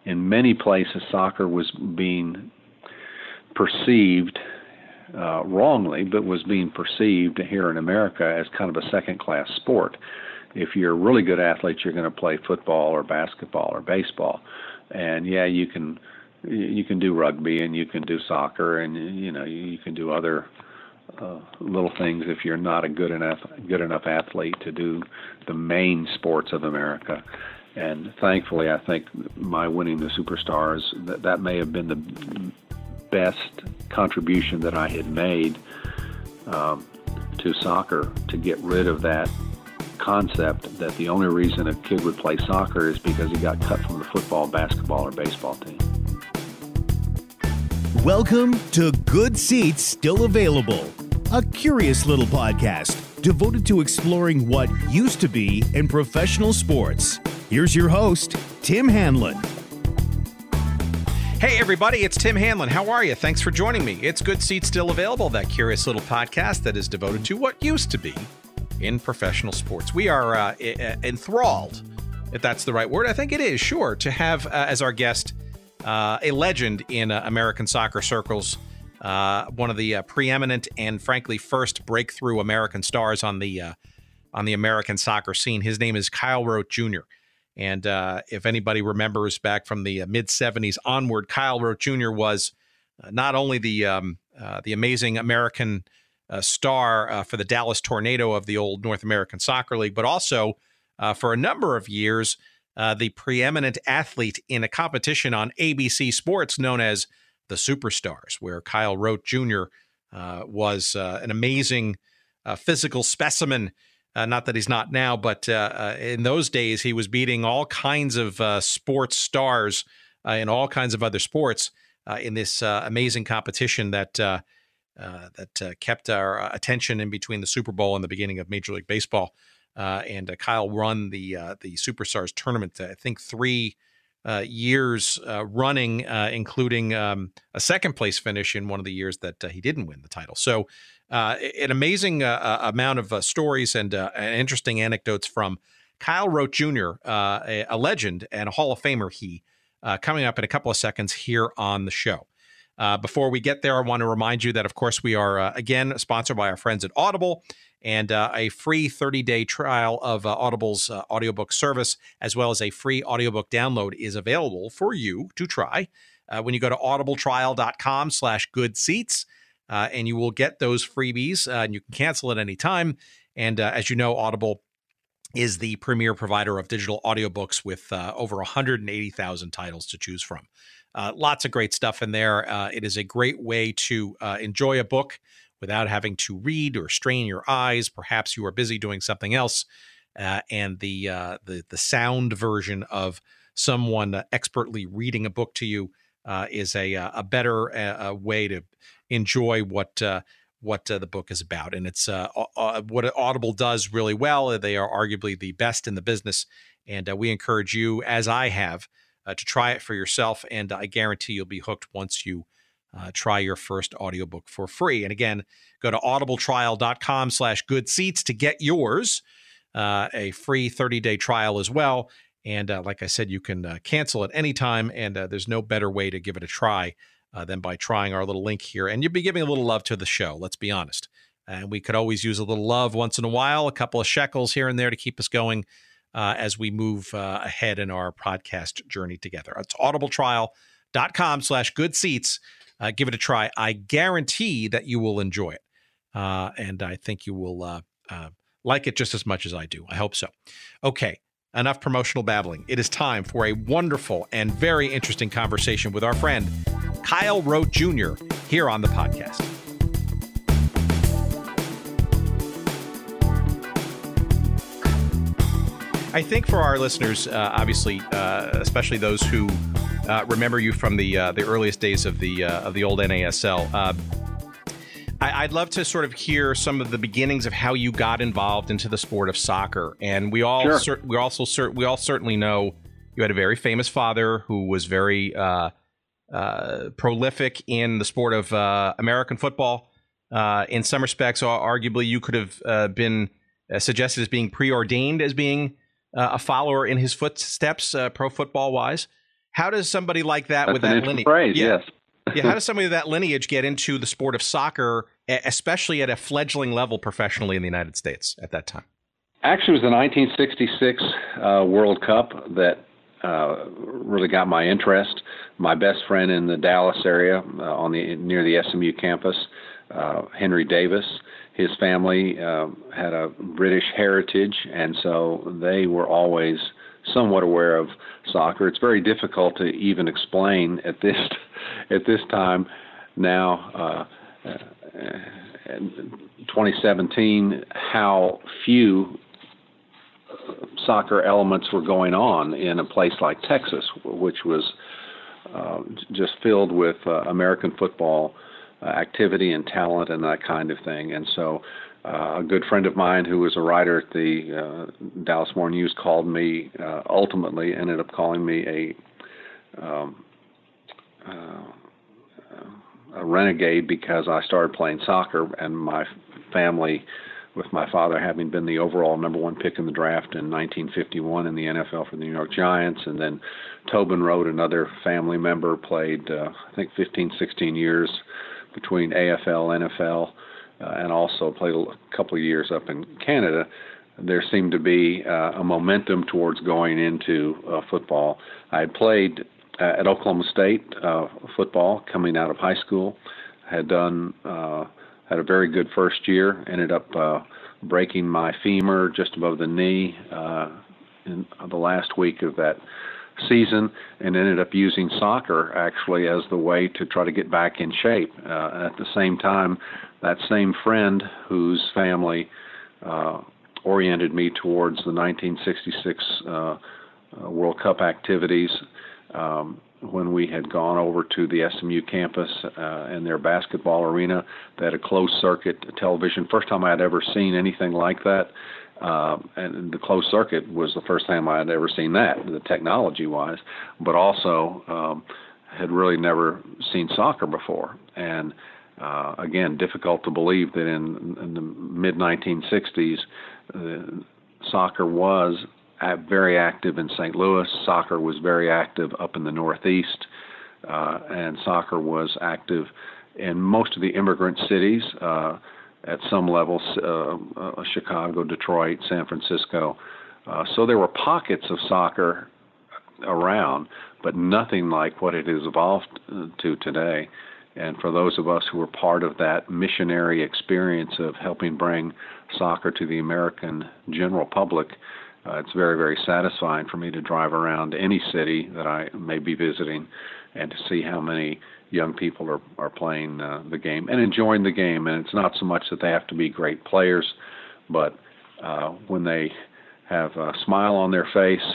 in many places, soccer was being perceived wrongly, but was being perceived here in America as kind of a second-class sport. If you're a really good athlete, you're going to play football or basketball or baseball, and yeah, you can do rugby and you can do soccer, and you can do other little things if you're not a good enough athlete to do the main sports of America. And thankfully, I think my winning the Superstars, that may have been the best contribution that I had made to soccer, to get rid of that concept that the only reason a kid would play soccer is because he got cut from the football, basketball, or baseball team. Welcome to Good Seats Still Available, a curious little podcast devoted to exploring what used to be in professional sports. Here's your host, Tim Hanlon. Hey everybody, it's Tim Hanlon. How are you? Thanks for joining me. It's Good Seats Still Available, that curious little podcast that is devoted to what used to be in professional sports. We are enthralled, if that's the right word. I think it is, sure, to have as our guest a legend in American soccer circles, one of the preeminent and frankly first breakthrough American stars on the American soccer scene. His name is Kyle Rote Jr. And if anybody remembers back from the mid-'70s onward, Kyle Rote Jr. was not only the amazing American star for the Dallas Tornado of the old North American Soccer League, but also for a number of years, the preeminent athlete in a competition on ABC Sports known as the Superstars, where Kyle Rote Jr. Was an amazing physical specimen. Not that he's not now, but in those days, he was beating all kinds of sports stars in all kinds of other sports in this amazing competition that kept our attention in between the Super Bowl and the beginning of Major League Baseball. And Kyle won the Superstars tournament, I think 3 years running, including a second place finish in one of the years that he didn't win the title. So an amazing amount of stories and interesting anecdotes from Kyle Rote Jr., a legend and a Hall of Famer, coming up in a couple of seconds here on the show. Before we get there, I want to remind you that, of course, we are, again, sponsored by our friends at Audible, and a free 30-day trial of Audible's audiobook service, as well as a free audiobook download, is available for you to try when you go to audibletrial.com/goodseats, and you will get those freebies, and you can cancel at any time. And as you know, Audible is the premier provider of digital audiobooks with over 180,000 titles to choose from. Lots of great stuff in there. It is a great way to enjoy a book without having to read or strain your eyes. Perhaps you are busy doing something else, and the sound version of someone expertly reading a book to you is a better way to enjoy what the book is about. And it's what Audible does really well. They are arguably the best in the business, and we encourage you, as I have, to try it for yourself, and I guarantee you'll be hooked once you try your first audiobook for free. And again, go to audibletrial.com/goodseats to get yours, a free 30-day trial as well. And like I said, you can cancel at any time, and there's no better way to give it a try than by trying our little link here. And you'll be giving a little love to the show, let's be honest. And we could always use a little love once in a while, a couple of shekels here and there to keep us going as we move ahead in our podcast journey together. It's audibletrial.com/goodseats. Give it a try. I guarantee that you will enjoy it. And I think you will like it just as much as I do. I hope so. Okay, enough promotional babbling. It is time for a wonderful and very interesting conversation with our friend, Kyle Rote Jr., here on the podcast. I think for our listeners, obviously, especially those who remember you from the earliest days of the old NASL, I'd love to sort of hear some of the beginnings of how you got involved into the sport of soccer. And we all certainly know you had a very famous father who was very prolific in the sport of American football. In some respects, arguably, you could have been suggested as being preordained as being a follower in his footsteps, pro football wise. How does somebody like that That's with an that interesting lineage? phrase, Yeah. yes. Yeah, how does somebody with that lineage get into the sport of soccer, especially at a fledgling level professionally in the United States at that time? Actually, it was the 1966 World Cup that really got my interest. My best friend in the Dallas area, near the SMU campus, Henry Davis, his family had a British heritage, and so they were always somewhat aware of soccer. It's very difficult to even explain at this time now, 2017, how few soccer elements were going on in a place like Texas, which was just filled with American football activity and talent and that kind of thing. And so a good friend of mine who was a writer at the Dallas Morning News called me, ultimately ended up calling me a renegade because I started playing soccer, and my family, with my father having been the overall number one pick in the draft in 1951 in the NFL for the New York Giants, and then Tobin Rote, another family member, played I think 15, 16 years between AFL, NFL, and also played a couple of years up in Canada. There seemed to be a momentum towards going into football. I had played at Oklahoma State football coming out of high school. Had a very good first year. Ended up breaking my femur just above the knee in the last week of that season, and ended up using soccer actually as the way to try to get back in shape. At the same time, that same friend whose family oriented me towards the 1966 World Cup activities, when we had gone over to the SMU campus and their basketball arena, they had a closed circuit television. First time I had ever seen anything like that. And the closed circuit was the first time I had ever seen that, the technology-wise, but also had really never seen soccer before. And again, difficult to believe that in the mid-1960s, soccer was very active in St. Louis. Soccer was very active up in the Northeast, and soccer was active in most of the immigrant cities at some levels, Chicago, Detroit, San Francisco. So there were pockets of soccer around, but nothing like what it has evolved to today. And for those of us who were part of that missionary experience of helping bring soccer to the American general public, it's very, very satisfying for me to drive around any city that I may be visiting and to see how many young people are playing the game and enjoying the game. And it's not so much that they have to be great players, but when they have a smile on their face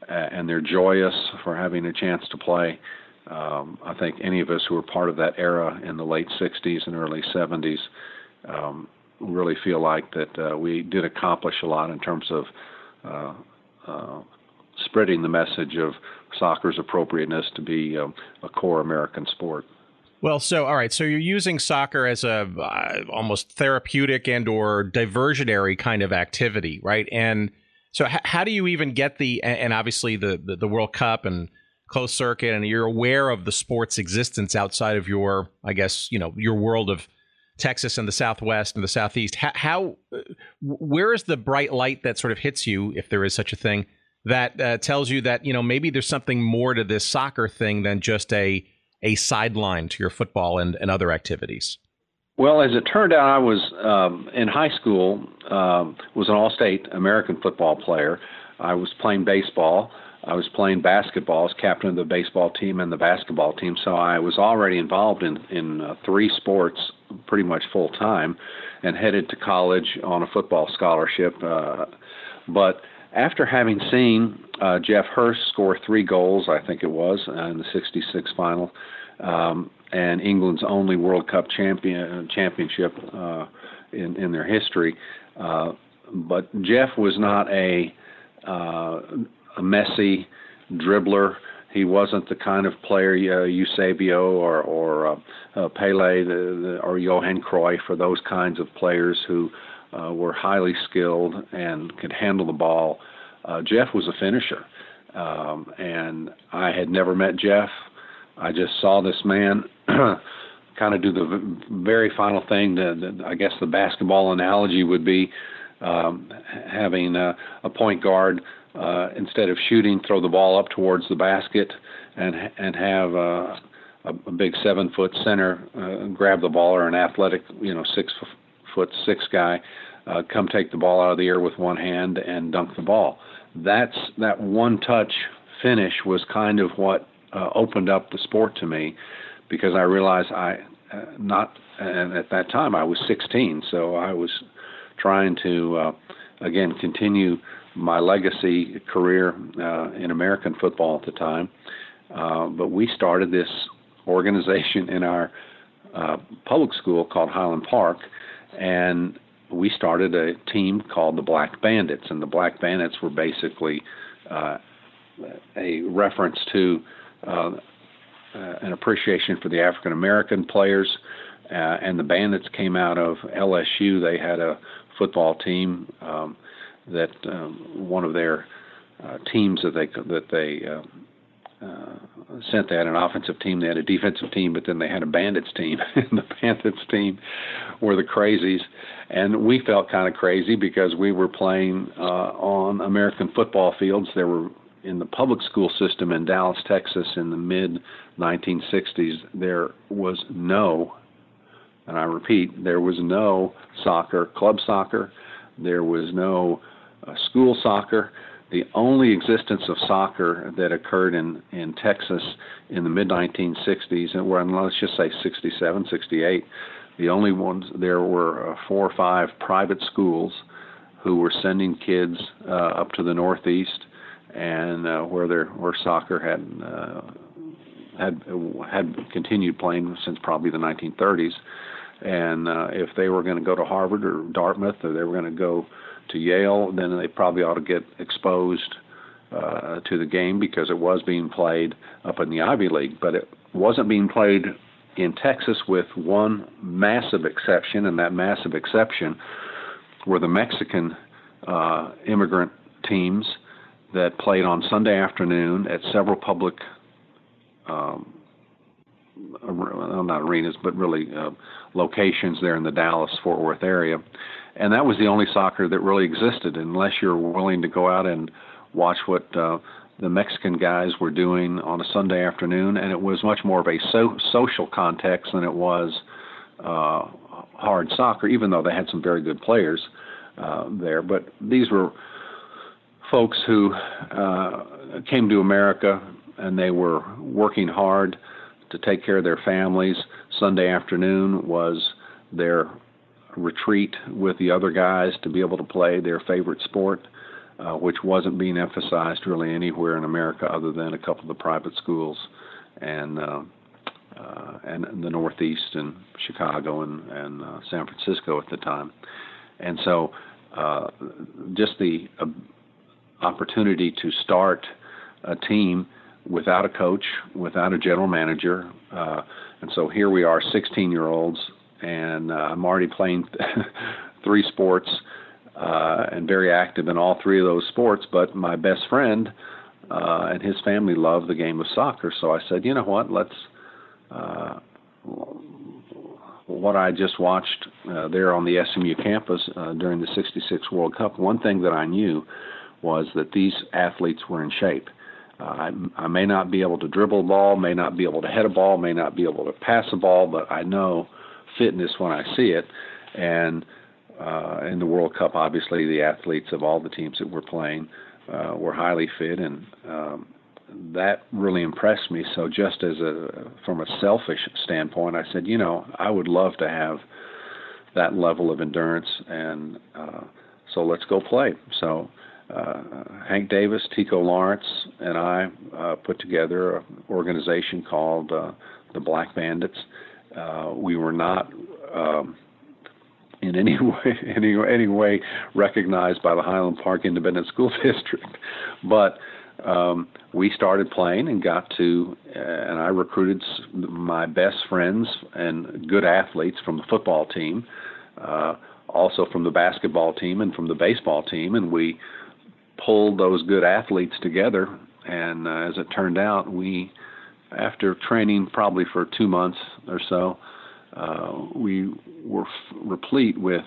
and they're joyous for having a chance to play, I think any of us who were part of that era in the late 60s and early 70s really feel like that we did accomplish a lot in terms of spreading the message of soccer's appropriateness to be a core American sport. Well, so all right, so you're using soccer as a almost therapeutic and or diversionary kind of activity, right? And so how do you even get and obviously the World Cup and closed circuit, and you're aware of the sport's existence outside of your, I guess, your world of Texas and the Southwest and the Southeast. Where is the bright light that sort of hits you, if there is such a thing, that tells you that, maybe there's something more to this soccer thing than just a sideline to your football and other activities? Well, as it turned out, I was in high school, was an all-state American football player. I was playing baseball. I was playing basketball as captain of the baseball team and the basketball team, so I was already involved in three sports pretty much full time, and headed to college on a football scholarship. But after having seen Jeff Hurst score 3 goals, I think it was, in the '66 final, and England's only World Cup championship in their history, but Jeff was not a messy dribbler. He wasn't the kind of player Eusebio or Pelé or Johan Cruyff, or those kinds of players who were highly skilled and could handle the ball. Jeff was a finisher, And I had never met Jeff. I just saw this man kind of do the very final thing. I guess the basketball analogy would be having a point guard, instead of shooting, throw the ball up towards the basket and have a big 7-foot center grab the ball, or an athletic, 6'6" guy come take the ball out of the air with one hand and dunk the ball. That one-touch finish was kind of what opened up the sport to me, because I realized and at that time I was 16, so I was trying to, again, continue my legacy career in American football at the time. But we started this organization in our public school called Highland Park, and we started a team called the Black Bandits, and the Black Bandits were basically a reference to an appreciation for the African American players, and the Bandits came out of LSU. They had a football team that one of their teams that they sent. They had an offensive team, they had a defensive team, but then they had a Bandits team. And the Bandits team were the crazies, and we felt kind of crazy because we were playing on American football fields. There were, in the public school system in Dallas, Texas, in the mid-1960s, there was no, and I repeat, there was no soccer, club soccer. There was no school soccer. The only existence of soccer that occurred in Texas in the mid-1960s, and let's just say 67, 68, the only ones, there were 4 or 5 private schools who were sending kids up to the Northeast, and where soccer had continued playing since probably the 1930s. And if they were going to go to Harvard or Dartmouth, or they were going to go to Yale, then they probably ought to get exposed to the game, because it was being played up in the Ivy League. But it wasn't being played in Texas, with one massive exception, and that massive exception were the Mexican immigrant teams that played on Sunday afternoon at several public, not arenas, but really locations there in the Dallas-Fort Worth area. And that was the only soccer that really existed, unless you're willing to go out and watch what the Mexican guys were doing on a Sunday afternoon. And it was much more of a social context than it was hard soccer, even though they had some very good players there. But these were folks who came to America, and they were working hard to take care of their families. Sunday afternoon was their retreat with the other guys to be able to play their favorite sport, which wasn't being emphasized really anywhere in America other than a couple of the private schools and the Northeast and Chicago and San Francisco at the time. And so just the opportunity to start a team without a coach, without a general manager. And so here we are, 16-year-olds, and I'm already playing 3 sports and very active in all 3 of those sports. But my best friend and his family love the game of soccer. So I said, you know what, let's, what I just watched there on the SMU campus during the '66 World Cup, one thing that I knew was that these athletes were in shape. I may not be able to dribble a ball, may not be able to head a ball, may not be able to pass a ball, but I know fitness when I see it. And in the World Cup, obviously, the athletes of all the teams that were playing were highly fit, and that really impressed me. So just from a selfish standpoint, I said, I would love to have that level of endurance, and so let's go play. So Hank Davis, Tico Lawrence, and I put together an organization called the Black Bandits. We were not in any way recognized by the Highland Park Independent School District, but we started playing and and I recruited my best friends and good athletes from the football team, also from the basketball team and from the baseball team, and we pulled those good athletes together And as it turned out, after training probably for 2 months or so, we were replete with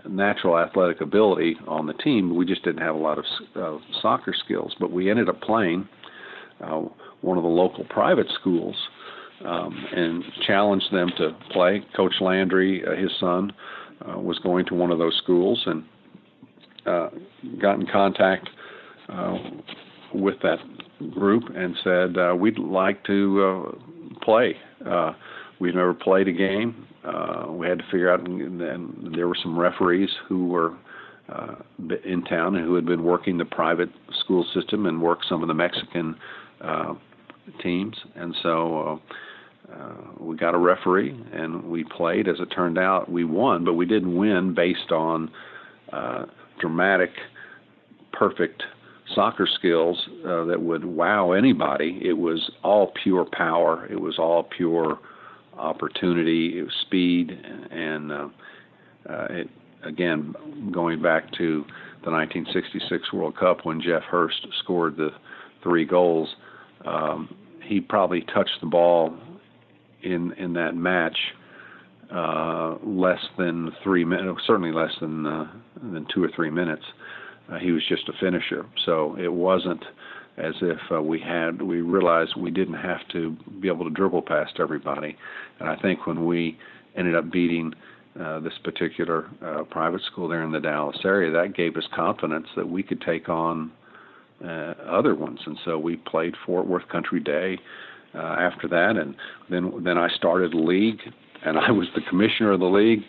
natural athletic ability on the team. We just didn't have a lot of soccer skills. But we ended up playing one of the local private schools and challenged them to play. Coach Landry, his son, was going to one of those schools and got in contact with that group and said, we'd like to play. We've never played a game. We had to figure out, and there were some referees who were in town and who had been working the private school system and worked some of the Mexican teams. And so we got a referee and we played. As it turned out, we won, but we didn't win based on dramatic, perfect soccer skills that would wow anybody. It was all pure power. It was all pure opportunity. It was speed. And it, again, going back to the 1966 World Cup when Jeff Hurst scored the 3 goals, he probably touched the ball in that match less than 3 minutes, certainly less than 2 or 3 minutes. He was just a finisher. So it wasn't as if we realized we didn't have to be able to dribble past everybody. And I think when we ended up beating this particular private school there in the Dallas area, that gave us confidence that we could take on other ones. And so we played Fort Worth Country Day after that, and then I started a league, and I was the commissioner of the league,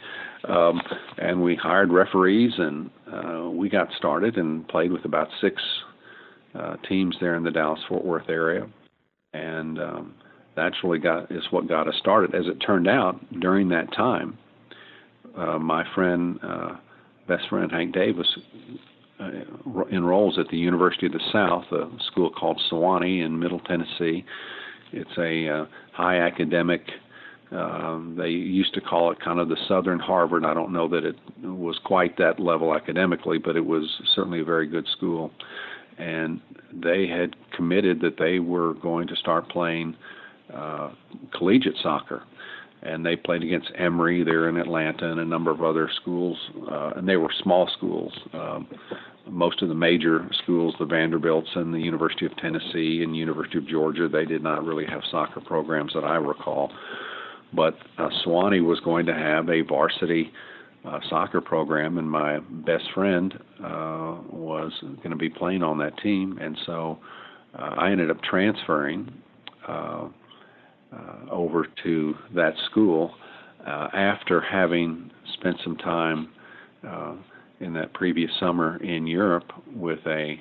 and we hired referees, and we got started and played with about 6 teams there in the Dallas-Fort Worth area, and that's really is what got us started. As it turned out, during that time, my friend, best friend Hank Davis, enrolls at the University of the South, a school called Sewanee in Middle Tennessee. It's a high academic. They used to call it kind of the Southern Harvard. I don't know that it was quite that level academically, but it was certainly a very good school. And they had committed that they were going to start playing collegiate soccer. And they played against Emory there in Atlanta and a number of other schools. And they were small schools. Most of the major schools, the Vanderbilts and the University of Tennessee and University of Georgia, they did not really have soccer programs that I recall. But Sewanee was going to have a varsity soccer program, and my best friend was going to be playing on that team. And so I ended up transferring over to that school after having spent some time in that previous summer in Europe with a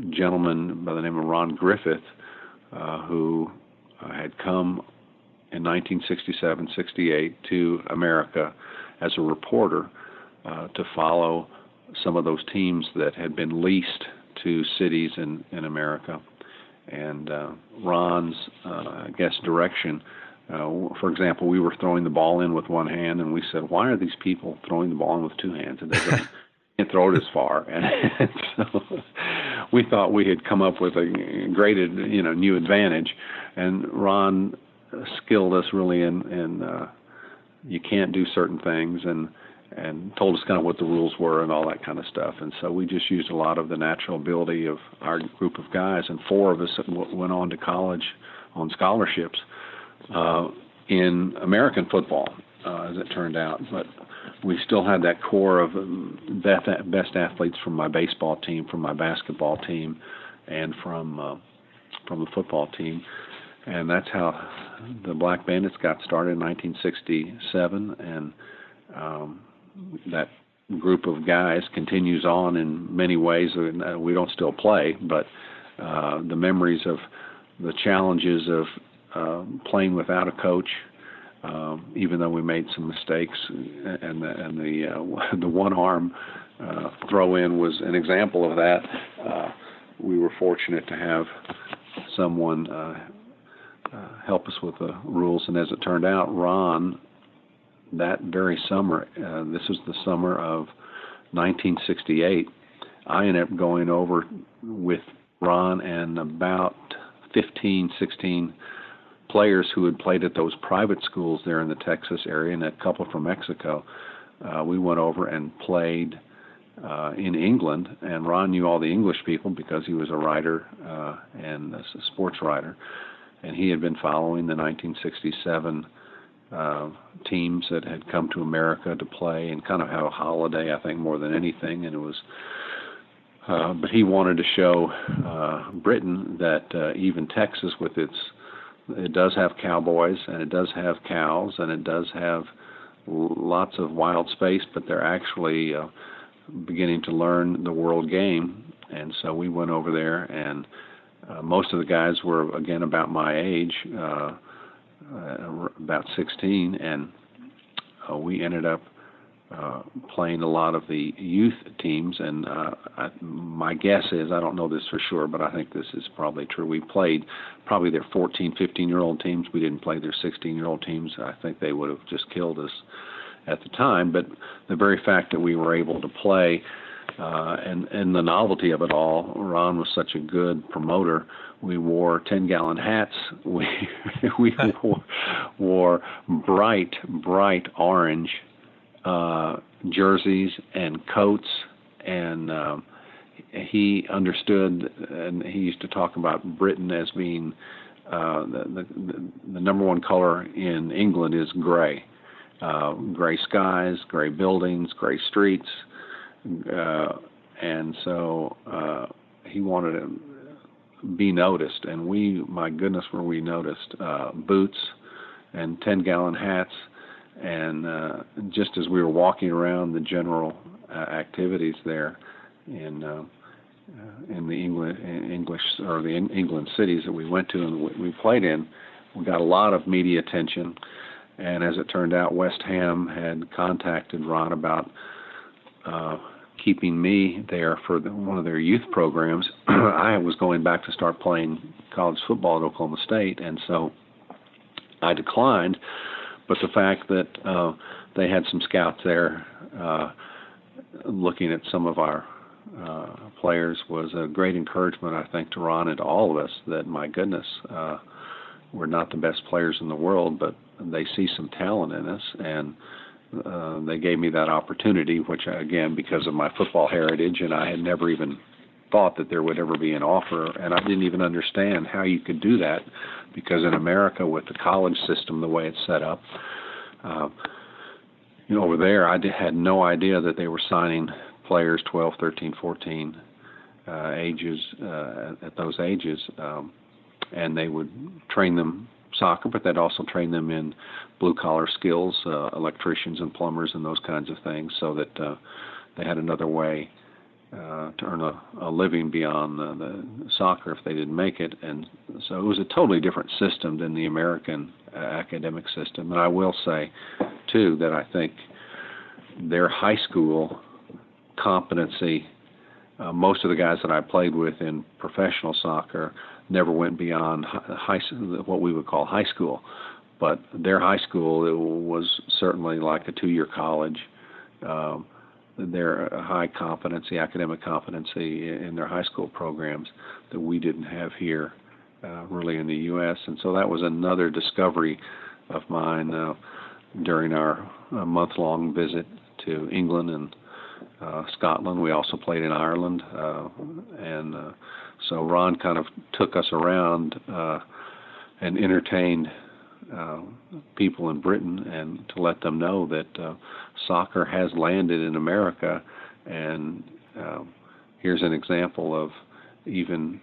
gentleman by the name of Ron Griffith, who had come in 1967-68 to America as a reporter to follow some of those teams that had been leased to cities in America. And Ron's, direction, for example, we were throwing the ball in with one hand, and we said, why are these people throwing the ball in with 2 hands? And they can't throw it as far. And so we thought we had come up with a great, new advantage. And Ron skilled us really in you can't do certain things, and told us kind of what the rules were and all that kind of stuff. And so we just used a lot of the natural ability of our group of guys, and 4 of us went on to college on scholarships in American football, as it turned out. But we still had that core of best athletes from my baseball team, from my basketball team, and from the football team. And that's how the Black Bandits got started in 1967, and that group of guys continues on in many ways. We don't still play, but the memories of the challenges of playing without a coach, even though we made some mistakes, and the one-arm throw-in was an example of that. We were fortunate to have someone help us with the rules, and as it turned out, Ron, that very summer, this was the summer of 1968, I ended up going over with Ron and about 15, 16 players who had played at those private schools there in the Texas area, and a couple from Mexico. We went over and played in England, and Ron knew all the English people because he was a writer and a sports writer, and he had been following the 1967 teams that had come to America to play and kind of have a holiday, I think, more than anything. And it was, but he wanted to show Britain that even Texas, with it does have cowboys and it does have cows and it does have lots of wild space, but they're actually beginning to learn the world game. And so we went over there, and most of the guys were, again, about my age, about 16, and we ended up playing a lot of the youth teams. And my guess is, I don't know this for sure, but I think this is probably true, we played probably their 14, 15-year-old teams. We didn't play their 16-year-old teams. I think they would have just killed us at the time. But the very fact that we were able to play and the novelty of it all, Ron was such a good promoter. We wore 10-gallon hats. We wore bright orange jerseys and coats, and he understood, and he used to talk about Britain as being the number one color in England is gray. Gray skies, gray buildings, gray streets, and so he wanted to be noticed, and my goodness, were we noticed. Boots and 10-gallon hats, and just as we were walking around the general activities there in the England cities that we went to and we played in, we got a lot of media attention. And as it turned out, West Ham had contacted Ron about keeping me there for one of their youth programs. I was going back to start playing college football at Oklahoma State, and so I declined. But the fact that they had some scouts there looking at some of our players was a great encouragement, I think, to Ron and to all of us, that, my goodness, we're not the best players in the world, but they see some talent in us, and they gave me that opportunity, which, again, because of my football heritage, and I had never even thought that there would ever be an offer, and I didn't even understand how you could do that, because in America, with the college system, the way it's set up, over there, I had no idea that they were signing players 12, 13, 14 ages, at those ages, and they would train them soccer, but they'd also train them in blue-collar skills, electricians and plumbers and those kinds of things, so that they had another way to earn a living beyond the soccer if they didn't make it. And so it was a totally different system than the American academic system. And I will say, too, that I think their high school competency, most of the guys that I played with in professional soccer never went beyond what we would call high school. But their high school, it was certainly like a 2-year college. Their high competency, academic competency in their high school programs that we didn't have here really in the U.S. And so that was another discovery of mine during our month-long visit to England and Scotland. We also played in Ireland, and so Ron kind of took us around and entertained people in Britain, and to let them know that soccer has landed in America, and here's an example of even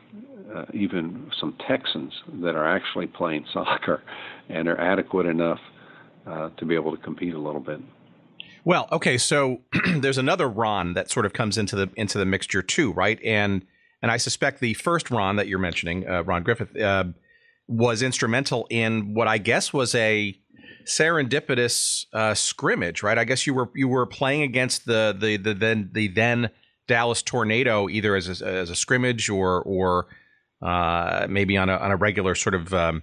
some Texans that are actually playing soccer and are adequate enough to be able to compete a little bit. Well, okay, so there's another Ron that sort of comes into the mixture too, right? And I suspect the first Ron that you're mentioning, Ron Griffith, was instrumental in what I guess was a serendipitous scrimmage, right? I guess you were playing against the then Dallas Tornado, either as a scrimmage or maybe on a regular sort of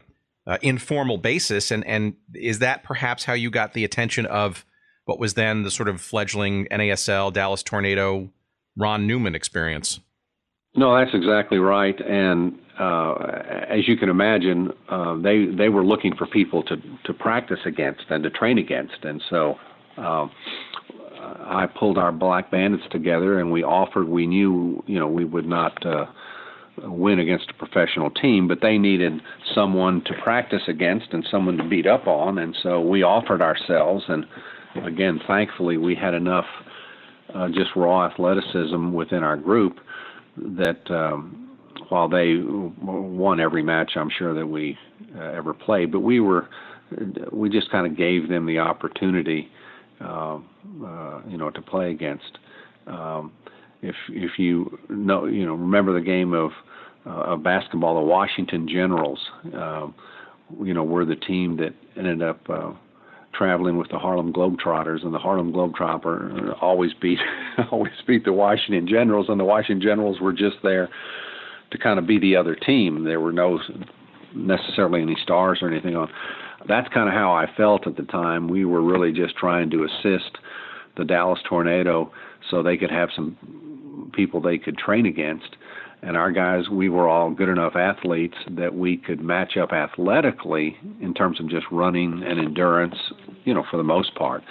informal basis. And is that perhaps how you got the attention of what was then the sort of fledgling NASL Dallas Tornado Ron Newman experience? No, that's exactly right. And as you can imagine, they were looking for people to practice against and to train against. And so I pulled our Black Bandits together, and we knew, we would not win against a professional team, but they needed someone to practice against and someone to beat up on. And so we offered ourselves. And again, thankfully, we had enough just raw athleticism within our group that while they won every match, I'm sure that we ever played, but we just kind of gave them the opportunity, to play against. If you know, remember the game of basketball, the Washington Generals, were the team that ended up traveling with the Harlem Globetrotters, and the Harlem Globetrotters always beat the Washington Generals, and the Washington Generals were just there to kind of be the other team. There were no necessarily any stars or anything on. That's kind of how I felt at the time. We were really just trying to assist the Dallas Tornado so they could have some people they could train against. And our guys, we were all good enough athletes that we could match up athletically in terms of just running and endurance, for the most part.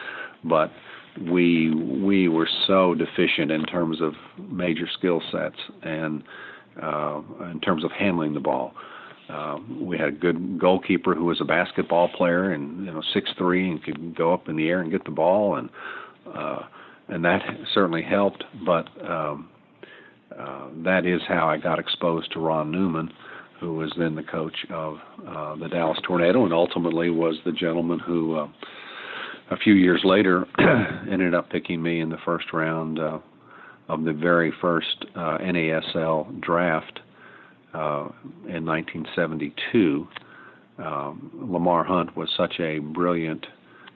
But we were so deficient in terms of major skill sets and in terms of handling the ball. We had a good goalkeeper who was a basketball player and 6'3" and could go up in the air and get the ball, and that certainly helped. But that is how I got exposed to Ron Newman, who was then the coach of the Dallas Tornado, and ultimately was the gentleman who, a few years later, ended up picking me in the first round of the very first NASL draft in 1972. Lamar Hunt was such a brilliant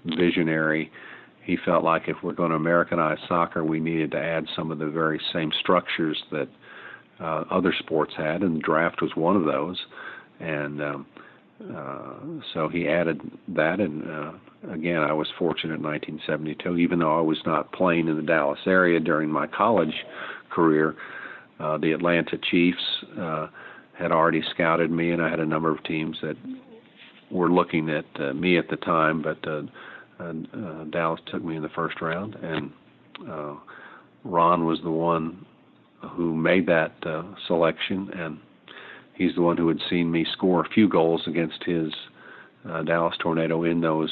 visionary. He felt like if we're going to Americanize soccer, we needed to add some of the very same structures that other sports had, and the draft was one of those. And so he added that, and again, I was fortunate in 1972, even though I was not playing in the Dallas area during my college career. The Atlanta Chiefs had already scouted me, and I had a number of teams that were looking at me at the time, but Dallas took me in the first round, and Ron was the one who made that selection, and he's the one who had seen me score a few goals against his Dallas Tornado in those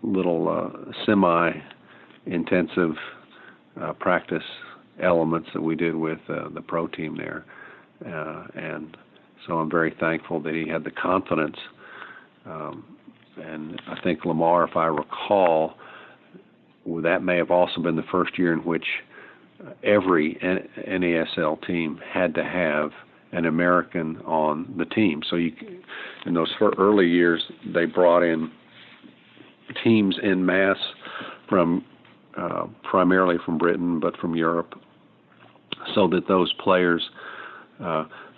little semi-intensive practice elements that we did with the pro team there. And so I'm very thankful that he had the confidence. And I think Lamar, if I recall, that may have also been the first year in which every NASL team had to have an American on the team. So in those early years, they brought in teams en masse from primarily from Britain, but from Europe, so that those players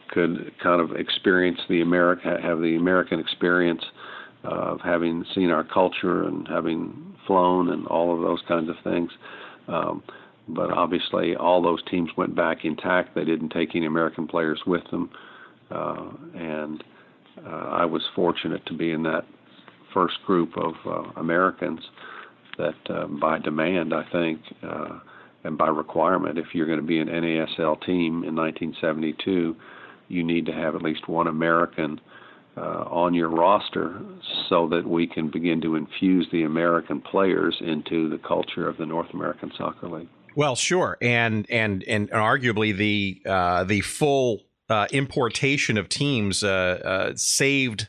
could kind of experience have the American experience of having seen our culture and having flown and all of those kinds of things. But obviously, all those teams went back intact. They didn't take any American players with them. And I was fortunate to be in that first group of Americans that by demand, I think, and by requirement, if you're going to be an NASL team in 1972, you need to have at least one American on your roster so that we can begin to infuse the American players into the culture of the North American Soccer League. Well, sure, and arguably the full importation of teams saved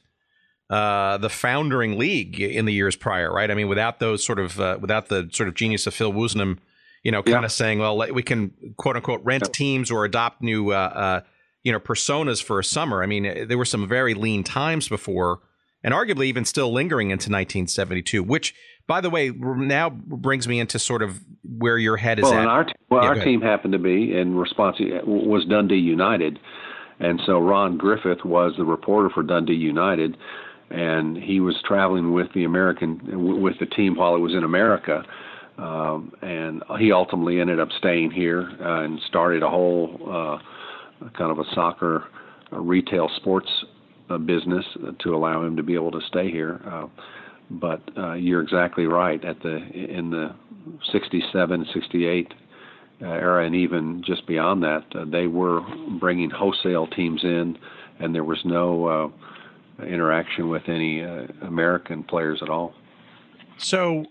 the foundering league in the years prior, right? I mean, without those without the sort of genius of Phil Woosnam, kind of saying, well, we can quote unquote rent teams or adopt new personas for a summer. I mean, there were some very lean times before, and arguably even still lingering into 1972, which, by the way, now brings me into sort of where your head is at. Our team happened to be in response was Dundee United, and so Ron Griffith was the reporter for Dundee United, and he was traveling with the team while it was in America. And he ultimately ended up staying here and started a whole kind of a soccer retail sports business to allow him to be able to stay here. But you're exactly right. In the 67, 68 era, and even just beyond that, they were bringing wholesale teams in, and there was no interaction with any American players at all. So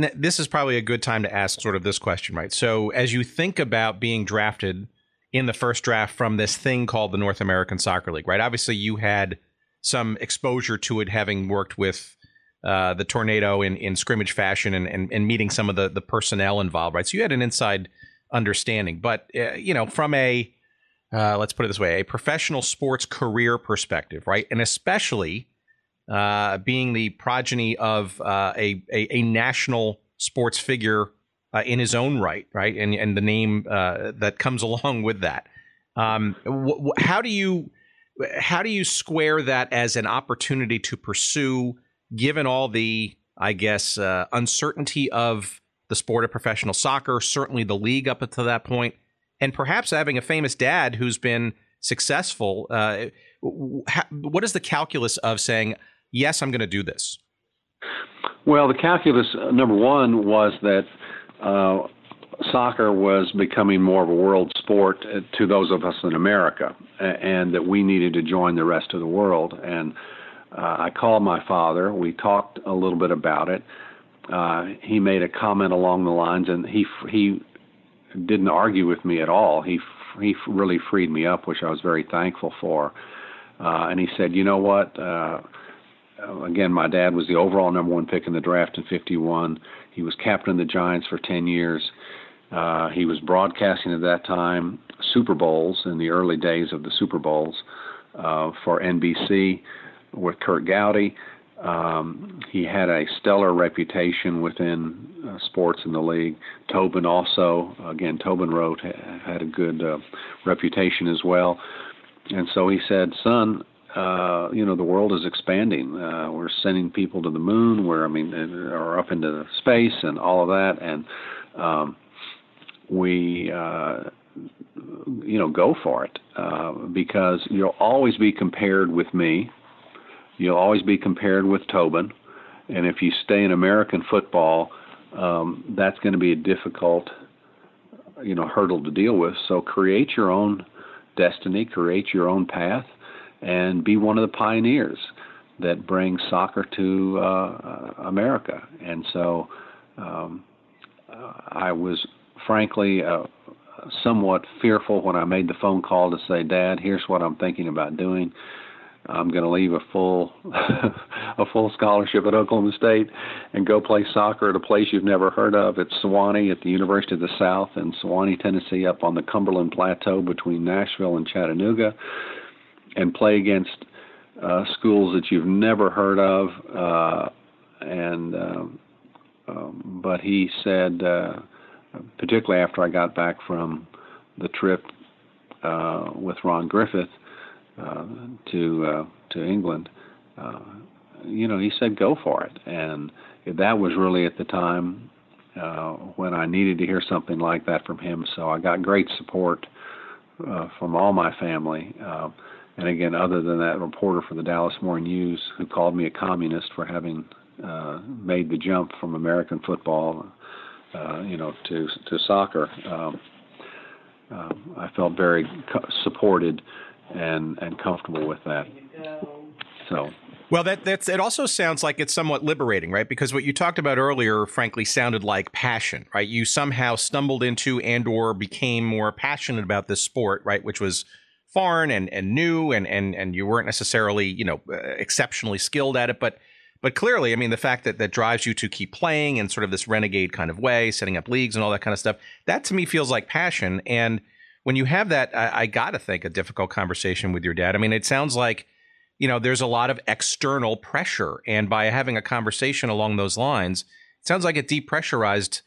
this is probably a good time to ask sort of this question, right? So as you think about being drafted in the first draft from this thing called the North American Soccer League, right? Obviously, you had some exposure to it, having worked with the Tornado in scrimmage fashion and meeting some of the personnel involved, right? So you had an inside understanding. But, from a, let's put it this way, a professional sports career perspective, right? And especially being the progeny of a national sports figure in his own right, and the name that comes along with that. How do you square that as an opportunity to pursue, given all the, I guess, uncertainty of the sport of professional soccer, certainly the league up until that point, and perhaps having a famous dad who's been successful? What is the calculus of saying, yes, I'm going to do this? Well, the calculus, number one, was that soccer was becoming more of a world sport to those of us in America, and that we needed to join the rest of the world. And I called my father. We talked a little bit about it. He made a comment along the lines, and he didn't argue with me at all. He really freed me up, which I was very thankful for. And he said, you know what? Again, my dad was the overall number one pick in the draft in '51. He was captain of the Giants for 10 years. He was broadcasting at that time Super Bowls in the early days of the Super Bowls for NBC with Kurt Gowdy. He had a stellar reputation within sports in the league. Tobin also, again, Tobin Rote had a good reputation as well. And so he said, son, the world is expanding. We're sending people to the moon, or up into space and all of that. And we, go for it, because you'll always be compared with me. You'll always be compared with Tobin. And if you stay in American football, that's going to be a difficult, hurdle to deal with. So create your own destiny, create your own path, and be one of the pioneers that brings soccer to America. And so I was frankly somewhat fearful when I made the phone call to say, Dad, here's what I'm thinking about doing. I'm going to leave a full scholarship at Oklahoma State and go play soccer at a place you've never heard of. It's Sewanee at the University of the South in Sewanee, Tennessee, up on the Cumberland Plateau between Nashville and Chattanooga, and play against schools that you've never heard of. But he said, particularly after I got back from the trip with Ron Griffith to England, he said, go for it. And that was really at the time when I needed to hear something like that from him. So I got great support from all my family. And again, other than that reporter for the Dallas Morning News who called me a communist for having made the jump from American football, to soccer, I felt very supported and comfortable with that. So, well, it also sounds like it's somewhat liberating, right? Because what you talked about earlier, frankly, sounded like passion, right? You somehow stumbled into and/or became more passionate about this sport, right? Which was foreign and new, and you weren't necessarily, exceptionally skilled at it, but clearly, the fact that drives you to keep playing in sort of this renegade kind of way, setting up leagues and all that kind of stuff, that to me feels like passion. And when you have that, I got to think a difficult conversation with your dad. It sounds like, there's a lot of external pressure. And by having a conversation along those lines, it sounds like it depressurized,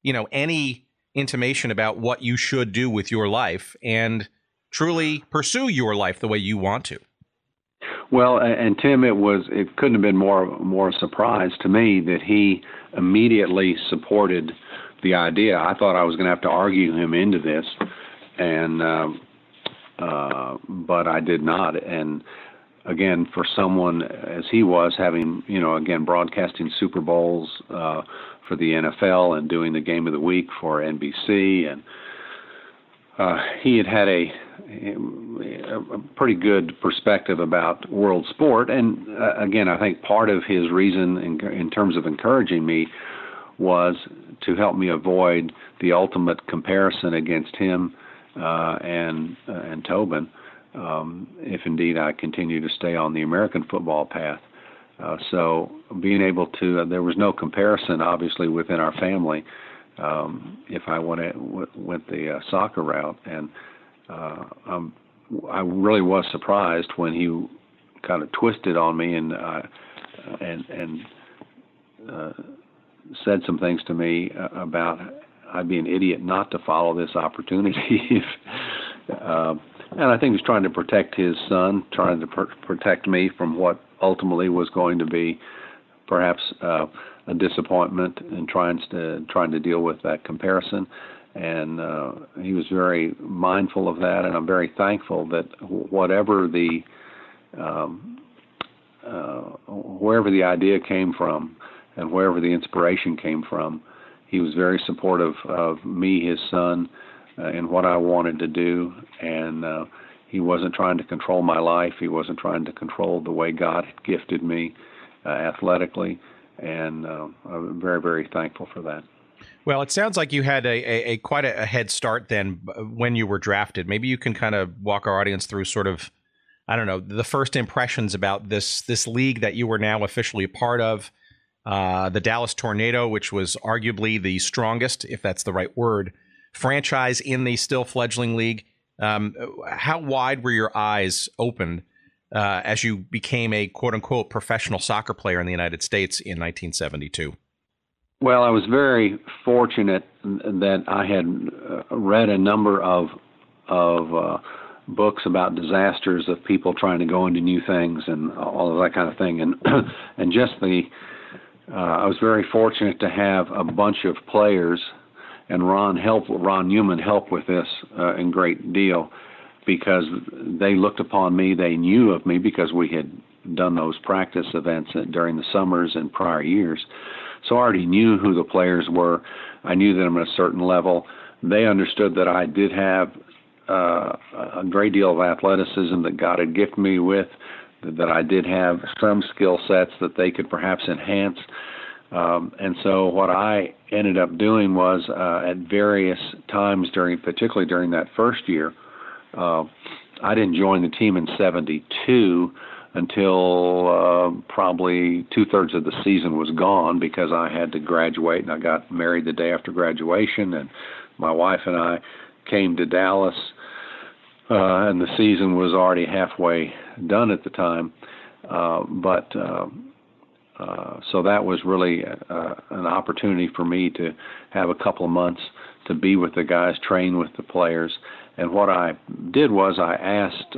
any intimation about what you should do with your life and truly pursue your life the way you want to. Well, and Tim, it couldn't have been more a surprise to me that he immediately supported the idea. I thought I was going to have to argue him into this, and but I did not. And again, for someone as he was, having again broadcasting Super Bowls for the NFL and doing the Game of the Week for NBC, and he had a pretty good perspective about world sport. And again, I think part of his reason in terms of encouraging me was to help me avoid the ultimate comparison against him and Tobin, if indeed I continue to stay on the American football path. So being able to, there was no comparison obviously within our family if I went the soccer route, and I really was surprised when he kind of twisted on me and said some things to me about I'd be an idiot not to follow this opportunity. And I think he was trying to protect his son, trying to protect me from what ultimately was going to be perhaps a disappointment, and trying to deal with that comparison. And he was very mindful of that, and I'm very thankful that wherever the idea came from and wherever the inspiration came from, he was very supportive of me, his son, in what I wanted to do. And he wasn't trying to control my life. He wasn't trying to control the way God had gifted me athletically. And I'm very, very thankful for that. Well, it sounds like you had a quite a head start then when you were drafted. Maybe you can kind of walk our audience through sort of, I don't know, the first impressions about this league that you were now officially a part of, the Dallas Tornado, which was arguably the strongest, if that's the right word, franchise in the still fledgling league. How wide were your eyes opened as you became a quote-unquote professional soccer player in the United States in 1972? Well, I was very fortunate that I had read a number of books about disasters of people trying to go into new things and all of that kind of thing, and just I was very fortunate to have a bunch of players, and Ron Newman helped with this in great deal, because they looked upon me, they knew of me because we had done those practice events during the summers and prior years. So I already knew who the players were. I knew them at a certain level. They understood that I did have a great deal of athleticism that God had gifted me with, that I did have some skill sets that they could perhaps enhance. And so what I ended up doing was at various times particularly during that first year, I didn't join the team in 72 until probably 2/3 of the season was gone, because I had to graduate, and I got married the day after graduation, and my wife and I came to Dallas, and the season was already halfway done at the time. So that was really an opportunity for me to have a couple of months to be with the guys, train with the players. And what I did was I asked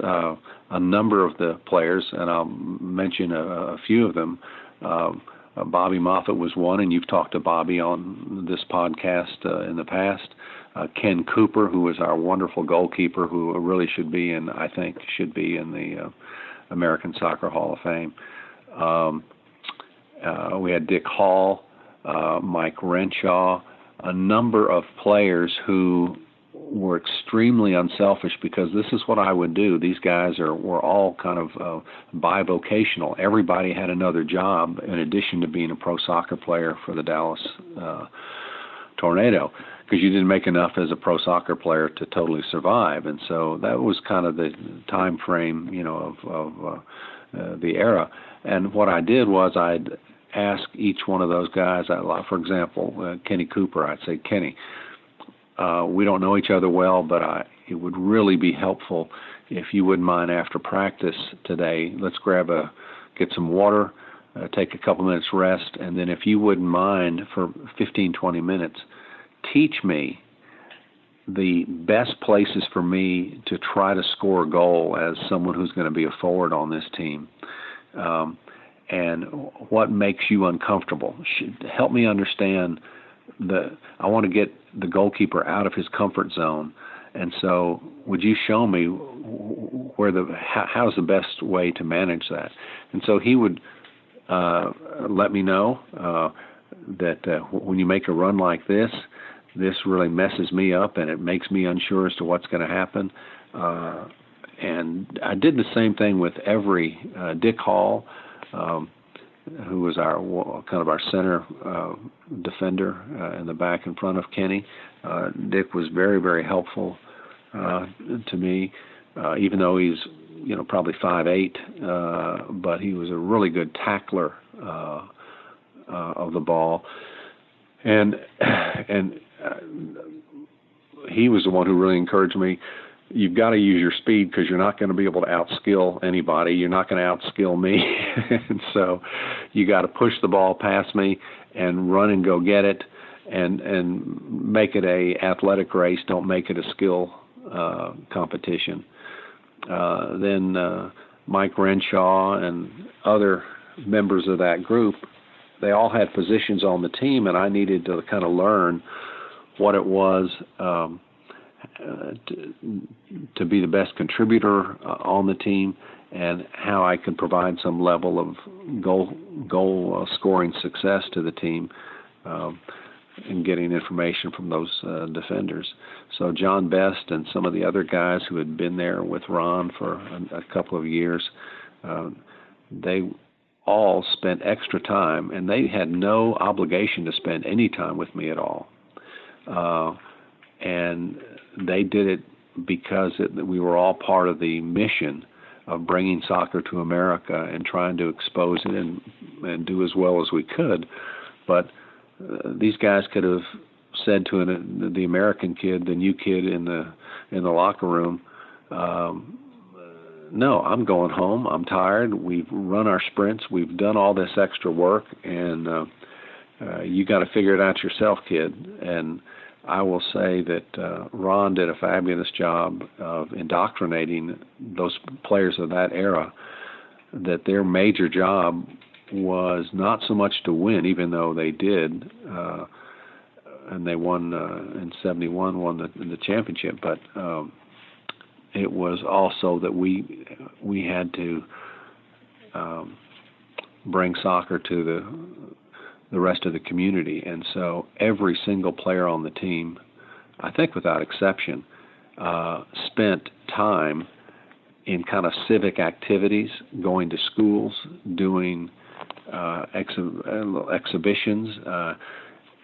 a number of the players, and I'll mention a few of them. Bobby Moffett was one, and you've talked to Bobby on this podcast in the past. Ken Cooper, who was our wonderful goalkeeper, who really should be in the American Soccer Hall of Fame. We had Dick Hall, Mike Renshaw, a number of players who were extremely unselfish, because this is what I would do. These guys were all kind of bivocational. Everybody had another job in addition to being a pro soccer player for the Dallas Tornado, because you didn't make enough as a pro soccer player to totally survive. And so that was kind of the time frame, of the era. And what I did was I'd ask each one of those guys, for example, Kenny Cooper, I'd say, Kenny, we don't know each other well, but it would really be helpful if you wouldn't mind after practice today, let's get some water, take a couple minutes rest, and then if you wouldn't mind for 15, 20 minutes, teach me the best places for me to try to score a goal as someone who's going to be a forward on this team. and what makes you uncomfortable. Help me understand I want to get the goalkeeper out of his comfort zone, and so would you show me how's the best way to manage that? And so he would let me know that when you make a run like this really messes me up and it makes me unsure as to what's going to happen. And I did the same thing with every Dick Hall, who was our center defender in the back in front of Kenny. Dick was very, very helpful to me, even though he's probably 5'8", but he was a really good tackler of the ball, and he was the one who really encouraged me. You've got to use your speed because you're not going to be able to outskill anybody. You're not going to outskill me. And so you got to push the ball past me and run and go get it and make it a athletic race. Don't make it a skill competition. Then Mike Renshaw and other members of that group, they all had positions on the team, and I needed to kind of learn what it was to be the best contributor on the team, and how I could provide some level of goal scoring success to the team, and getting information from those defenders. So John Best and some of the other guys who had been there with Ron for a couple of years, they all spent extra time, and they had no obligation to spend any time with me at all. And they did it because we were all part of the mission of bringing soccer to America and trying to expose it and do as well as we could. But these guys could have said to the American kid, the new kid in the locker room, no, I'm going home. I'm tired. We've run our sprints. We've done all this extra work, and you got to figure it out yourself, kid. And I will say that Ron did a fabulous job of indoctrinating those players of that era, that their major job was not so much to win, even though they did, and they won in '71, won the championship, but it was also that we had to bring soccer to the rest of the community. And so every single player on the team, I think without exception, spent time in kind of civic activities, going to schools, doing exhibitions,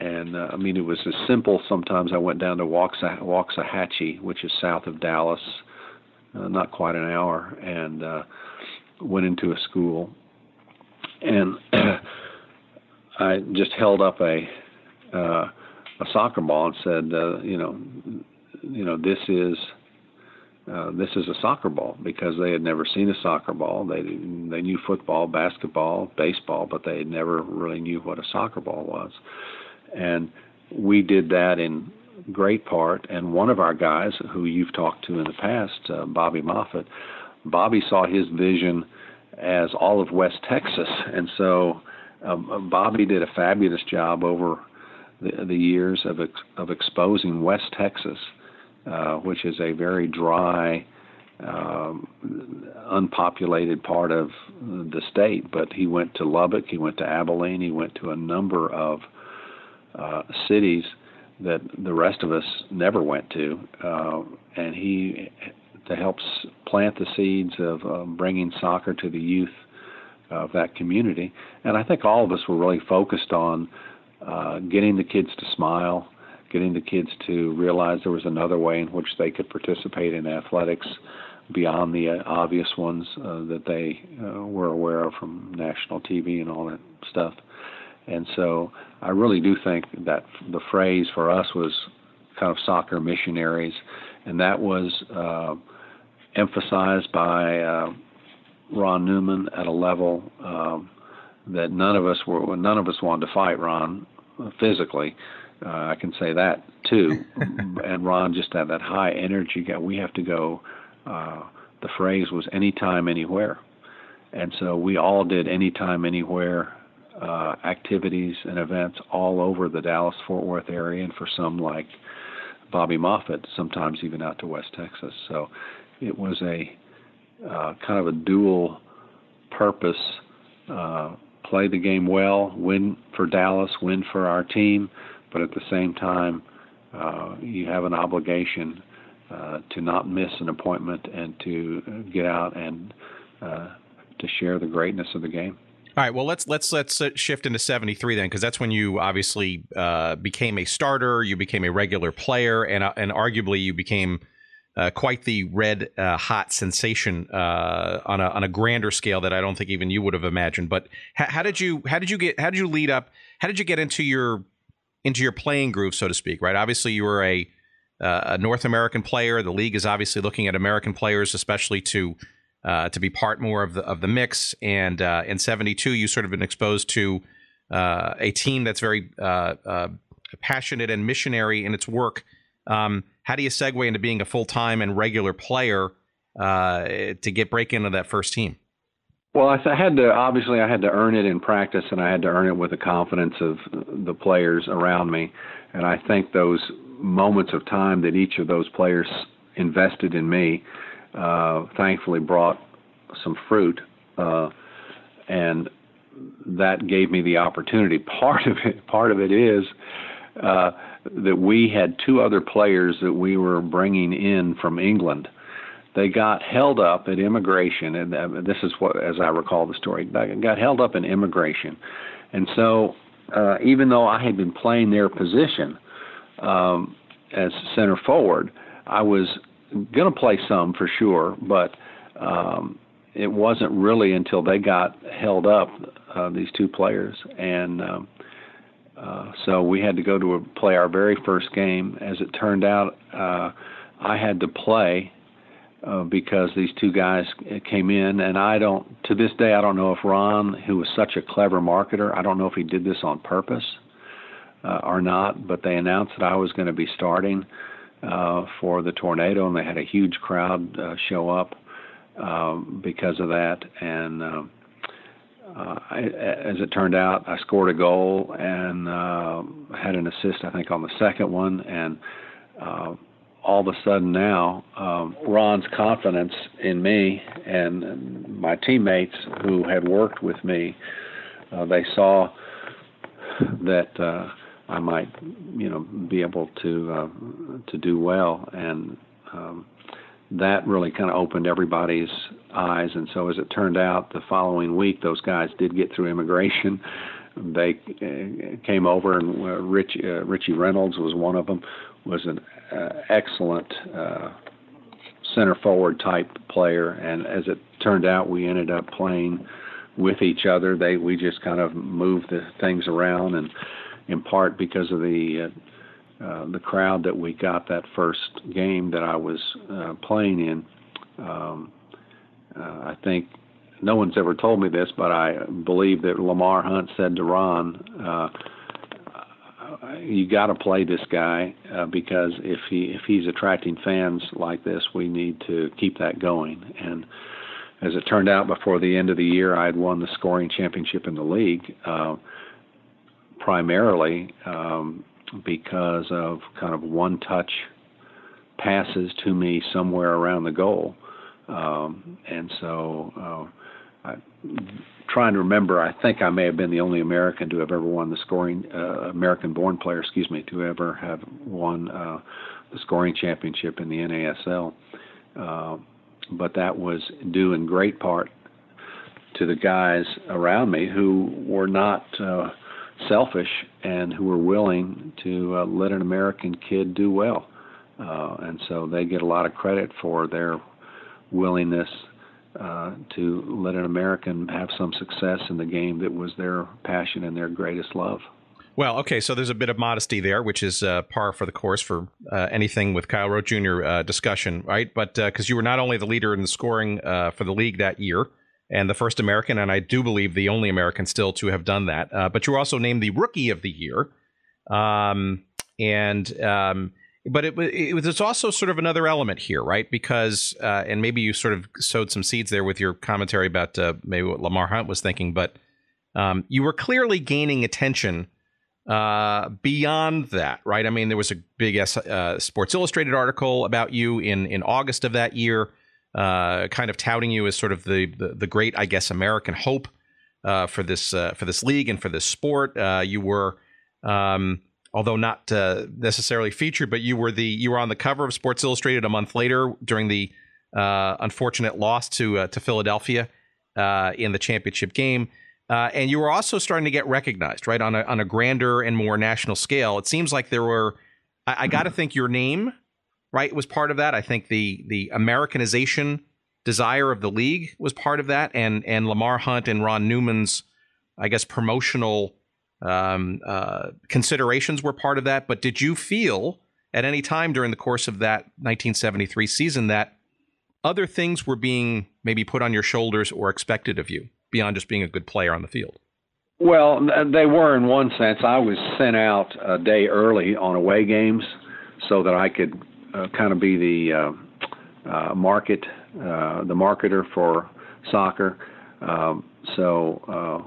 and I mean, it was as simple. Sometimes I went down to Waxahachie, which is south of Dallas, not quite an hour, and went into a school, and I just held up a soccer ball and said, this is a soccer ball, because they had never seen a soccer ball. They knew football, basketball, baseball, but they never really knew what a soccer ball was. And we did that in great part. And one of our guys who you've talked to in the past, Bobby Moffitt, Bobby saw his vision as all of West Texas. And so Bobby did a fabulous job over the years of exposing West Texas, which is a very dry, unpopulated part of the state. But he went to Lubbock, he went to Abilene, he went to a number of cities that the rest of us never went to, and he to help plant the seeds of bringing soccer to the youth of that community. And I think all of us were really focused on getting the kids to smile, getting the kids to realize there was another way in which they could participate in athletics beyond the obvious ones that they were aware of from national TV and all that stuff. And so I really do think that the phrase for us was kind of soccer missionaries, and that was emphasized by Ron Newman at a level that none of us wanted to fight Ron physically. I can say that too. And Ron just had that high energy. We have to go. The phrase was anytime, anywhere. And so we all did anytime, anywhere activities and events all over the Dallas-Fort Worth area, and for some like Bobby Moffitt, sometimes even out to West Texas. So it was a kind of a dual purpose, play the game well, win for Dallas, win for our team, but at the same time, you have an obligation to not miss an appointment and to get out and to share the greatness of the game. All right, well, let's shift into 73 then, because that's when you obviously became a starter, you became a regular player, and arguably you became quite the red hot sensation on a grander scale that I don't think even you would have imagined. But how did you lead up? How did you get into your playing groove, so to speak? Right, obviously you were a North American player. The league is obviously looking at American players, especially to be part more of the mix. And in 72, you sort of been exposed to a team that's very passionate and missionary in its work. How do you segue into being a full-time and regular player to break into that first team? Well, I had to earn it in practice, and I had to earn it with the confidence of the players around me. And I think those moments of time that each of those players invested in me thankfully brought some fruit, and that gave me the opportunity. Part of it is that we had two other players that we were bringing in from England. They got held up at immigration, and this is what, as I recall the story, they got held up in immigration. And so even though I had been playing their position as center forward, I was going to play some for sure, but it wasn't really until they got held up, these two players, and so we had to go to play our very first game. As it turned out, I had to play because these two guys came in, and to this day, I don't know if Ron, who was such a clever marketer, I don't know if he did this on purpose or not, but they announced that I was going to be starting for the Tornado, and they had a huge crowd show up because of that. And as it turned out, I scored a goal and had an assist, I think, on the second one. And all of a sudden now, Ron's confidence in me and my teammates who had worked with me, they saw that I might, be able to do well, and that really kind of opened everybody's eyes. And so, as it turned out, the following week, those guys did get through immigration. They came over, and Richie Reynolds was one of them. Was an excellent center forward type player, and as it turned out, we ended up playing with each other. We just kind of moved the things around, and in part because of the crowd that we got that first game that I was playing in. I think no one's ever told me this, but I believe that Lamar Hunt said to Ron, you got to play this guy because if he's attracting fans like this, we need to keep that going. And as it turned out, before the end of the year, I had won the scoring championship in the league, primarily because of kind of one-touch passes to me somewhere around the goal. And so I'm trying to remember, I think I may have been the only American to have ever won the scoring, American-born player, to ever have won the scoring championship in the NASL. But that was due in great part to the guys around me who were not selfish and who were willing to let an American kid do well. And so they get a lot of credit for their willingness to let an American have some success in the game that was their passion and their greatest love. Well, okay, so there's a bit of modesty there, which is par for the course for anything with Kyle Rote Jr. Discussion, right? But because you were not only the leader in the scoring for the league that year, and the first American, and I do believe the only American still to have done that, but you were also named the Rookie of the Year. And But there's also sort of another element here, right? Because, and maybe you sort of sowed some seeds there with your commentary about maybe what Lamar Hunt was thinking, but you were clearly gaining attention beyond that, right? I mean, there was a big Sports Illustrated article about you in August of that year, kind of touting you as sort of the great, I guess, American hope for this league and for this sport. You were, although not necessarily featured, but you were on the cover of Sports Illustrated a month later during the unfortunate loss to Philadelphia in the championship game. And you were also starting to get recognized, right, on a grander and more national scale. It seems like there were, I got to think your name, right, was part of that. I think the Americanization desire of the league was part of that, and Lamar Hunt and Ron Newman's, I guess, promotional considerations were part of that. But did you feel at any time during the course of that 1973 season that other things were being maybe put on your shoulders or expected of you beyond just being a good player on the field? Well, they were in one sense. I was sent out a day early on away games so that I could kind of be the marketer for soccer. So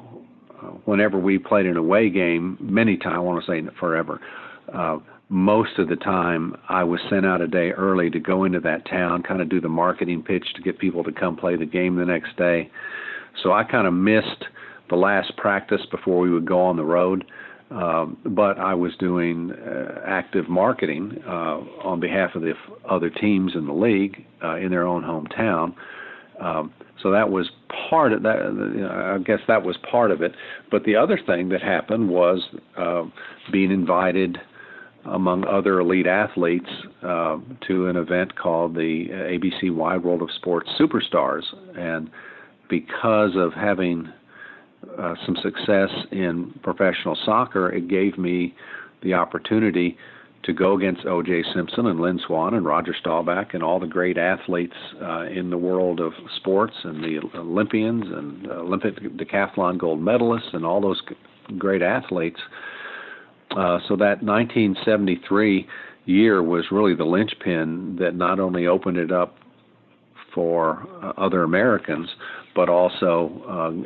whenever we played an away game, many times, I want to say forever, most of the time I was sent out a day early to go into that town, kind of do the marketing pitch to get people to come play the game the next day. So I kind of missed the last practice before we would go on the road, but I was doing active marketing on behalf of the other teams in the league in their own hometown. So that was part of that. I guess that was part of it. But the other thing that happened was being invited among other elite athletes to an event called the ABC Wide World of Sports Superstars. And because of having some success in professional soccer, it gave me the opportunity to go against O.J. Simpson and Lynn Swann and Roger Staubach and all the great athletes in the world of sports, and the Olympians and Olympic decathlon gold medalists and all those great athletes. So that 1973 year was really the linchpin that not only opened it up for other Americans, but also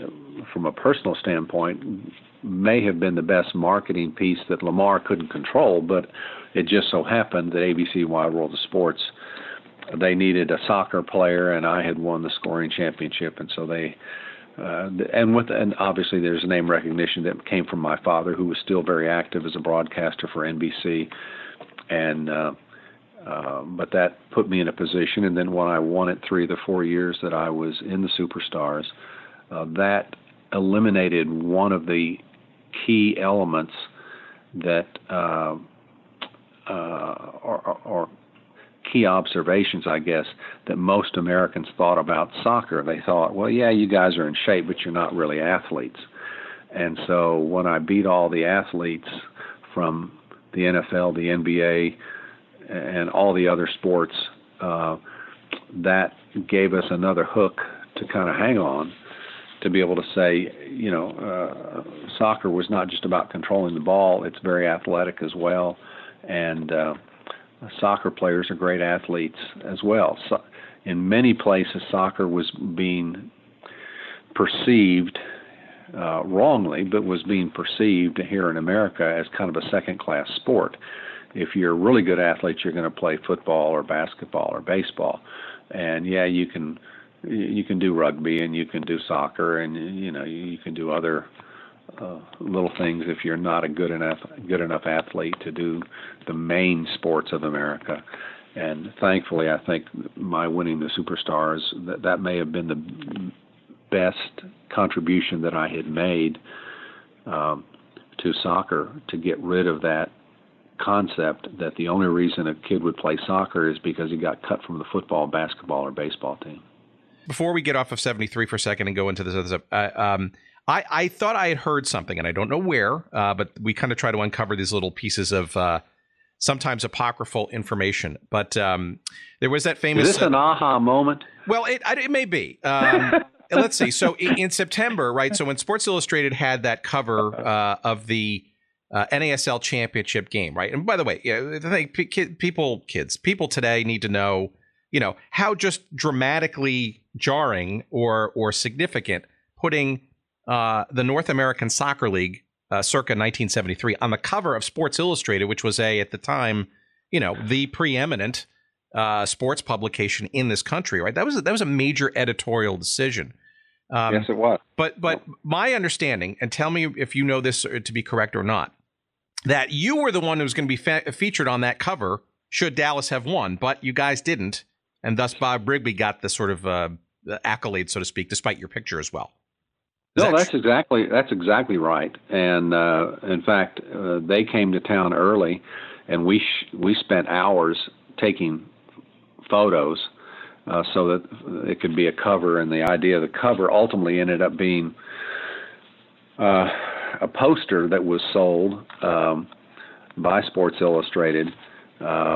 from a personal standpoint, may have been the best marketing piece that Lamar couldn't control, but it just so happened that ABC Wide World of Sports, they needed a soccer player, and I had won the scoring championship, and so they, and obviously there's name recognition that came from my father, who was still very active as a broadcaster for NBC, and but that put me in a position, and then when I won it 3 of the 4 years that I was in the Superstars, that eliminated one of the key elements that or key observations, I guess, that most Americans thought about soccer. They thought, well, yeah, you guys are in shape, but you're not really athletes. And so when I beat all the athletes from the NFL, the NBA, and all the other sports, that gave us another hook to kind of hang on, to be able to say, you know, soccer was not just about controlling the ball, it's very athletic as well, and soccer players are great athletes as well. So in many places, soccer was being perceived wrongly, but was being perceived here in America as kind of a second-class sport. If you're a really good athlete, you're going to play football or basketball or baseball, and yeah, you can do rugby and you can do soccer, and you know, you can do other little things if you're not a good enough athlete to do the main sports of America. And thankfully, I think my winning the Superstars, that may have been the best contribution that I had made to soccer, to get rid of that concept that the only reason a kid would play soccer is because he got cut from the football, basketball, or baseball team. Before we get off of 73 for a second and go into this other stuff, I thought I had heard something, and I don't know where, but we kind of try to uncover these little pieces of sometimes apocryphal information. But there was that famous... Is this an aha moment? Well, it may be. Let's see. So in September, right, so when Sports Illustrated had that cover of the NASL championship game, right? And by the way, I think people today need to know, how just dramatically jarring or significant putting the North American Soccer League circa 1973 on the cover of Sports Illustrated, which was at the time, the preeminent sports publication in this country, right? That was a major editorial decision. Yes, it was. But my understanding, and tell me if you know this to be correct or not, that you were the one who was going to be featured on that cover should Dallas have won, but you guys didn't, and thus Bob Rigby got the sort of the accolade, so to speak, despite your picture as well. No, that's exactly right. And in fact, they came to town early, and we spent hours taking photos so that it could be a cover. And the idea of the cover ultimately ended up being a poster that was sold by Sports Illustrated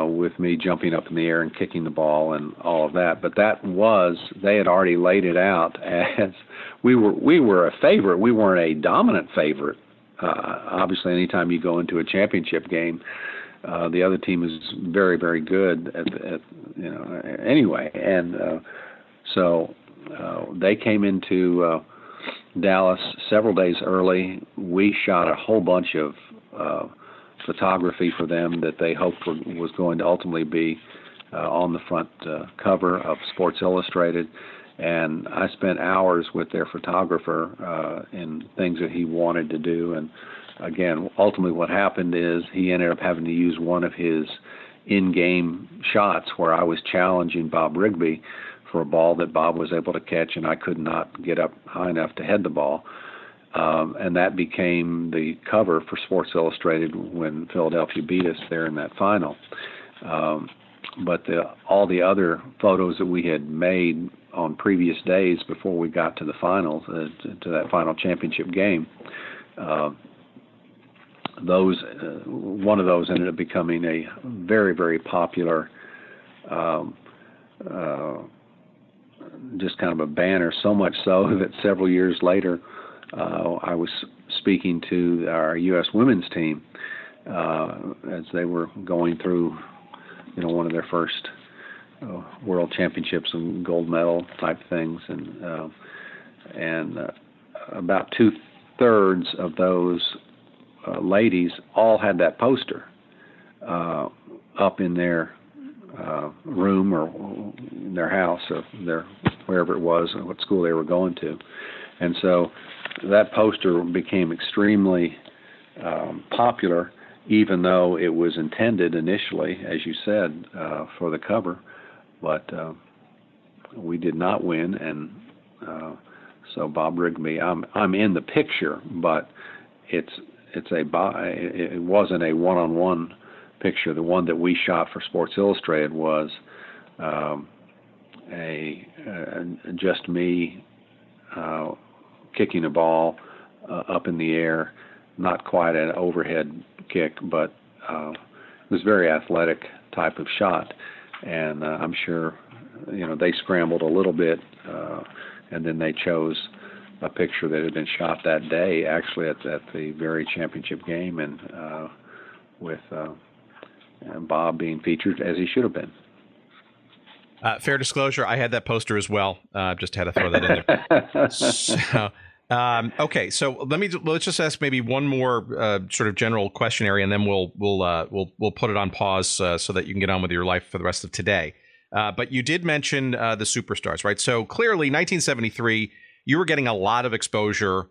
with me jumping up in the air and kicking the ball and all of that. But they had already laid it out as we were a favorite. We weren't a dominant favorite. Obviously, anytime you go into a championship game, the other team is very, very good anyway. And so they came into Dallas several days early. We shot a whole bunch of photography for them that they hoped was going to ultimately be on the front cover of Sports Illustrated. And I spent hours with their photographer in things that he wanted to do. And again, ultimately what happened is he ended up having to use one of his in-game shots where I was challenging Bob Rigby for a ball that Bob was able to catch, and I could not get up high enough to head the ball. And that became the cover for Sports Illustrated when Philadelphia beat us there in that final. But all the other photos that we had made on previous days before we got to the finals, to that final championship game, one of those ended up becoming a very, very popular just kind of a banner, so much so that several years later I was speaking to our U.S. women's team as they were going through, one of their first world championships and gold medal type things, and about 2/3 of those ladies all had that poster up in their room or in their house or wherever it was, or what school they were going to. And so that poster became extremely popular, even though it was intended initially, as you said, for the cover. But we did not win, and so Bob Rigby, I'm in the picture, but it wasn't a one-on-one picture. The one that we shot for Sports Illustrated was just me kicking a ball up in the air, not quite an overhead kick, but it was a very athletic type of shot. And I'm sure, they scrambled a little bit, and then they chose a picture that had been shot that day, actually at the very championship game, and with Bob being featured as he should have been. Fair disclosure, I had that poster as well. Just had to throw that in there. So, okay, so let's just ask maybe one more sort of general questionnaire, and then we'll put it on pause so that you can get on with your life for the rest of today. But you did mention the superstars, right? So clearly, 1973, you were getting a lot of exposure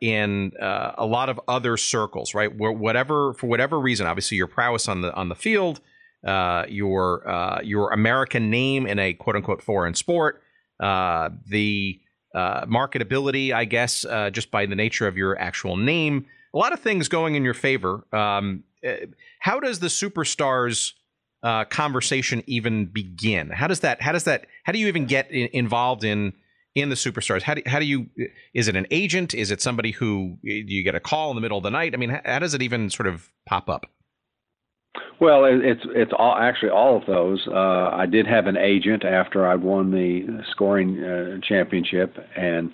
in a lot of other circles, right? For whatever reason, obviously your prowess on the field, your American name in a quote unquote foreign sport, the marketability, I guess, just by the nature of your actual name, a lot of things going in your favor. How does the superstars conversation even begin? How do you even get involved in the superstars? How do you, is it an agent? Is it somebody who, do you get a call in the middle of the night? I mean, how does it even sort of pop up? Well, it's all of those. I did have an agent after I won the scoring championship, and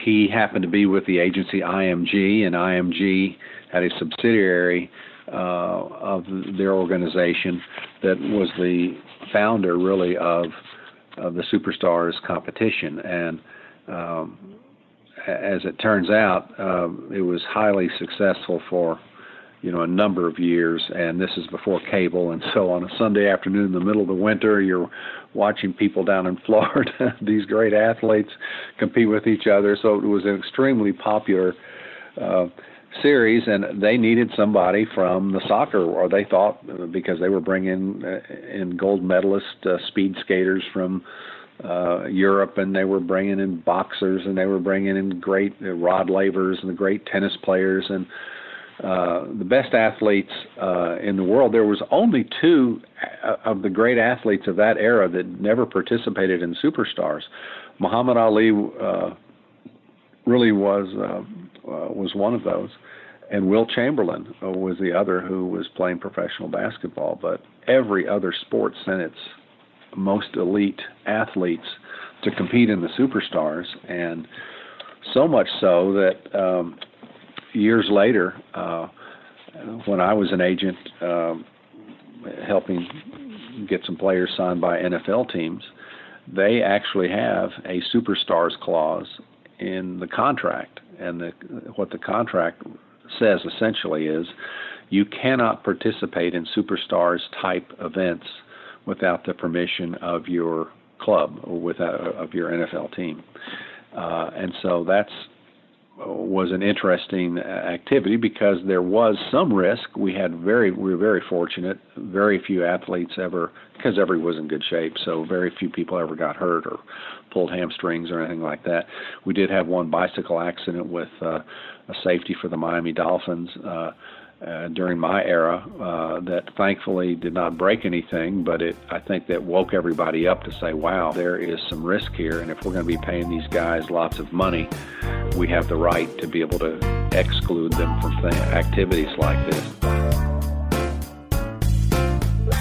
he happened to be with the agency IMG, and IMG had a subsidiary of their organization that was the founder, really, of the Superstars competition. And as it turns out, it was highly successful for a number of years, and this is before cable. And so on a Sunday afternoon in the middle of the winter, you're watching people down in Florida, these great athletes, compete with each other. So it was an extremely popular series, and they needed somebody from the soccer, or they thought, because they were bringing in gold medalist speed skaters from Europe, and they were bringing in boxers, and they were bringing in great Rod Lavers and the great tennis players, and the best athletes in the world. There was only two of the great athletes of that era that never participated in Superstars. Muhammad Ali really was one of those, and Will Chamberlain was the other, who was playing professional basketball. But every other sport sent its most elite athletes to compete in the Superstars, and so much so that years later, when I was an agent helping get some players signed by NFL teams, they actually have a Superstars clause in the contract. And what the contract says essentially is you cannot participate in Superstars type events without the permission of your club or of your NFL team. And so that's was an interesting activity, because there was some risk. We were very fortunate. Very few athletes ever, because everybody was in good shape, so very few people ever got hurt or pulled hamstrings or anything like that. We did have one bicycle accident with a safety for the Miami Dolphins during my era that thankfully did not break anything, but I think that woke everybody up to say, wow, there is some risk here, and if we're going to be paying these guys lots of money, we have the right to be able to exclude them from activities like this.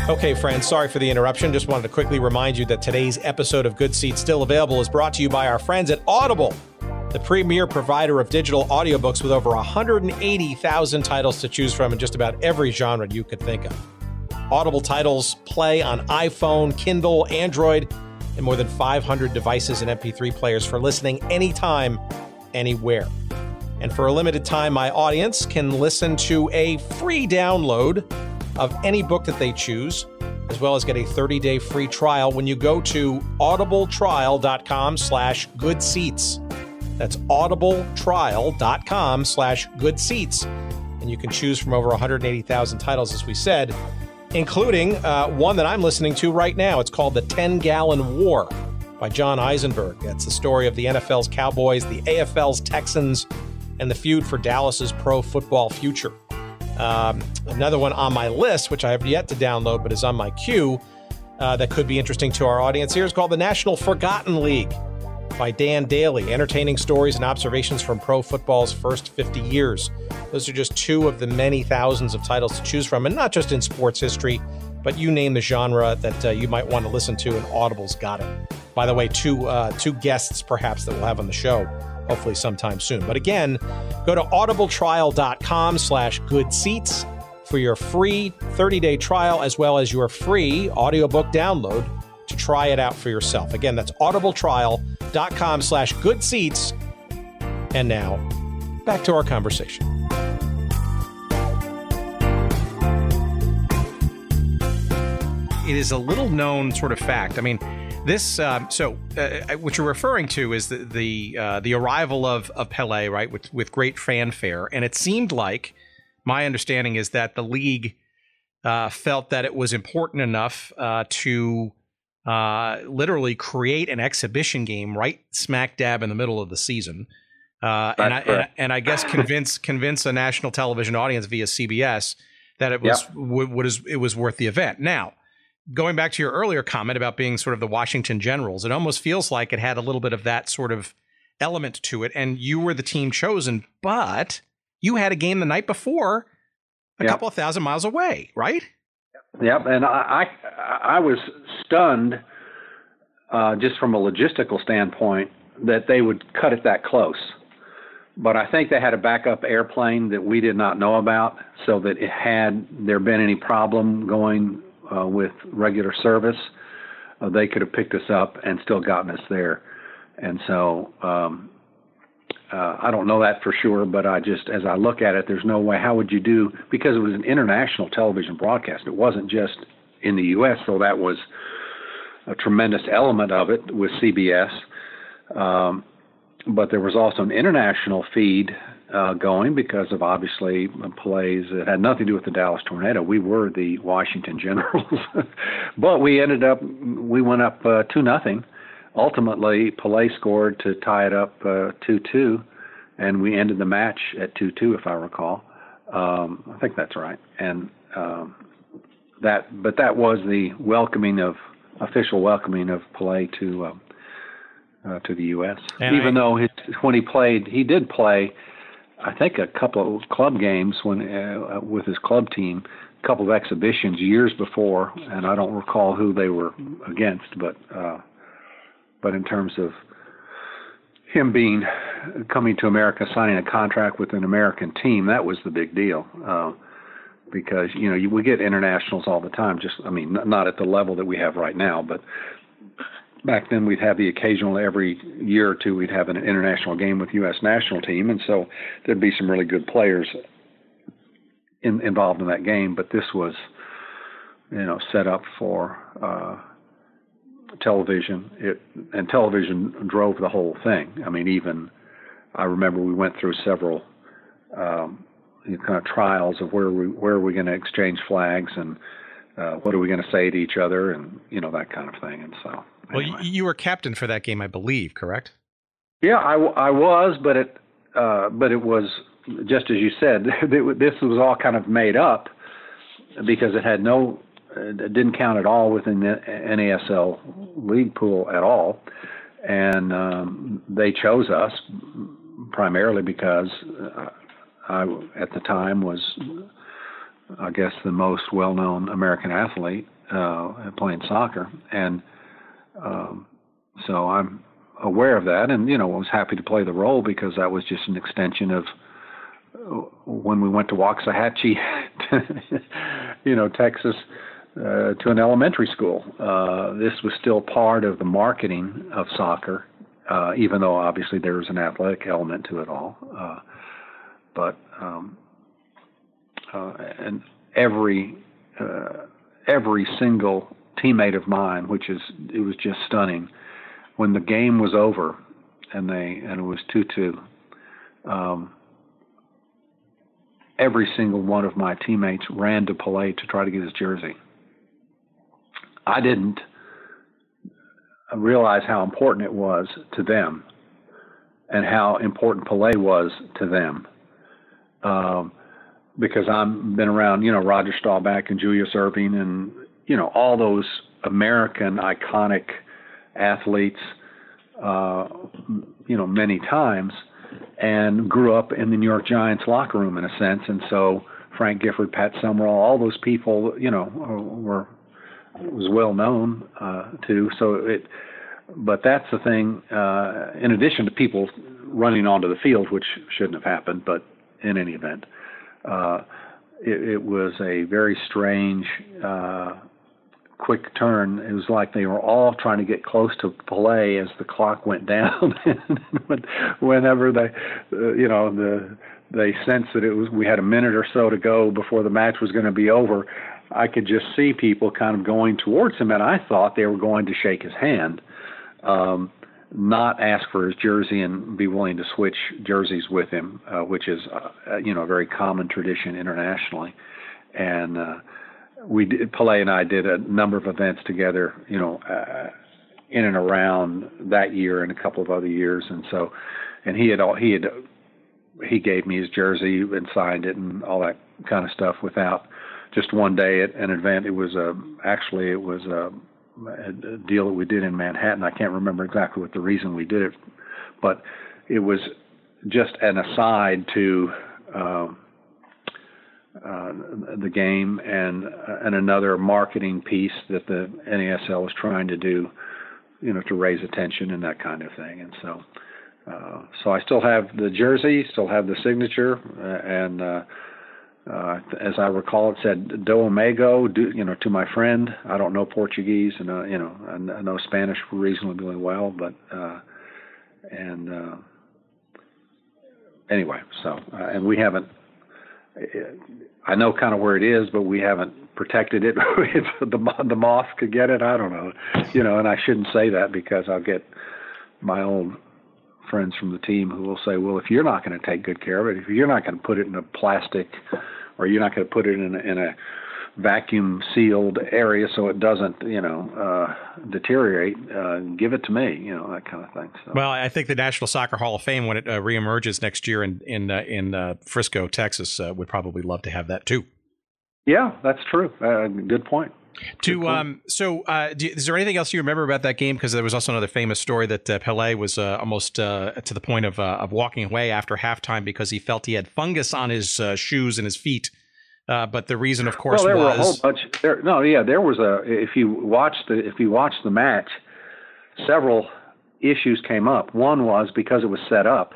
Okay, friends, sorry for the interruption. Just wanted to quickly remind you that today's episode of Good Seats Still Available is brought to you by our friends at Audible, the premier provider of digital audiobooks with over 180,000 titles to choose from in just about every genre you could think of. Audible titles play on iPhone, Kindle, Android, and more than 500 devices and MP3 players for listening anytime, anywhere. And for a limited time, my audience can listen to a free download of any book that they choose, as well as get a 30-day free trial when you go to audibletrial.com/goodseats. That's audibletrial.com/goodseats. And you can choose from over 180,000 titles, as we said, including one that I'm listening to right now. It's called The 10-Gallon War by John Eisenberg. That's the story of the NFL's Cowboys, the AFL's Texans, and the feud for Dallas's pro football future. Another one on my list, which I have yet to download but is on my queue, that could be interesting to our audience here, is called The National Forgotten League by Dan Daly, entertaining stories and observations from pro football's first 50 years. Those are just two of the many thousands of titles to choose from, and not just in sports history, but you name the genre that you might want to listen to, and Audible's got it. By the way, two guests perhaps that we'll have on the show, hopefully sometime soon. But again, go to audibletrial.com/goodseats for your free 30-day trial, as well as your free audiobook download to try it out for yourself. Again, that's audibletrial.com/goodseats. And now, back to our conversation. It is a little known sort of fact. I mean, this, what you're referring to is the arrival of Pelé, right, with great fanfare. And it seemed like, my understanding is that the league felt that it was important enough to literally create an exhibition game right smack dab in the middle of the season. And I guess convince a national television audience via CBS that it was it was worth the event. Now, going back to your earlier comment about being sort of the Washington Generals, it almost feels like it had a little bit of that sort of element to it, and you were the team chosen, but you had a game the night before a couple of thousand miles away, right? Yep, and I was stunned just from a logistical standpoint that they would cut it that close. But I think they had a backup airplane that we did not know about, so that it had there been any problem going with regular service, they could have picked us up and still gotten us there. And so I don't know that for sure, but as I look at it, there's no way. How would you do, because it was an international television broadcast. It wasn't just in the U.S., so that was a tremendous element of it with CBS. But there was also an international feed going because of, obviously, Pelé's. It had nothing to do with the Dallas Tornado. We were the Washington Generals. But we went up 2-0. Ultimately, Pelé scored to tie it up 2-2, and we ended the match at 2-2, if I recall. I think that's right. And that was the official welcoming of Pelé to the U.S. And even though when he played, he did play, I think, a couple of club games with his club team, a couple of exhibitions years before, and I don't recall who they were against, but in terms of him coming to America, signing a contract with an American team, that was the big deal. Because, we get internationals all the time, not at the level that we have right now, but back then we'd have the occasional, every year or two, we'd have an international game with U.S. national team, and so there'd be some really good players involved in that game, but this was, set up for television, and television drove the whole thing. I remember we went through several kind of trials of where are we going to exchange flags, and what are we going to say to each other, and that kind of thing. And so, anyway. Well, you were captain for that game, I believe, correct? Yeah, I was, but it was just as you said. This was all kind of made up because it didn't count at all within the NASL league pool at all, and they chose us primarily because I, at the time, was, I guess, the most well-known American athlete playing soccer, and so I'm aware of that, and I was happy to play the role because that was just an extension of when we went to Waxahachie, Texas, to an elementary school. This was still part of the marketing of soccer, even though obviously there was an athletic element to it all. And every single teammate of mine, it was just stunning. When the game was over and it was 2-2, every single one of my teammates ran to Pelé to try to get his jersey. I didn't realize how important it was to them and how important Pelé was to them. Because I've been around, Roger Staubach and Julius Erving and, all those American iconic athletes, many times, and grew up in the New York Giants locker room in a sense. And so Frank Gifford, Pat Summerall, all those people, was well known to. But that's the thing, in addition to people running onto the field, which shouldn't have happened, but in any event, it was a very strange, quick turn. It was like they were all trying to get close to Pelé as the clock went down. Whenever they sensed that we had a minute or so to go before the match was going to be over, I could just see people kind of going towards him, and I thought they were going to shake his hand, not ask for his jersey and be willing to switch jerseys with him, which is, a very common tradition internationally. And Pelé and I did a number of events together, in and around that year and a couple of other years. And so, and he gave me his jersey and signed it and all that kind of stuff without just one day at an event. It was a deal that we did in Manhattan. I can't remember exactly what the reason we did it, but it was just an aside to the game and another marketing piece that the NASL was trying to do to raise attention and that kind of thing. And so I still have the jersey, still have the signature, and as I recall, it said "Do Amigo," to my friend. I don't know Portuguese, and I know Spanish reasonably well, but anyway. So and we haven't. I know kind of where it is, but we haven't protected it. If the moth could get it, I don't know. And I shouldn't say that because I'll get my old friends from the team who will say, well, if you're not going to take good care of it, if you're not going to put it in a plastic, or you're not going to put it in a vacuum sealed area so it doesn't, deteriorate, give it to me, that kind of thing. So. Well, I think the National Soccer Hall of Fame, when it reemerges next year in Frisco, Texas, would probably love to have that too. Yeah, that's true. Good point. Is there anything else you remember about that game? Because there was also another famous story that Pelé was almost to the point of walking away after halftime because he felt he had fungus on his shoes and his feet. But the reason, of course, there was were a whole bunch. There was if you watched the match, several issues came up. One was because it was set up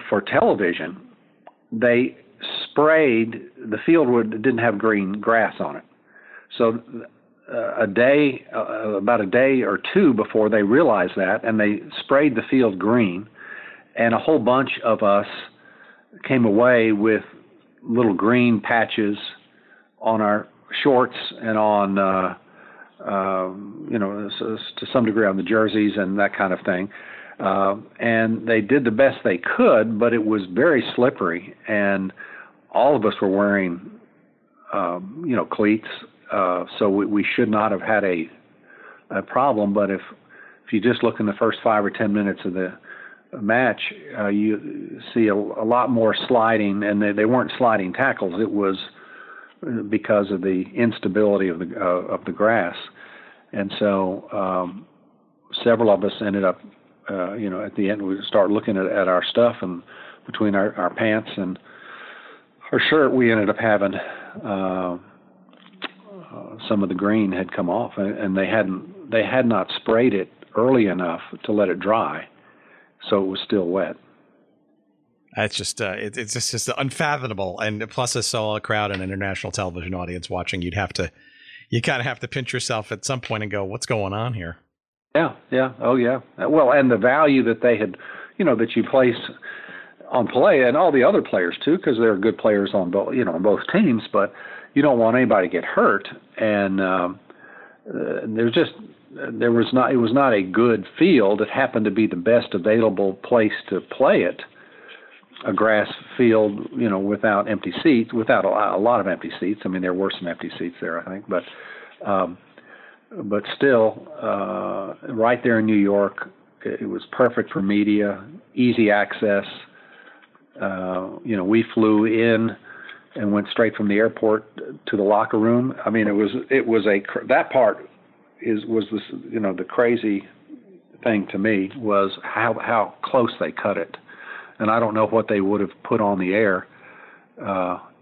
for television. They sprayed the field didn't have green grass on it. So about a day or two before they realized that, and they sprayed the field green, and a whole bunch of us came away with little green patches on our shorts and on, to some degree on the jerseys and that kind of thing. And they did the best they could, but it was very slippery, and all of us were wearing, cleats. So we should not have had a problem. But if you just look in the first 5 or 10 minutes of the match, you see a lot more sliding, and they weren't sliding tackles. It was because of the instability of the grass, and so several of us ended up, at the end we start looking at our stuff, and between our pants and our shirt, we ended up having some of the green had come off, and they had not sprayed it early enough to let it dry. So it was still wet. It's just it's just unfathomable, and plus I saw a crowd, an international television audience watching. You kind of have to pinch yourself at some point and go, "What's going on here?" Yeah, oh yeah. Well, and the value that they had, that you place on Pelé and all the other players too, because they're good players on both, on both teams. But you don't want anybody to get hurt, and it was not a good field. It happened to be the best available place to play it, a grass field, without empty seats, without a lot of empty seats. I mean, there were some empty seats there, I think, but still, right there in New York, it was perfect for media, easy access. We flew in and went straight from the airport to the locker room. I mean, that part was this, the crazy thing to me was how close they cut it, and I don't know what they would have put on the air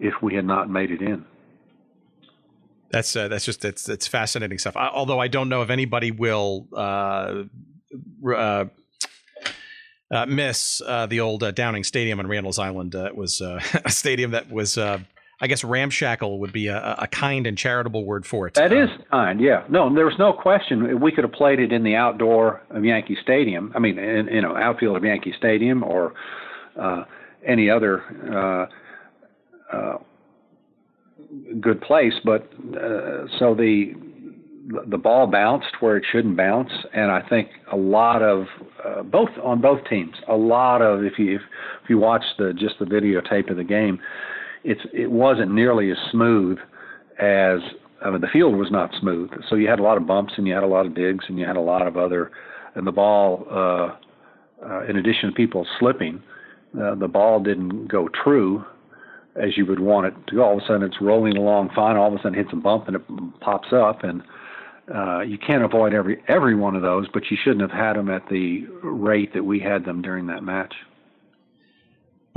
if we had not made it in. It's fascinating stuff. Although I don't know if anybody will miss the old Downing Stadium on Randall's Island. It was a stadium that was. I guess ramshackle would be a kind and charitable word for it. That is kind, yeah. No, there was no question. We could have played it in the outdoor of Yankee Stadium. I mean, outfield of Yankee Stadium or any other good place. But so the ball bounced where it shouldn't bounce, and I think a lot of on both teams. A lot of if you watch just the videotape of the game. It wasn't nearly as smooth as the field was not smooth. So you had a lot of bumps, and you had a lot of digs, and you had a lot of other. And the ball, in addition to people slipping, the ball didn't go true as you would want it to go. All of a sudden, it's rolling along fine. All of a sudden, it hits a bump and it pops up. And you can't avoid every one of those, but you shouldn't have had them at the rate that we had them during that match.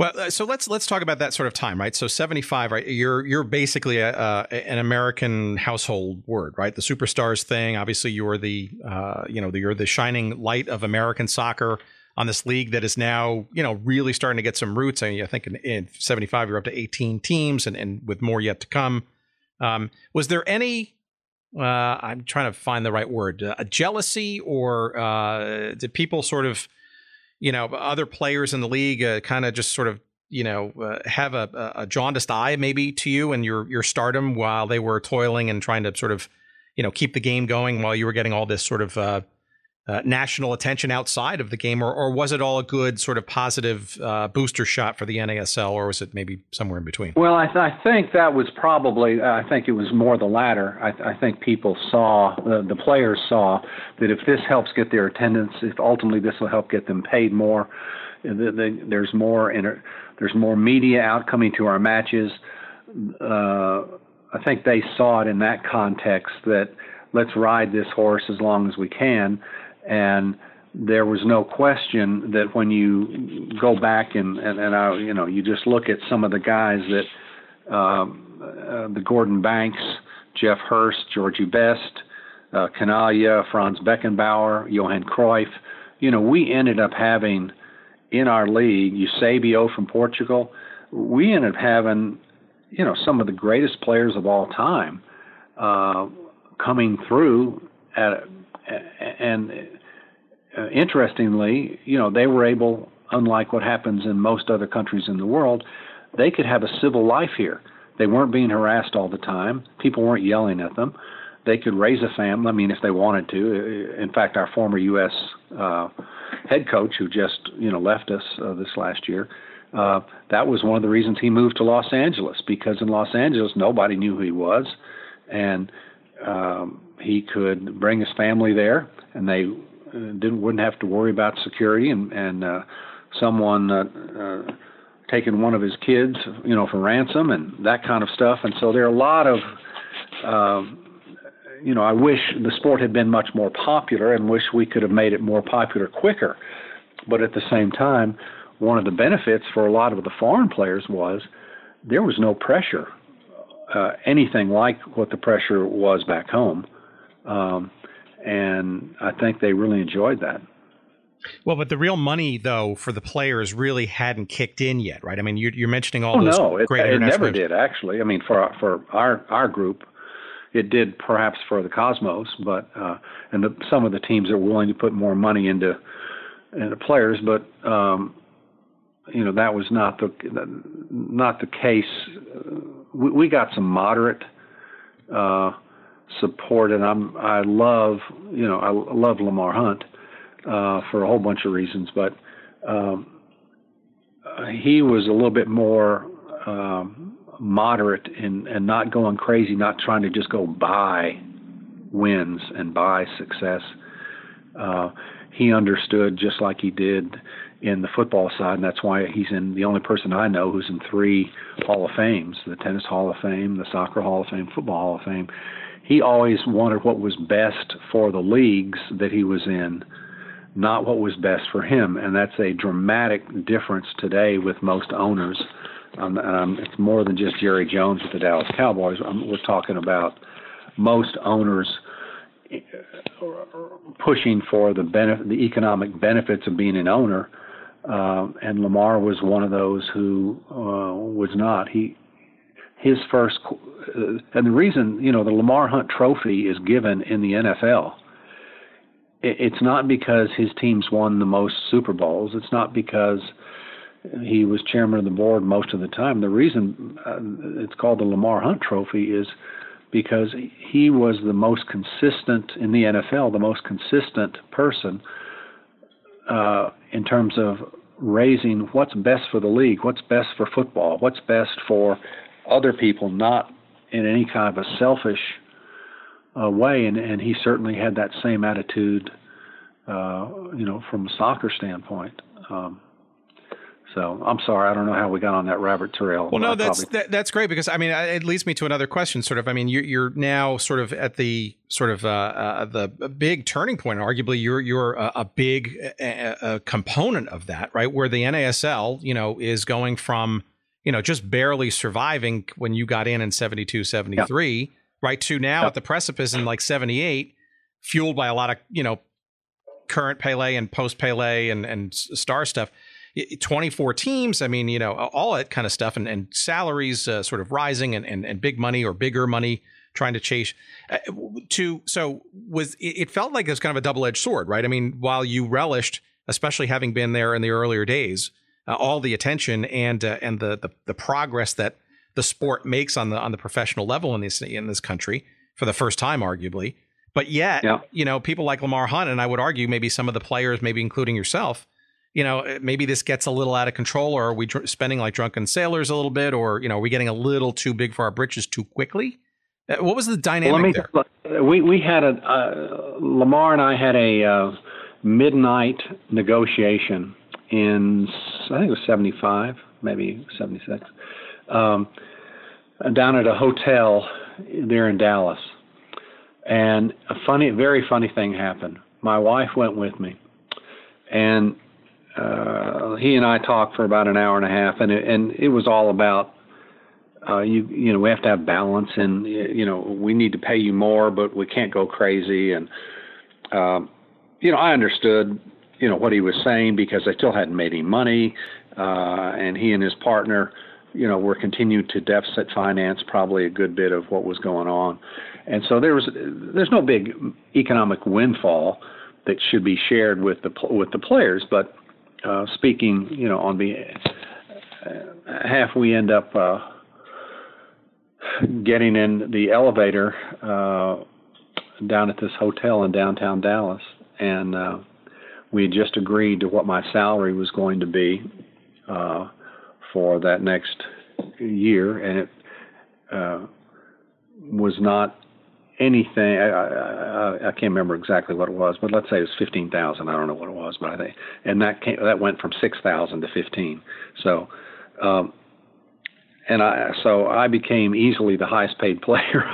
Well, so let's talk about that sort of time, right? So 75, right? You're basically an American household word, right? The Superstars thing. Obviously, you're you're the shining light of American soccer on this league that is now, really starting to get some roots. I think in 75, you're up to 18 teams, and with more yet to come. Was there any? I'm trying to find the right word. A jealousy, or did people sort of, other players in the league kind of just sort of, have a jaundiced eye maybe to you and your stardom while they were toiling and trying to sort of, keep the game going while you were getting all this sort of national attention outside of the game, or was it all a good sort of positive booster shot for the NASL, or was it maybe somewhere in between? Well, I think that was probably, I think it was more the latter. I think people saw, the players saw that if this helps get their attendance, if ultimately this will help get them paid more, there's more media out coming to our matches. I think they saw it in that context, that let's ride this horse as long as we can. And there was no question that when you go back and you just look at some of the guys that the Gordon Banks, Jeff Hurst, Georgie Best, Canaglia, Franz Beckenbauer, Johan Cruyff, we ended up having in our league, Eusebio from Portugal, we ended up having, some of the greatest players of all time coming through and interestingly, they were able, unlike what happens in most other countries in the world, they could have a civil life here. They weren't being harassed all the time. People weren't yelling at them. They could raise a family, if they wanted to. In fact, our former U.S. Head coach, who just, left us this last year, that was one of the reasons he moved to Los Angeles, because in Los Angeles, nobody knew who he was, and he could bring his family there, and they wouldn't have to worry about security and someone taking one of his kids, for ransom and that kind of stuff. And so there are a lot of, I wish the sport had been much more popular and wish we could have made it more popular quicker. But at the same time, one of the benefits for a lot of the foreign players was there was no pressure, anything like what the pressure was back home. And I think they really enjoyed that. Well, but the real money, though, for the players really hadn't kicked in yet, right? You're mentioning all those great international. It never did, actually. For our group, it did perhaps for the Cosmos, but some of the teams are willing to put more money into players, but that was not the case. We got some moderate support, and I love Lamar Hunt for a whole bunch of reasons, but he was a little bit more moderate and not going crazy, not trying to just go buy wins and buy success. He understood, just like he did in the football side, and that's why he's the only person I know who's in 3 Hall of Fames, the Tennis Hall of Fame, the Soccer Hall of Fame, Football Hall of Fame. He always wanted what was best for the leagues that he was in, not what was best for him. And that's a dramatic difference today with most owners. It's more than just Jerry Jones with the Dallas Cowboys. We're talking about most owners pushing for the economic benefits of being an owner. And Lamar was one of those who was not. His first, and the reason, the Lamar Hunt Trophy is given in the NFL. It's not because his teams won the most Super Bowls. It's not because he was chairman of the board most of the time. The reason it's called the Lamar Hunt Trophy is because he was the most consistent in the NFL, the most consistent person in terms of raising what's best for the league, what's best for football, what's best for other people, not in any kind of a selfish way. And he certainly had that same attitude, from a soccer standpoint. So I'm sorry, I don't know how we got on that rabbit trail. Well, no, that's great, because I mean, it leads me to another question. Sort of, I mean, you're now sort of at the sort of the big turning point. Arguably, you're a big component of that, right? Where the NASL, is going from just barely surviving when you got in 72, 73, right, to now at the precipice in like 78, fueled by a lot of current Pelé and post Pelé and star stuff. 24 teams, I mean, all that kind of stuff, and salaries sort of rising, and big money or bigger money trying to chase. It felt like it was kind of a double-edged sword, right? I mean, while you relished, especially having been there in the earlier days, all the attention and the progress that the sport makes on the professional level in this country for the first time, arguably, but yet, people like Lamar Hunt, and I would argue maybe some of the players, maybe including yourself, maybe this gets a little out of control, or are we spending like drunken sailors a little bit, or, are we getting a little too big for our britches too quickly? What was the dynamic there? We had Lamar and I had a midnight negotiation in, I think it was 75, maybe 76, down at a hotel there in Dallas. And a very funny thing happened. My wife went with me, and he and I talked for about an hour and a half, and it was all about we have to have balance, and we need to pay you more, but we can't go crazy. And I understood what he was saying, because they still hadn't made any money, and he and his partner were continuing to deficit finance probably a good bit of what was going on, and so there's no big economic windfall that should be shared with the players, but speaking, on behalf, we end up getting in the elevator down at this hotel in downtown Dallas, and we had just agreed to what my salary was going to be for that next year, and it was not anything. I can't remember exactly what it was, but let's say it was 15,000. I don't know what it was, but I think, and that went from 6,000 to 15. So, so I became easily the highest paid player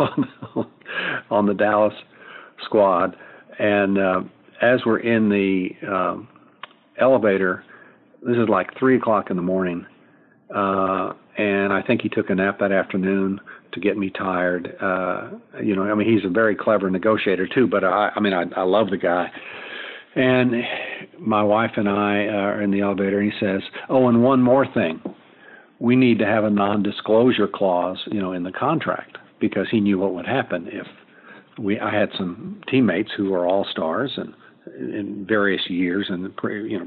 on the Dallas squad. And as we're in the elevator, this is like 3:00 in the morning, and I think he took a nap that afternoon to get me tired. He's a very clever negotiator too, but I love the guy. And my wife and I are in the elevator, and he says, "Oh, and one more thing. We need to have a non-disclosure clause, in the contract," because he knew what would happen if I had some teammates who were all-stars and in various years and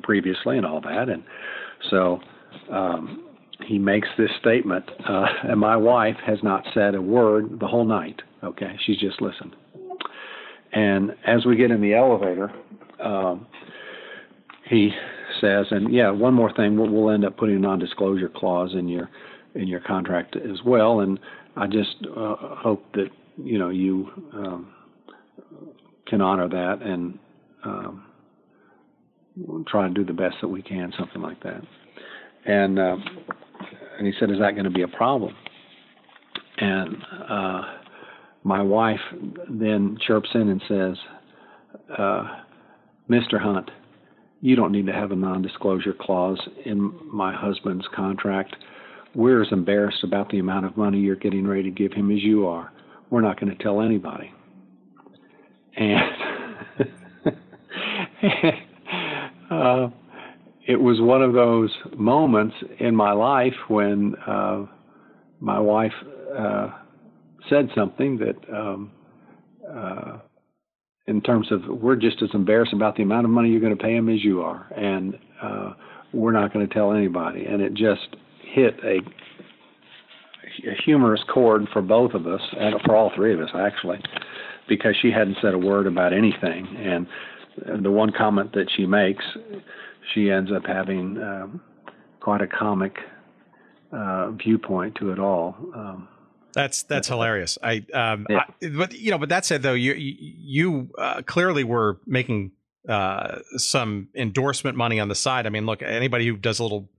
previously and all that. And so he makes this statement, and my wife has not said a word the whole night. Okay, she's just listened. And as we get in the elevator, he says, "And yeah, one more thing, we'll end up putting a non-disclosure clause in your contract as well. And I just hope that you can honor that, and we'll try and do the best that we can," something like that. And he said, "Is that going to be a problem?" And my wife then chirps in and says, "Mr. Hunt, you don't need to have a non-disclosure clause in my husband's contract. We're as embarrassed about the amount of money you're getting ready to give him as you are. We're not going to tell anybody." And it was one of those moments in my life when my wife said something that in terms of, we're just as embarrassed about the amount of money you're going to pay him as you are, and we're not going to tell anybody. And it just hit a humorous chord for both of us, and for all three of us actually, because she hadn't said a word about anything. And the one comment that she makes, she ends up having quite a comic viewpoint to it all. That's hilarious. But that said, though, you clearly were making some endorsement money on the side. I mean, look, anybody who does a little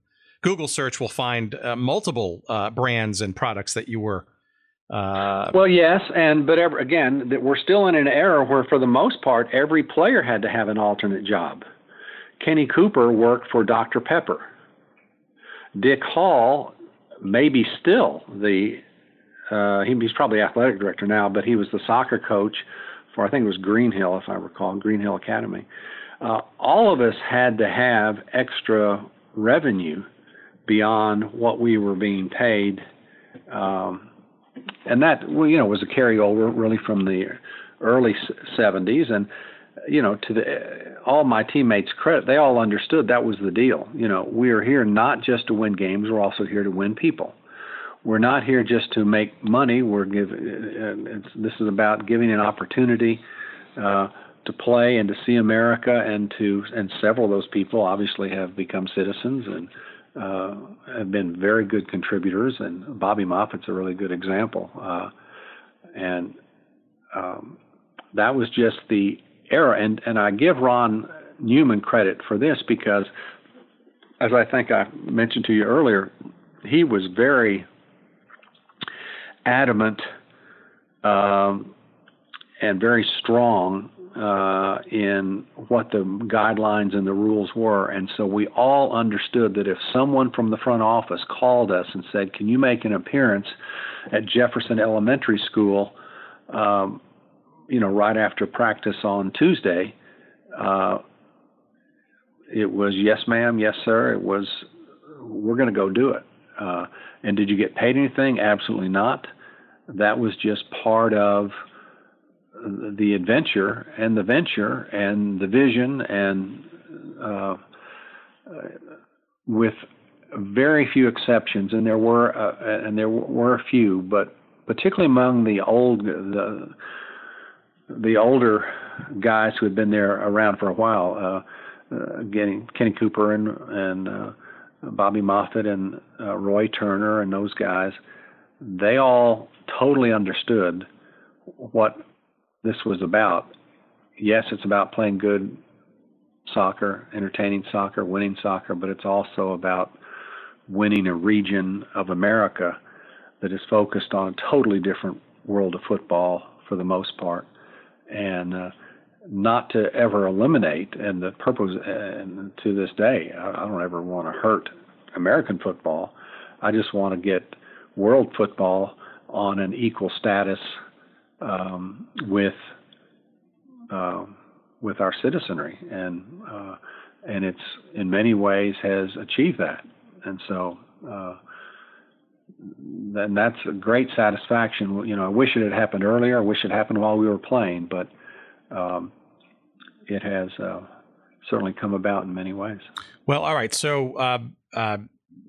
Google search will find multiple brands and products that you were. Well, yes, but again, that we're still in an era where, for the most part, every player had to have an alternate job. Kenny Cooper worked for Dr. Pepper. Dick Hall, maybe still he's probably athletic director now, but he was the soccer coach for, I think it was Green Hill, if I recall, Green Hill Academy. All of us had to have extra revenue beyond what we were being paid, and that was a carryover really from the early 70s. And to all my teammates' credit, they all understood that was the deal. We are here not just to win games; we're also here to win people. We're not here just to make money. This is about giving an opportunity to play and to see America, and several of those people obviously have become citizens and have been very good contributors. And Bobby Moffitt's a really good example. That was just the era. And I give Ron Newman credit for this because, as I think I mentioned to you earlier, he was very adamant and very strong in what the guidelines and the rules were. And so we all understood that if someone from the front office called us and said, "Can you make an appearance at Jefferson Elementary School right after practice on Tuesday," it was yes ma'am, yes sir. It was, we're going to go do it. And did you get paid anything? Absolutely not. That was just part of the adventure and the venture and the vision, and with very few exceptions, and there were a few, but particularly among the older guys who had been there around for a while, getting Kenny Cooper and Bobby Moffitt and Roy Turner and those guys, they all totally understood what this was about. Yes, it's about playing good soccer, entertaining soccer, winning soccer, but it's also about winning a region of America that is focused on a totally different world of football for the most part, and not to ever eliminate. And the purpose, and to this day, I don't ever want to hurt American football. I just want to get world football on an equal status with our citizenry, and it's in many ways has achieved that. And so then that's a great satisfaction. I wish it had happened earlier. I wish it happened while we were playing, but it has certainly come about in many ways. Well, all right. So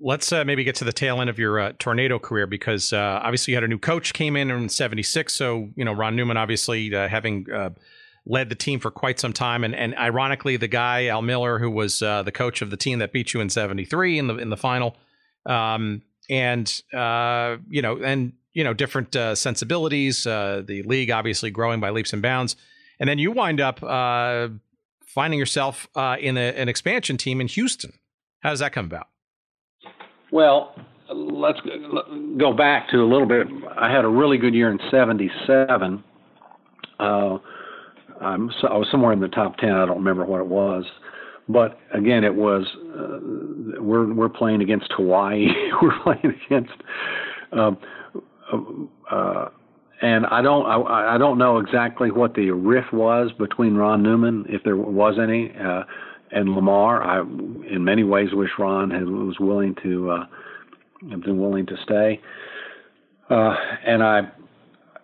let's maybe get to the tail end of your Tornado career, because obviously you had a new coach came in '76. So, Ron Newman, obviously having led the team for quite some time. And ironically, the guy, Al Miller, who was the coach of the team that beat you in '73 in the final, different sensibilities, the league obviously growing by leaps and bounds. And then you wind up finding yourself in an expansion team in Houston. How does that come about? Well, let's go back to a little bit. I had a really good year in '77. I was somewhere in the top 10. I don't remember what it was, but again, it was we're playing against Hawaii. We're playing against, and I don't know exactly what the riff was between Ron Newman, if there was any, and Lamar. I, in many ways, wish Ron was willing to have been willing to stay, and I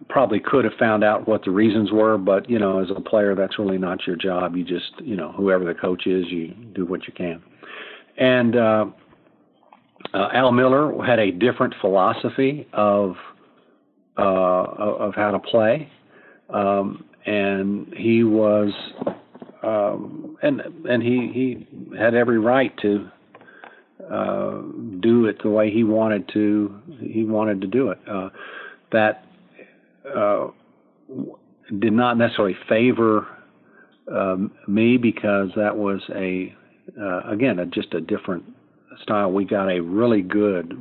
probably could have found out what the reasons were. But as a player, that's really not your job. You just, whoever the coach is, you do what you can. And Al Miller had a different philosophy of how to play, and he was. And he had every right to do it the way he wanted to. He wanted to do it. That did not necessarily favor me, because that was just a different style, we got a really good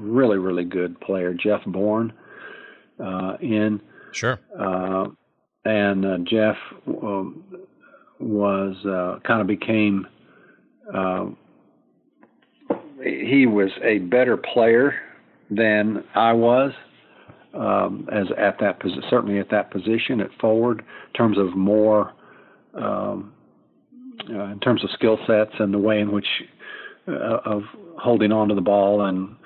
player, Jeff Bourne, in. Sure. And Jeff was kind of became. He was a better player than I was, as at that certainly at that position at forward, in terms of more, in terms of skill sets and the way in which of holding on to the ball and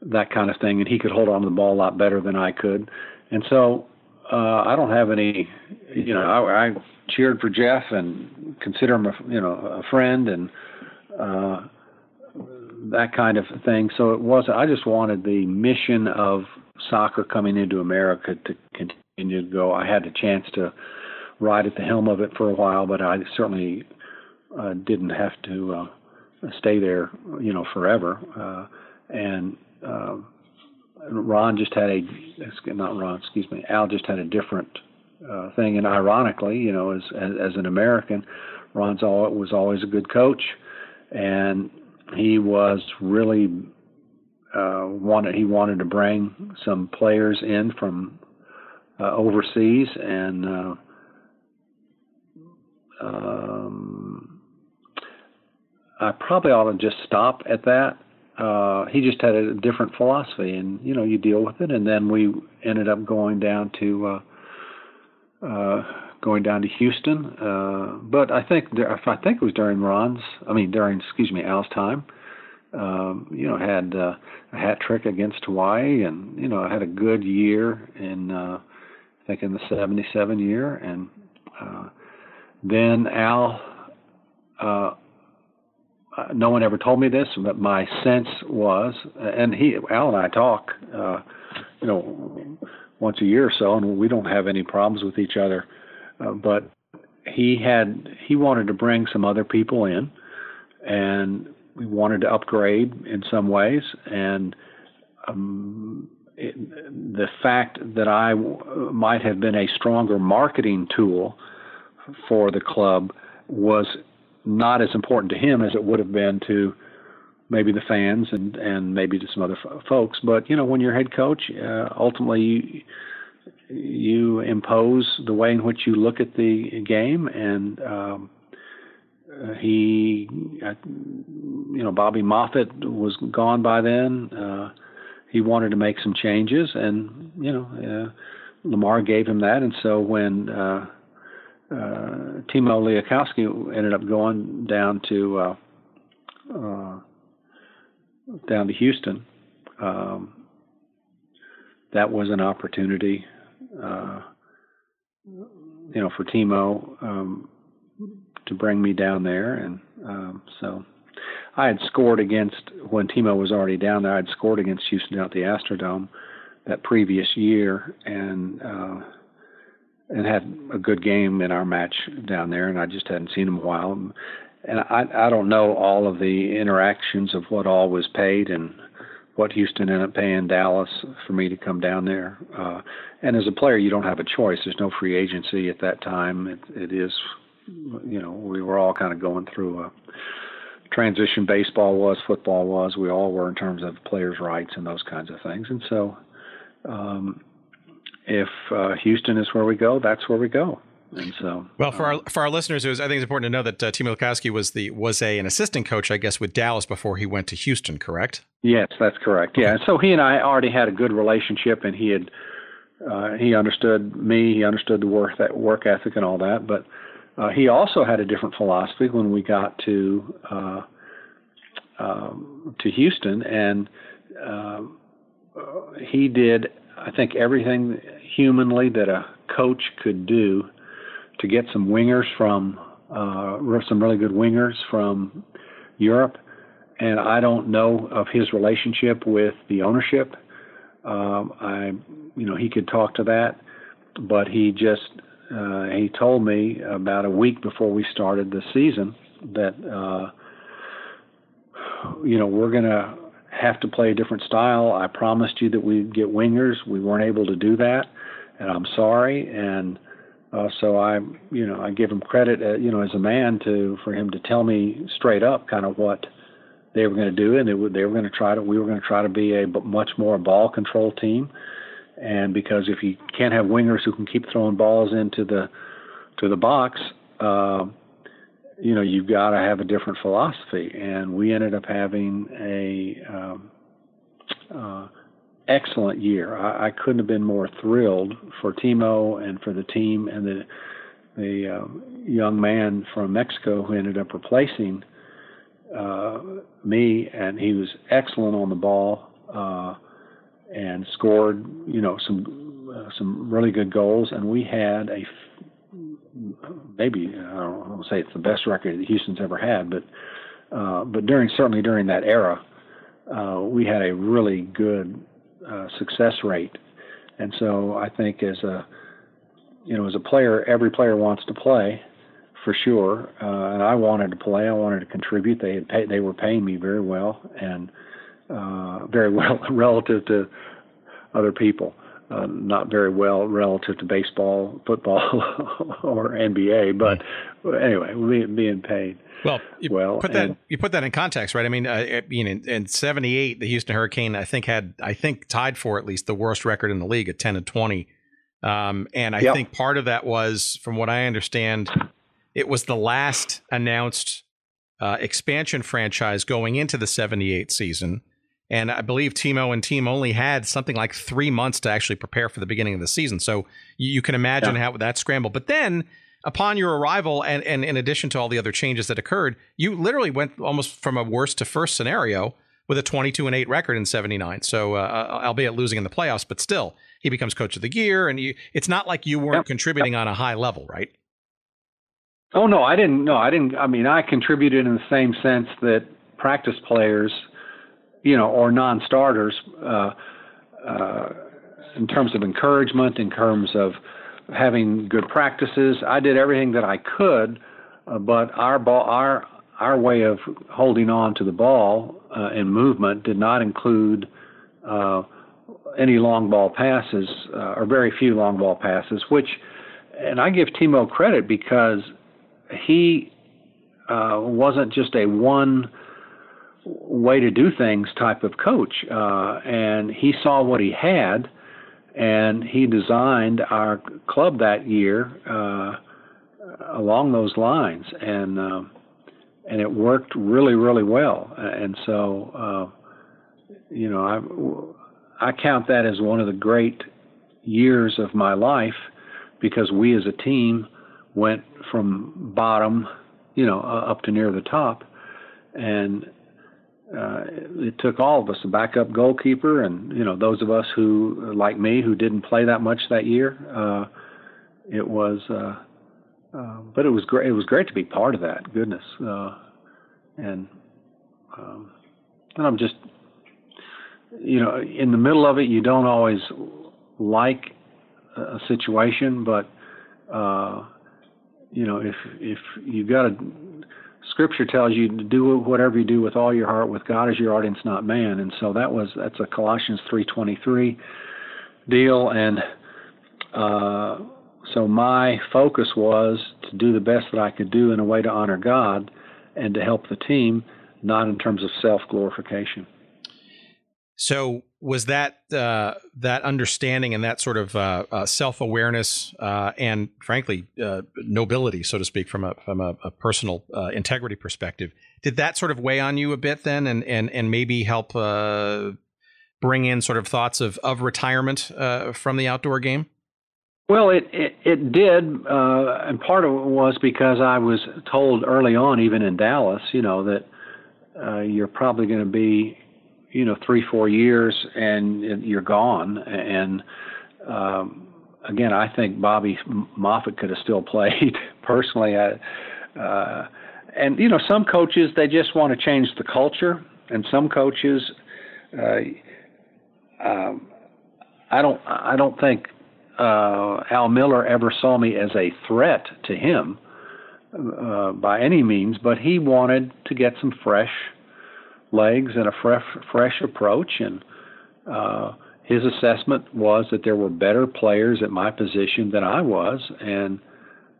that kind of thing. And he could hold on to the ball a lot better than I could. And so I don't have any, I cheered for Jeff and consider him a friend and that kind of thing. So it wasn't, I just wanted the mission of soccer coming into America to continue to go. I had the chance to ride at the helm of it for a while, but I certainly didn't have to stay there, forever. Ron just had Al just had a different thing. And ironically, as an American, Ron was always a good coach, and he was really wanted to bring some players in from overseas, and I probably ought to just stop at that. He just had a different philosophy, and you deal with it. And then we ended up going down to Houston. But I think it was during Al's time. Had a hat trick against Hawaii, and I had a good year in I think in the '77 year, and then Al. No one ever told me this, but my sense was, and Al and I talk, once a year or so, and we don't have any problems with each other. But he wanted to bring some other people in, and we wanted to upgrade in some ways. And the fact that I might have been a stronger marketing tool for the club was not as important to him as it would have been to maybe the fans and maybe to some other folks. But, when you're head coach, ultimately you impose the way in which you look at the game. And Bobby Moffett was gone by then. He wanted to make some changes, and, Lamar gave him that. And so when Timo Liakowski ended up going down to Houston, that was an opportunity, for Timo to bring me down there. And so I had scored when Timo was already down there, I had scored against Houston out at the Astrodome that previous year, and had a good game in our match down there, and I just hadn't seen him in a while. And I don't know all of the interactions of what all was paid and what Houston ended up paying Dallas for me to come down there. And as a player, you don't have a choice. There's no free agency at that time. It is, we were all kind of going through a transition. Baseball was, football was. We all were in terms of players' rights and those kinds of things. And so if Houston is where we go, that's where we go. And so, well, for our listeners, I think it's important to know that Timo Liakowski was an assistant coach, I guess, with Dallas before he went to Houston. Correct? Yes, that's correct. Yeah. So he and I already had a good relationship, and he understood me. He understood the work ethic and all that. But he also had a different philosophy when we got to Houston, and he did, I think, everything humanly that a coach could do to get some wingers some really good wingers from Europe. And I don't know of his relationship with the ownership. He could talk to that, but he told me about a week before we started the season that, we're going to have to play a different style. I promised you that we'd get wingers. We weren't able to do that, and I'm sorry. And so I give him credit, as a man for him to tell me straight up kind of what they were going to do, and they were going to try to. We were going to try to be a much more ball control team, and because if you can't have wingers who can keep throwing balls into the box, you've got to have a different philosophy. And we ended up having a excellent year. I couldn't have been more thrilled for Timo and for the team and the young man from Mexico who ended up replacing me, and he was excellent on the ball and scored, some really good goals. And we had maybe I don't want to say it's the best record that Houston's ever had, but certainly during that era, we had a really good success rate. And so I think as a player, every player wants to play, for sure. And I wanted to play. I wanted to contribute. They were paying me very well, and very well relative to other people. Not very well relative to baseball, football, or NBA. But anyway, being paid. Well, you put that in context, right? I mean, in '78, the Houston Hurricane, I think tied for at least the worst record in the league at 10-20. And I think part of that was, from what I understand, it was the last announced expansion franchise going into the '78 season. And I believe Timo and team only had something like 3 months to actually prepare for the beginning of the season. So you can imagine how that scrambled. But then upon your arrival, and in addition to all the other changes that occurred, you literally went almost from a worst to first scenario with a 22-8 record in '79. So albeit losing in the playoffs, but still, he becomes coach of the year. And it's not like you weren't contributing on a high level, right? Oh, no, I didn't. No, I didn't. I mean, I contributed in the same sense that practice players, or non-starters, in terms of encouragement, in terms of having good practices. I did everything that I could, but our way of holding on to the ball in movement did not include any long ball passes, or very few long ball passes, and I give Timo credit because he wasn't just a one way to do things type of coach, and he saw what he had, and he designed our club that year along those lines, and it worked really, really well. And so I count that as one of the great years of my life, because we as a team went from bottom up to near the top, and it took all of us, a backup goalkeeper, and those of us who, like me, who didn't play that much that year. It was, but it was great. It was great to be part of that. Goodness, and I'm just, in the middle of it, you don't always like a situation, but if you got to. Scripture tells you to do whatever you do with all your heart, with God as your audience, not man. And so that's a Colossians 3:23 deal. And so my focus was to do the best that I could do in a way to honor God and to help the team, not in terms of self-glorification. So was that understanding and that sort of self-awareness and, frankly, nobility, so to speak, from a personal integrity perspective, did that sort of weigh on you a bit then, and maybe help bring in sort of thoughts of retirement from the outdoor game? Well, it did, and part of it was because I was told early on, even in Dallas, that you're probably going to be 3-4 years and you're gone. And again, I think Bobby Moffett could have still played personally. And some coaches, they just want to change the culture, and some coaches, I don't think Al Miller ever saw me as a threat to him by any means, but he wanted to get some fresh legs and a fresh approach, and his assessment was that there were better players at my position than I was, and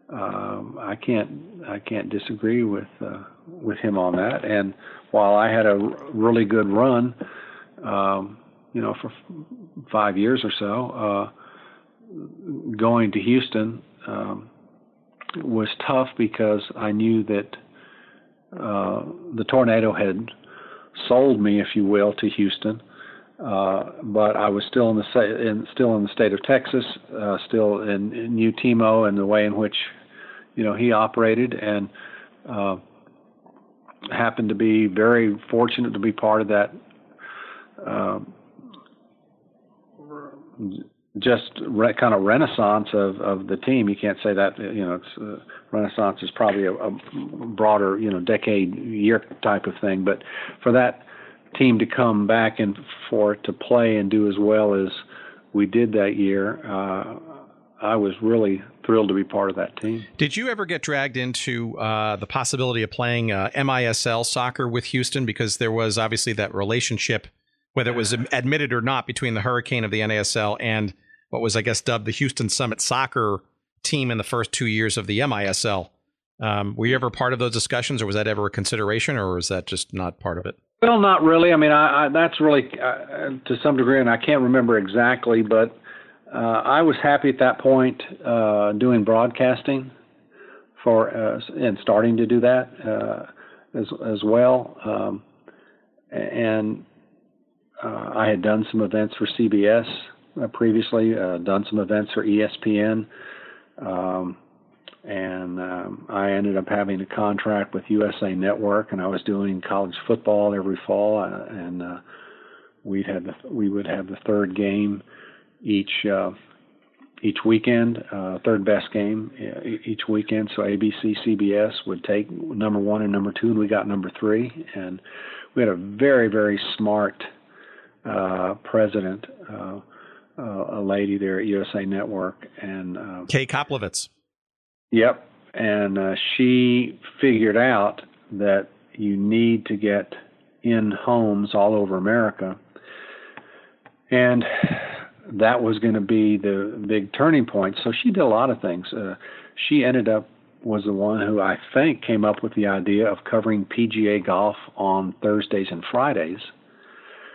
I can't disagree with with him on that. And while I had a really good run, for 5 years or so, going to Houston was tough because I knew that the tornado had sold me, if you will, to Houston. But I was still in the state of Texas, still in UTMO and the way in which, he operated, and happened to be very fortunate to be part of that. Kind of renaissance of the team. You can't say that, it's renaissance is probably a broader, decade, year type of thing. But for that team to come back and for it to play and do as well as we did that year, I was really thrilled to be part of that team. Did you ever get dragged into the possibility of playing MISL soccer with Houston? Because there was obviously that relationship, whether it was admitted or not, between the Hurricane of the NASL and what was, I guess, dubbed the Houston Summit soccer team in the first 2 years of the MISL. Were you ever part of those discussions, or was that ever a consideration, or was that just not part of it? Well, not really. I mean, I that's really, to some degree, and I can't remember exactly, but I was happy at that point doing broadcasting and starting to do that as well. And I had done some events for CBS previously, done some events for ESPN, and I ended up having a contract with USA Network, and I was doing college football every fall, and we would have the third game each weekend, third best game each weekend. So ABC, CBS would take number 1 and number 2, and we got number 3, and we had a very, very smart president, a lady there at USA Network, and Kay Koplovitz. Yep, and she figured out that you need to get in homes all over America, and that was going to be the big turning point. So she did a lot of things. She was the one who I think came up with the idea of covering PGA golf on Thursdays and Fridays,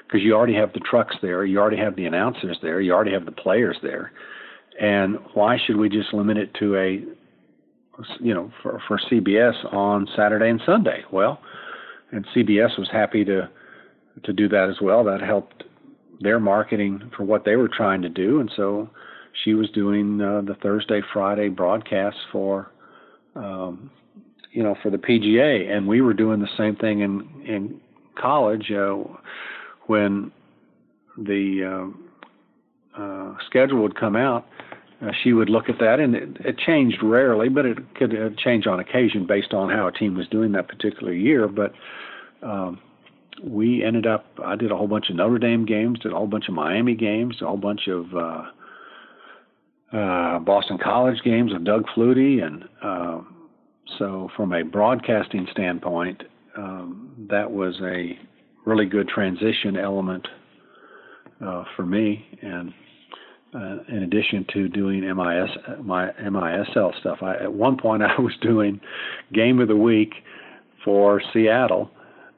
because you already have the trucks there, you already have the announcers there, you already have the players there. And why should we just limit it to for CBS on Saturday and Sunday? Well, and CBS was happy to do that as well. That helped their marketing for what they were trying to do. And so she was doing the Thursday, Friday broadcasts for the PGA. And we were doing the same thing in college. When the schedule would come out, she would look at that, and it changed rarely, but it could change on occasion based on how a team was doing that particular year. But we ended up, I did a whole bunch of Notre Dame games, did a whole bunch of Miami games, a whole bunch of Boston College games with Doug Flutie. And so from a broadcasting standpoint, that was a really good transition element for me. And in addition to doing my MISL stuff, at one point I was doing Game of the Week for Seattle,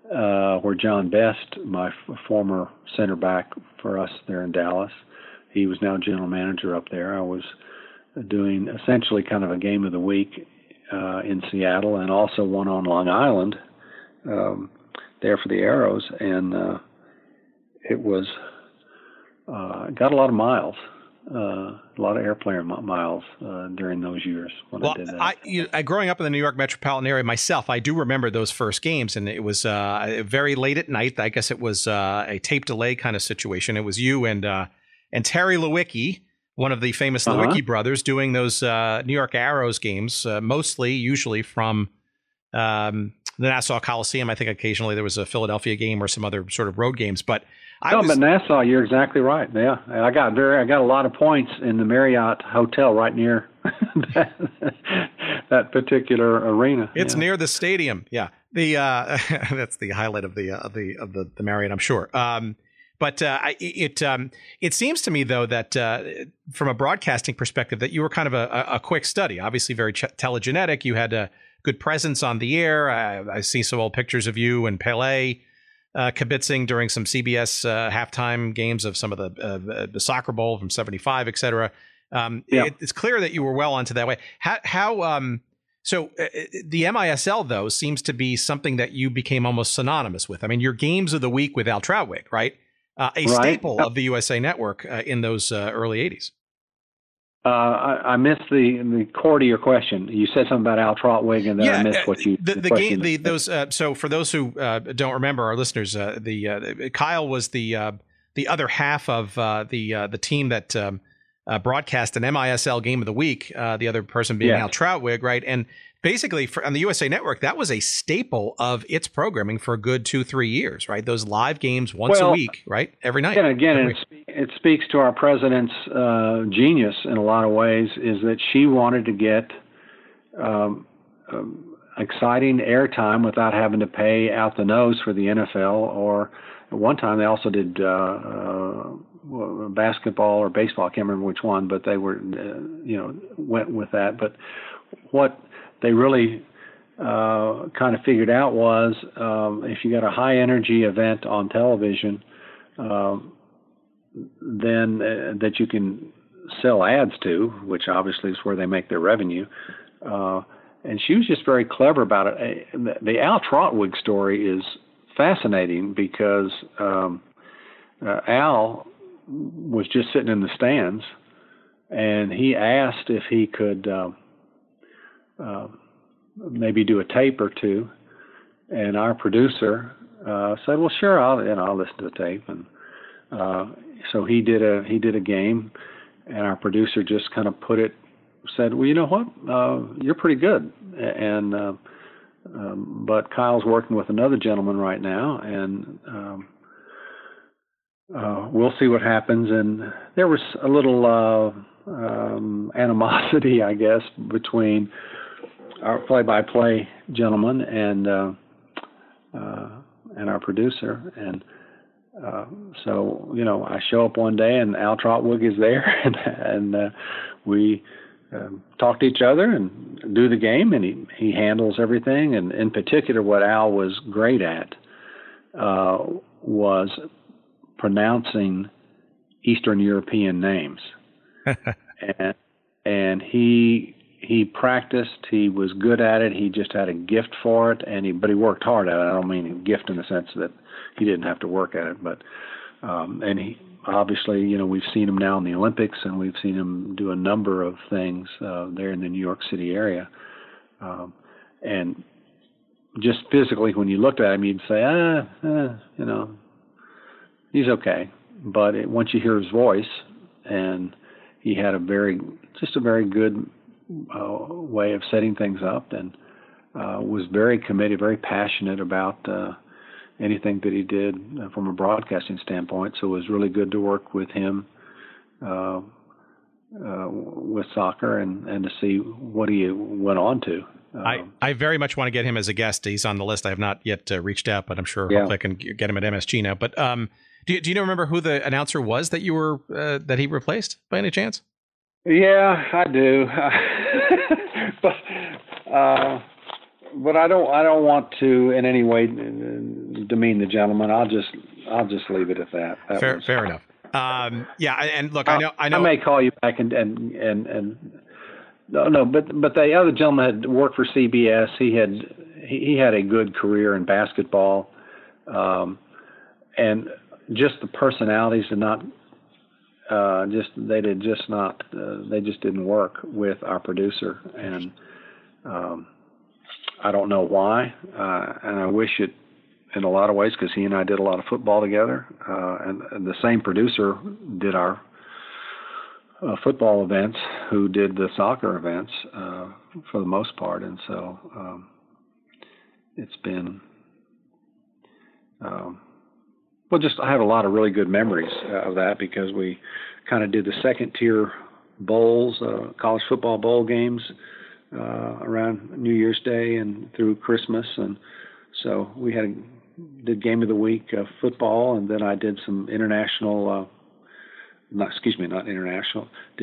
where John Best, my former center back for us there in Dallas, he was now general manager up there. I was doing essentially kind of a Game of the Week in Seattle, and also one on Long Island there for the Arrows, and it was got a lot of miles. A lot of airplane miles during those years when I did that. I growing up in the New York metropolitan area myself, I do remember those first games, and it was very late at night. I guess it was a tape delay kind of situation. It was you and Terry Lewicki, one of the famous Lewicki brothers, doing those New York Arrows games, usually from the Nassau Coliseum. I think occasionally there was a Philadelphia game or some other sort of road games, but but Nassau, you're exactly right. Yeah, I got a lot of points in the Marriott Hotel right near that particular arena. It's near the stadium. Yeah, that's the highlight of the Marriott, I'm sure. But it seems to me, though, that from a broadcasting perspective, that you were kind of a quick study. Obviously, very telegenetic. You had to good presence on the air. I see some old pictures of you and Pelé kibitzing during some CBS halftime games of some of the Soccer Bowl from '75, et cetera. It's clear that you were well onto that way. So the MISL, though, seems to be something that you became almost synonymous with. I mean, your games of the week with Al Troutwig, right? Staple of the USA Network in those early 80s. I missed the core to your question. You said something about Al Troutwig, and then I missed what you. The game. So for those who don't remember, our listeners, Kyle was the other half of the team that broadcast an MISL game of the week. The other person being Al Troutwig, right? And basically, on the USA Network, that was a staple of its programming for a good 2-3 years, right? Those live games once a week, right? Every night. And again, it speaks to our president's genius in a lot of ways, is that she wanted to get exciting airtime without having to pay out the nose for the NFL. Or at one time, they also did basketball or baseball. I can't remember which one, but they were, went with that. But what they really kind of figured out was if you got a high energy event on television, then that you can sell ads to, which obviously is where they make their revenue. And she was just very clever about it. The Al Troutwig story is fascinating because Al was just sitting in the stands, and he asked if he could maybe do a tape or two, and our producer said, "Well, sure, I'll listen to the tape." And so he did a game, and our producer just kind of said, "Well, you know what? You're pretty good." And but Kyle's working with another gentleman right now, and we'll see what happens. And there was a little animosity, I guess, between our play-by-play gentleman and our producer. And so, I show up one day and Al Troutwig is there, and we talk to each other and do the game, and he handles everything. And in particular, what Al was great at was pronouncing Eastern European names. and he practiced. He was good at it. He just had a gift for it, but he worked hard at it. I don't mean gift in the sense that he didn't have to work at it, but and he obviously, we've seen him now in the Olympics, and we've seen him do a number of things there in the New York City area. And just physically, when you looked at him, you'd say, he's okay. But once you hear his voice, and he had a very good way of setting things up, and was very committed, very passionate about anything that he did from a broadcasting standpoint. So it was really good to work with him with soccer and to see what he went on to. I very much want to get him as a guest. He's on the list. I have not yet reached out, but I'm sure hopefully I can get him at MSG now. But do you remember who the announcer was that you were that he replaced by any chance? Yeah, I do. But I don't want to in any way demean the gentleman. I'll just leave it at that. Fair enough. And look, I know. I may call you back and no, but the other gentleman had worked for CBS. He had a good career in basketball, and just the personalities did not. They just didn't work with our producer, and I don't know why, and I wish it in a lot of ways, because he and I did a lot of football together, and the same producer did our football events, who did the soccer events for the most part, and so it's been I have a lot of really good memories of that, because we kind of did the second tier bowls, college football bowl games around New Year's Day and through Christmas. And so we did game of the week football, and then I did some did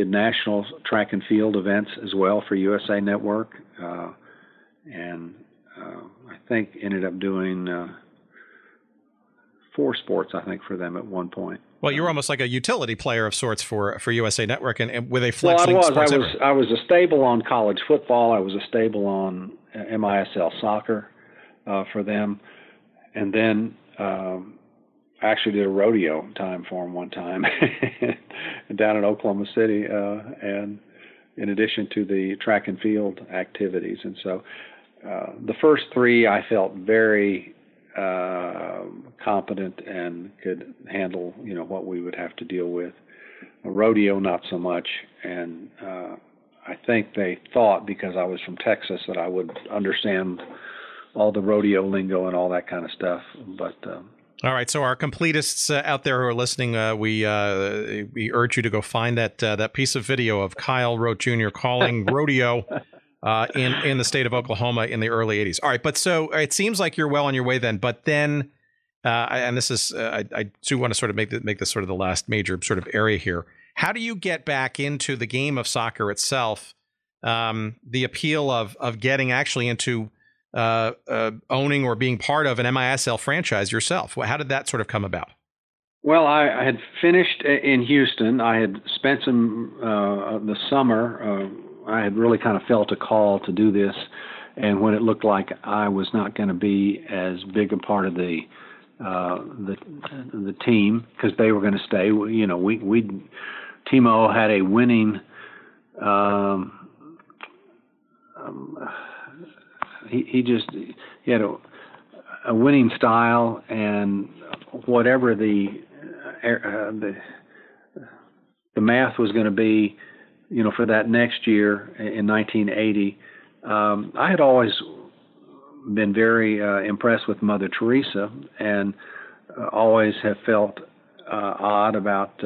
national track and field events as well for USA Network. and I think ended up doing 4 sports, I think, for them at one point. Well, you're almost like a utility player of sorts for USA Network, and with a flexing sports. I was a stable on college football. I was a stable on MISL soccer for them, and then I actually did a rodeo time for them one time down in Oklahoma City, and in addition to the track and field activities. And so the first 3 I felt very competent and could handle, what we would have to deal with. A rodeo, not so much. And I think they thought, because I was from Texas, that I would understand all the rodeo lingo and all that kind of stuff. But all right, so our completists out there who are listening, we urge you to go find that piece of video of Kyle Rote Jr. calling rodeo in the state of Oklahoma in the early 80s. All right, but so it seems like you're well on your way then. But then, and this is, I do want to sort of make this sort of the last major sort of area here. How do you get back into the game of soccer itself? The appeal of getting actually into owning or being part of an MISL franchise yourself. How did that sort of come about? Well, I had finished in Houston. I had spent some the summer. I had really kind of felt a call to do this, and when it looked like I was not going to be as big a part of the team because they were going to stay. Timo had a winning. He had a winning style, and whatever the math was going to be, for that next year in 1980, I had always been very impressed with Mother Teresa, and always have felt odd about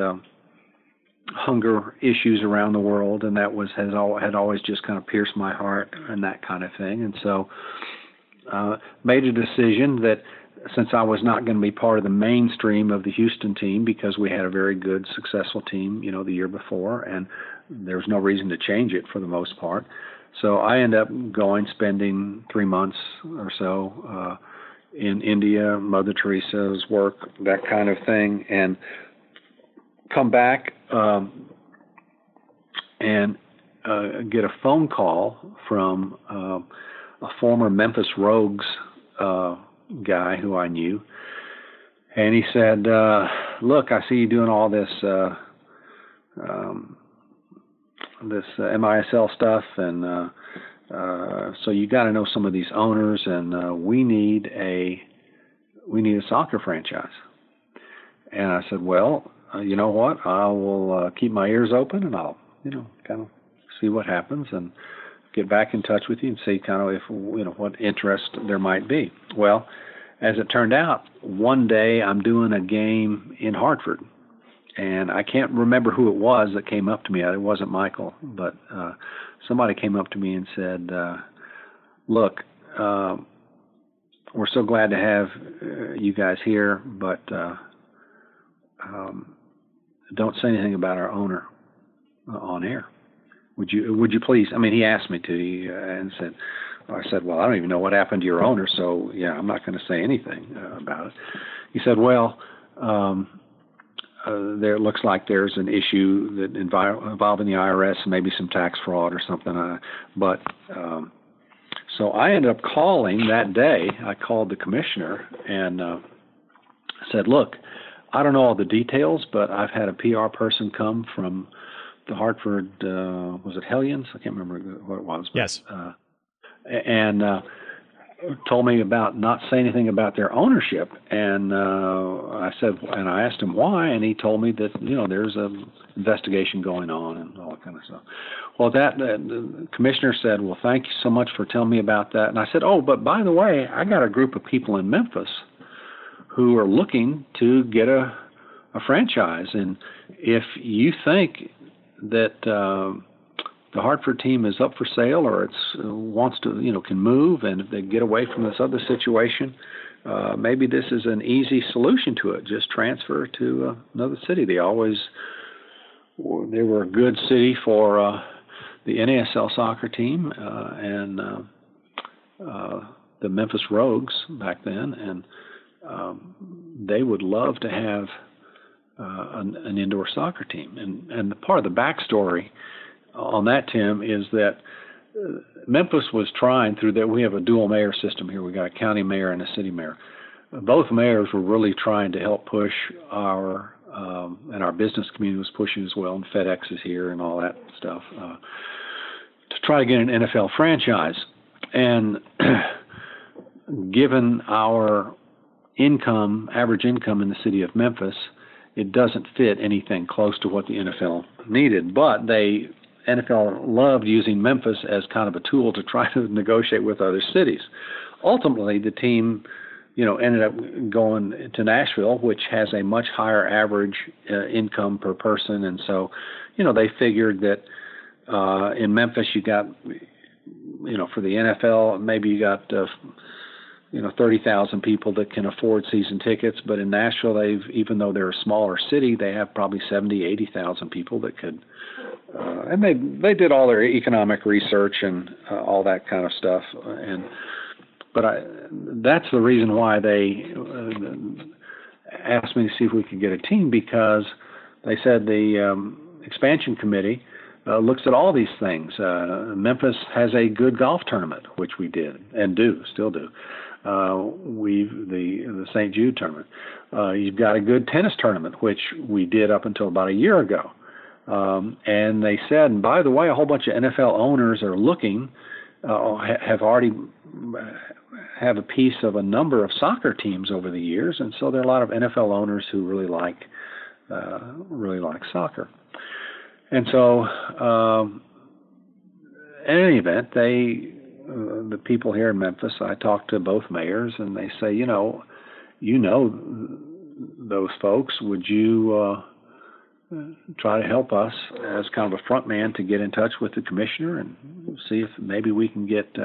hunger issues around the world, and that had always just kind of pierced my heart and that kind of thing. And so made a decision that since I was not going to be part of the mainstream of the Houston team, because we had a very good, successful team, the year before, and there was no reason to change it for the most part. So I ended up spending 3 months or so in India, Mother Teresa's work, that kind of thing, and come back and get a phone call from a former Memphis Rogues guy who I knew, and he said, "Look, I see you doing all this MISL stuff, and so you got to know some of these owners, and we need a soccer franchise." And I said, "Well, you know what? I will keep my ears open, and I'll kind of see what happens, and get back in touch with you and see kind of if what interest there might be." Well, as it turned out, one day I'm doing a game in Hartford, and I can't remember who it was that came up to me. It wasn't Michael, but somebody came up to me and said, "Look, we're so glad to have you guys here, but don't say anything about our owner on air. Would you please?" I mean, he asked me to, and I said, "Well, I don't even know what happened to your owner, so yeah, I'm not going to say anything about it." He said, "Well, there looks like there's an issue that involving the IRS, maybe some tax fraud or something." So I ended up calling that day. I called the commissioner and said, "Look, I don't know all the details, but I've had a PR person come from the Hartford, was it Hellions? I can't remember what it was." But, yes. And told me about not saying anything about their ownership. And I asked him why, and he told me that, there's an investigation going on and all that kind of stuff. Well, the commissioner said, "Well, thank you so much for telling me about that." And I said, "Oh, but by the way, I got a group of people in Memphis who are looking to get a franchise. And if you think that the Hartford team is up for sale, or wants to, can move, and if they get away from this other situation, maybe this is an easy solution to it. Just transfer to another city." They were a good city for the NASL soccer team, and the Memphis Rogues back then, and they would love to have an indoor soccer team. And part of the backstory on that, Tim, is that Memphis was trying through that. We have a dual mayor system here. We got a county mayor and a city mayor. Both mayors were really trying to help push and our business community was pushing as well, and FedEx is here and all that stuff, to try to get an NFL franchise. And given our average income in the city of Memphis, it doesn't fit anything close to what the NFL needed. But NFL loved using Memphis as kind of a tool to try to negotiate with other cities. Ultimately, the team, ended up going to Nashville, which has a much higher average income per person. And so, they figured that in Memphis you got, for the NFL, maybe you got 30,000 people that can afford season tickets. But in Nashville, even though they're a smaller city, they have probably 70, 80,000 people that could. And they did all their economic research and all that kind of stuff. But that's the reason why they asked me to see if we could get a team, because they said the expansion committee looks at all these things. Memphis has a good golf tournament, which we did and still do. The St. Jude tournament. You've got a good tennis tournament, which we did up until about a year ago. And they said, and by the way, a whole bunch of NFL owners are looking, have already have a piece of a number of soccer teams over the years, and so there are a lot of NFL owners who really like soccer. And so, in any event, the people here in Memphis, I talked to both mayors, and they say, those folks, would you try to help us as kind of a front man to get in touch with the commissioner and see if maybe we can get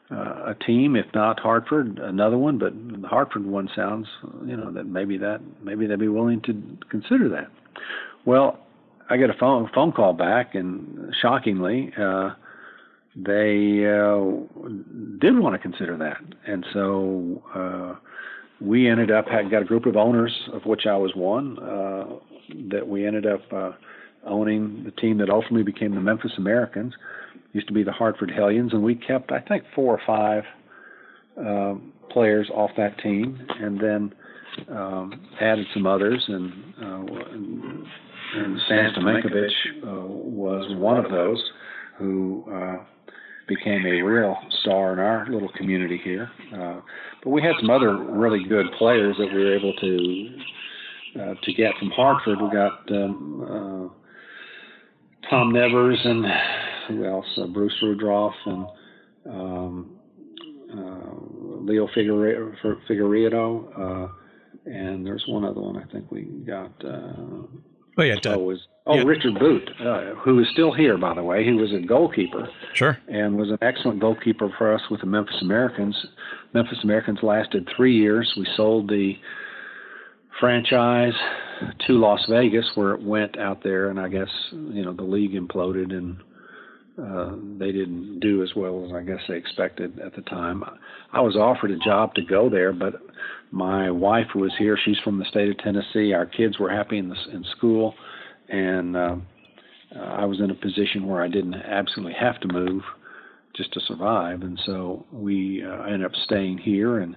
a team, if not Hartford, another one, but the Hartford one sounds, that maybe they'd be willing to consider that. Well, I get a phone call back, and shockingly, they did want to consider that. And so we ended up got a group of owners, of which I was one, that we ended up owning the team that ultimately became the Memphis Americans. Used to be the Hartford Hellions, and we kept, I think, 4 or 5 players off that team, and then added some others, and Stan Stomenkovich was one of those who became a real star in our little community here. But we had some other really good players that we were able to get from Hartford. We got Tom Nevers, and who else? Bruce Rudroff, and Leo Figueredo, and there's one other one I think we got. Richard Booth, who is still here, by the way. He was a goalkeeper. Sure. And was an excellent goalkeeper for us with the Memphis Americans. Memphis Americans lasted 3 years. We sold the franchise to Las Vegas, where it went out there, and I guess, the league imploded, and they didn't do as well as I guess they expected at the time. I was offered a job to go there, but my wife was here. She's from the state of Tennessee. Our kids were happy in school, and I was in a position where I didn't absolutely have to move just to survive. And so we ended up staying here and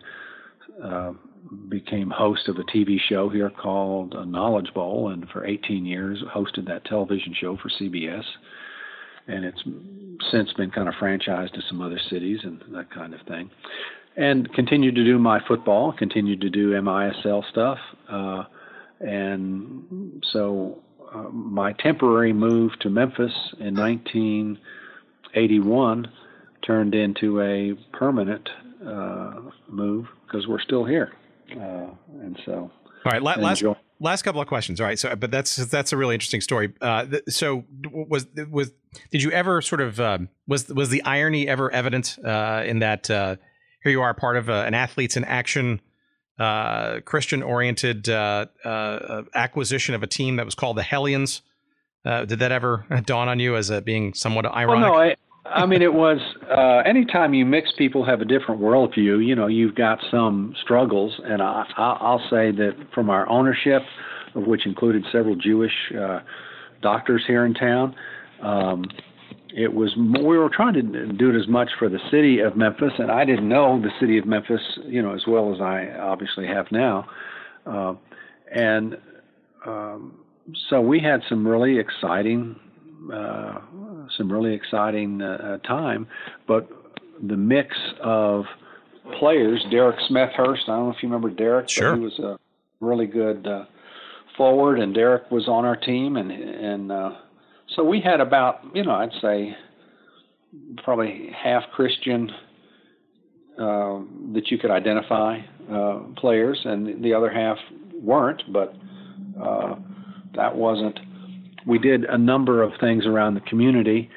became host of a TV show here called Knowledge Bowl, and for 18 years hosted that television show for CBS. And it's since been kind of franchised to some other cities and that kind of thing. And continued to do my football, continued to do MISL stuff. And so my temporary move to Memphis in 1981 turned into a permanent move because we're still here. And so. All right, last couple of questions. All right, so but that's a really interesting story. So did you ever sort of was the irony ever evident in that here you are part of an Athletes in Action Christian-oriented acquisition of a team that was called the Hellions? Did that ever dawn on you as being somewhat ironic? Well, no, I mean, it was anytime you mix people have a different worldview. You've got some struggles, and I'll say that from our ownership, of which included several Jewish doctors here in town, it was we were trying to do it as much for the city of Memphis, and I didn't know the city of Memphis, as well as I obviously have now, and so we had some really exciting time, but the mix of players, Derek Smethurst, I don't know if you remember Derek, sure. But he was a really good forward, and Derek was on our team, and so we had about, I'd say probably half Christian that you could identify players, and the other half weren't, but that wasn't. We did a number of things around the community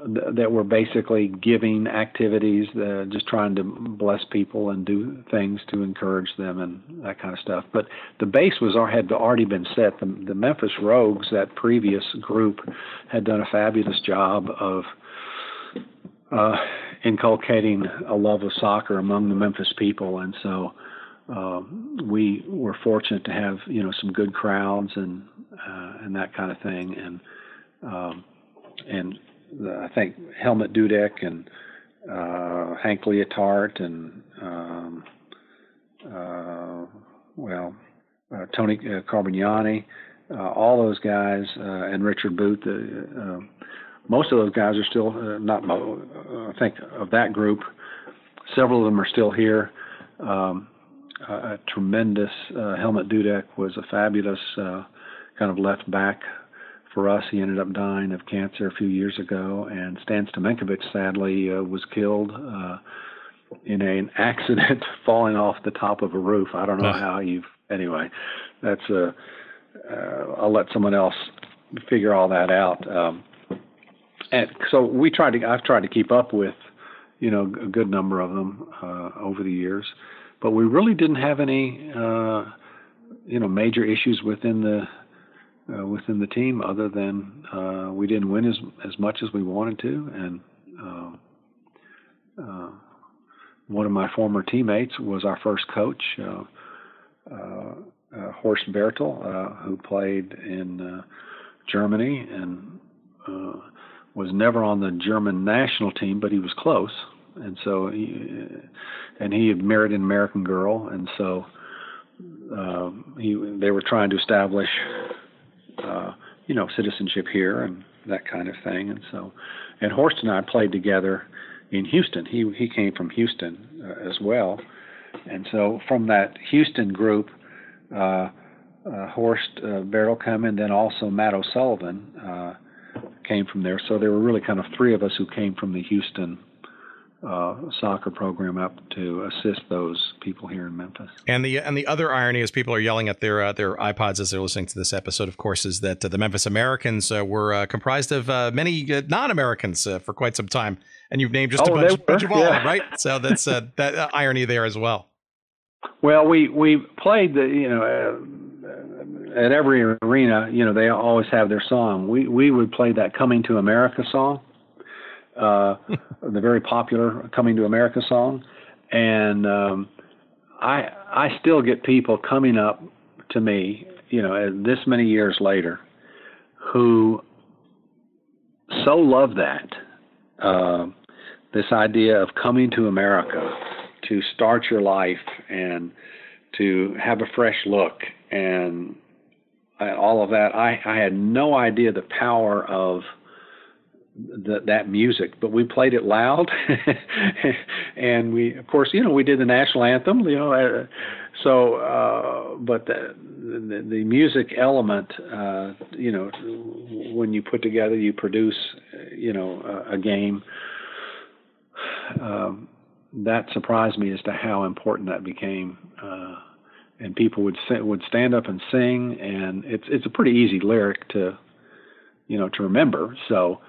that were basically giving activities, just trying to bless people and do things to encourage them and that kind of stuff. But the base had already been set. The Memphis Rogues, that previous group, had done a fabulous job of inculcating a love of soccer among the Memphis people, and so we were fortunate to have some good crowds and that kind of thing, and I think Helmut Dudek and Hank Leotard and Tony Carbagnani, all those guys, and Richard Booth. Most of those guys are still I think of that group, several of them are still here. A tremendous Helmut Dudek was a fabulous kind of left back for us. He ended up dying of cancer a few years ago, and Stan Stamenkovic sadly was killed in an accident falling off the top of a roof. I don't know how anyway, that's I'll let someone else figure all that out. And so I've tried to keep up with, a good number of them over the years, but we really didn't have any, major issues within the team, other than we didn't win as much as we wanted to, and one of my former teammates was our first coach, Horst Bertel, who played in Germany and was never on the German national team, but he was close, and so he had married an American girl, and so they were trying to establish citizenship here and that kind of thing. And Horst and I played together in Houston. He came from Houston as well. And so from that Houston group, Horst Bertel came, and then also Matt O'Sullivan came from there. So there were really kind of three of us who came from the Houston soccer program up to assist those people here in Memphis. And the other irony, as people are yelling at their iPods as they're listening to this episode, of course, is that the Memphis Americans were comprised of many non-Americans for quite some time, and you've named just a bunch of all, right? So that's that irony there as well. Well, we played at every arena. They always have their song. We would play that "Coming to America" song. The very popular "Coming to America" song, and I still get people coming up to me, this many years later, who so love that this idea of coming to America to start your life and to have a fresh look and all of that. I had no idea the power of that music, but we played it loud, and we, of course, we did the national anthem, but the music element, when you put together, you produce, a game, that surprised me as to how important that became, and people would stand up and sing, and it's a pretty easy lyric to remember, so.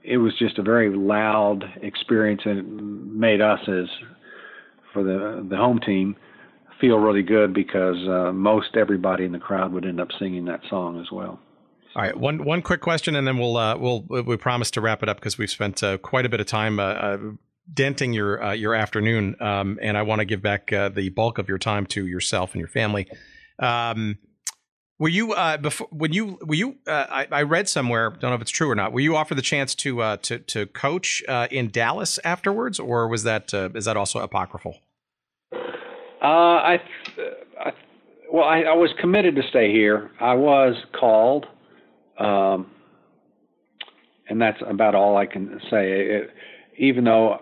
It was just a very loud experience, and it made us, as for the home team, feel really good because most everybody in the crowd would end up singing that song as well. All right, one quick question, and then we promise to wrap it up because we've spent quite a bit of time denting your afternoon, and I want to give back the bulk of your time to yourself and your family. Were you I read somewhere, don't know if it's true or not. Were you offered the chance to coach in Dallas afterwards, or was that is that also apocryphal? I was committed to stay here. I was called. And that's about all I can say. Even though,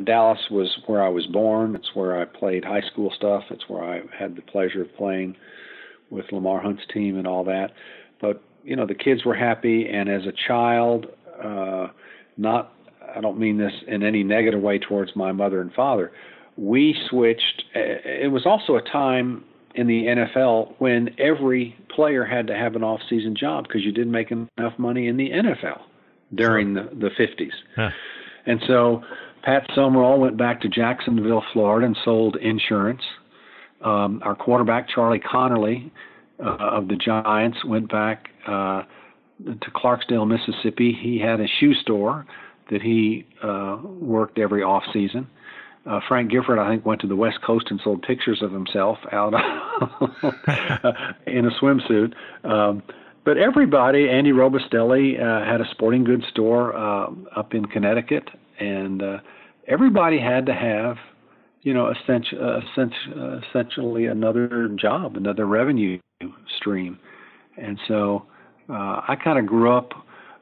Dallas was where I was born, it's where I played high school stuff, it's where I had the pleasure of playing with Lamar Hunt's team and all that. But, the kids were happy, and as a child, I don't mean this in any negative way towards my mother and father, we switched. It was also a time in the NFL when every player had to have an off-season job because you didn't make enough money in the NFL during the 50s. Huh. And so Pat Summerall went back to Jacksonville, Florida, and sold insurance. Our quarterback, Charlie Connerly of the Giants, went back to Clarksdale, Mississippi. He had a shoe store that he worked every off-season. Frank Gifford, I think, went to the West Coast and sold pictures of himself out in a swimsuit. But everybody, Andy Robustelli had a sporting goods store up in Connecticut, and everybody had to have, essentially another job, another revenue stream. And so I kind of grew up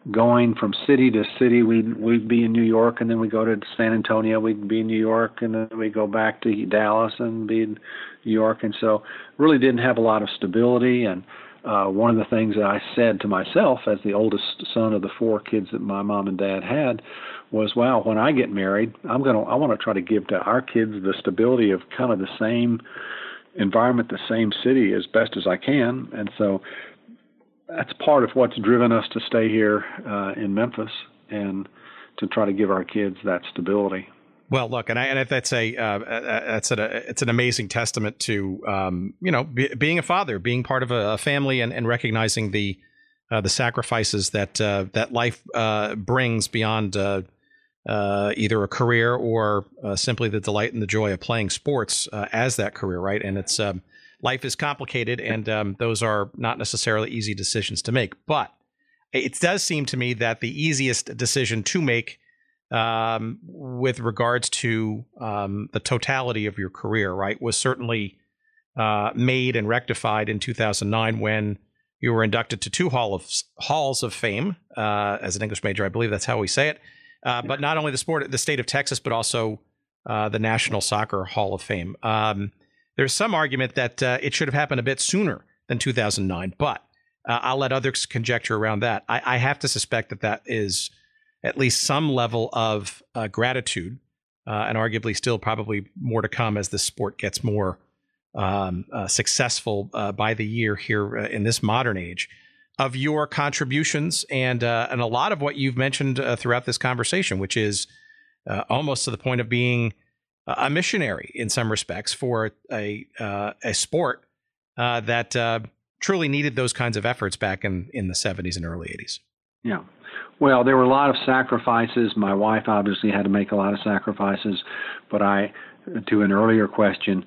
going from city to city. We'd be in New York, and then we go to San Antonio. We'd be in New York, and then we go back to Dallas and be in New York. And so really didn't have a lot of stability. And one of the things that I said to myself as the oldest son of the 4 kids that my mom and dad had was, wow, when I get married, I want to try to give to our kids the stability of kind of the same environment, the same city as best as I can. And so that's part of what's driven us to stay here in Memphis and to try to give our kids that stability. Well, look, and it's an amazing testament to being a father, being part of a family, and recognizing the sacrifices that life brings beyond either a career or simply the delight and the joy of playing sports as that career, right? And it's life is complicated, and those are not necessarily easy decisions to make. But it does seem to me that the easiest decision to make with regards to the totality of your career, right, was certainly made and rectified in 2009 when you were inducted to 2 halls of fame as an English major. I believe that's how we say it. But not only the state of Texas, but also the National Soccer Hall of Fame. There's some argument that it should have happened a bit sooner than 2009, but I'll let others conjecture around that. I have to suspect that is at least some level of gratitude, and arguably still probably more to come as the sport gets more successful by the year here in this modern age, of your contributions and a lot of what you've mentioned throughout this conversation, which is almost to the point of being a missionary in some respects for a sport that truly needed those kinds of efforts back in the 70s and early 80s. Yeah. Well, there were a lot of sacrifices. My wife obviously had to make a lot of sacrifices, but to an earlier question,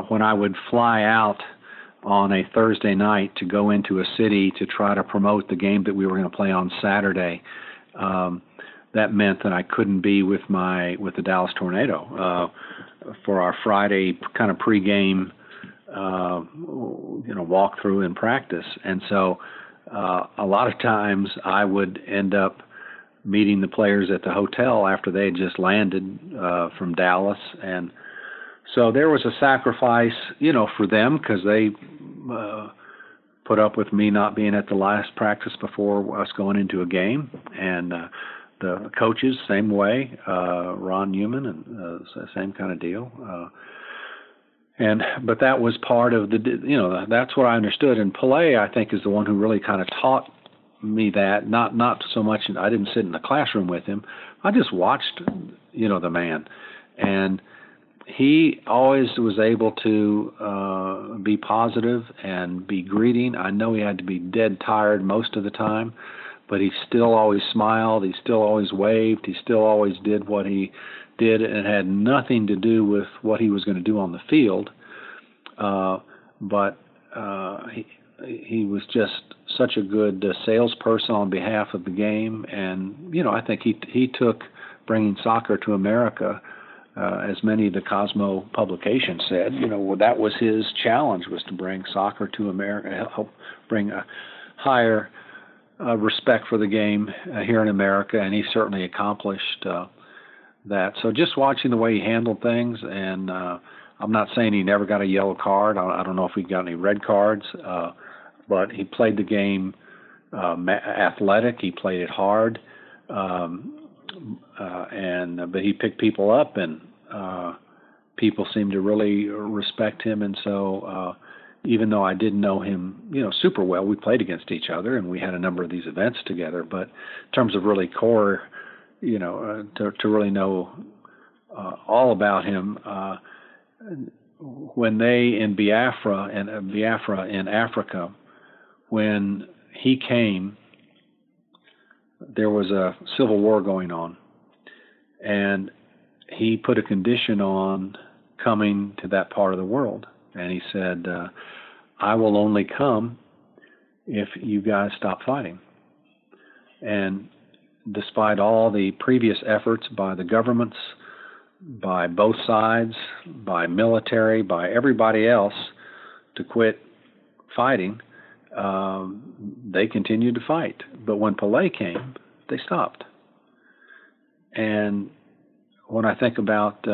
when I would fly out on a Thursday night to go into a city to try to promote the game that we were going to play on Saturday, that meant that I couldn't be with the Dallas Tornado for our Friday kind of pregame, walkthrough and practice. And so a lot of times I would end up meeting the players at the hotel after they had just landed from Dallas. And so there was a sacrifice, for them because they put up with me not being at the last practice before us going into a game. And the coaches, same way, Ron Newman, and same kind of deal. But that was part of that's what I understood. And Pelé, I think, is the one who really kind of taught me that. Not so much. I didn't sit in the classroom with him. I just watched, the man, and he always was able to be positive and be greeting. I know he had to be dead tired most of the time, but he still always smiled. He still always waved. He still always did what he did, and it had nothing to do with what he was going to do on the field. But he was just such a good salesperson on behalf of the game, and I think he took bringing soccer to America. As many of the Cosmo publications said, that was his challenge, was to bring soccer to America, help bring a higher respect for the game here in America, and he certainly accomplished that. So just watching the way he handled things, and I'm not saying he never got a yellow card. I don't know if he got any red cards, but he played the game athletic. He played it hard. But he picked people up, and people seemed to really respect him. And so even though I didn't know him, super well, we played against each other, and we had a number of these events together. But in terms of really core, to really know all about him, when they in Biafra in Africa, when he came, there was a civil war going on, and he put a condition on coming to that part of the world. And he said, I will only come if you guys stop fighting. And despite all the previous efforts by the governments, by both sides, by military, by everybody else to quit fighting, they continued to fight. But when Pelé came, they stopped. And when I think about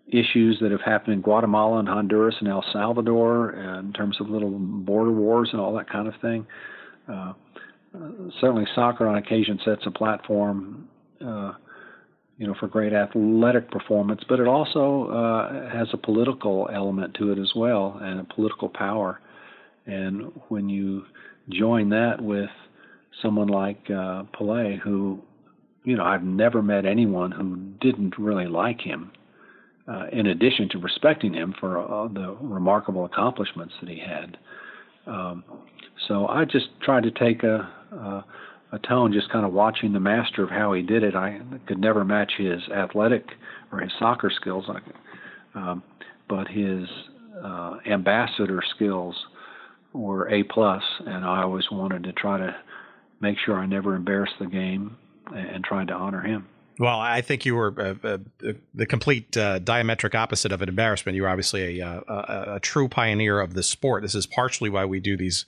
issues that have happened in Guatemala and Honduras and El Salvador, in terms of little border wars and all that kind of thing, certainly soccer on occasion sets a platform, for great athletic performance, but it also has a political element to it as well, and a political power. And when you join that with someone like Pelé, who, I've never met anyone who didn't really like him, in addition to respecting him for the remarkable accomplishments that he had. So I just tried to take a tone, just kind of watching the master of how he did it. I could never match his athletic or his soccer skills, but his ambassador skills were A+, and I always wanted to try to make sure I never embarrassed the game and tried to honor him. Well, I think you were the complete diametric opposite of an embarrassment. You're obviously a true pioneer of the sport. This is partially why we do these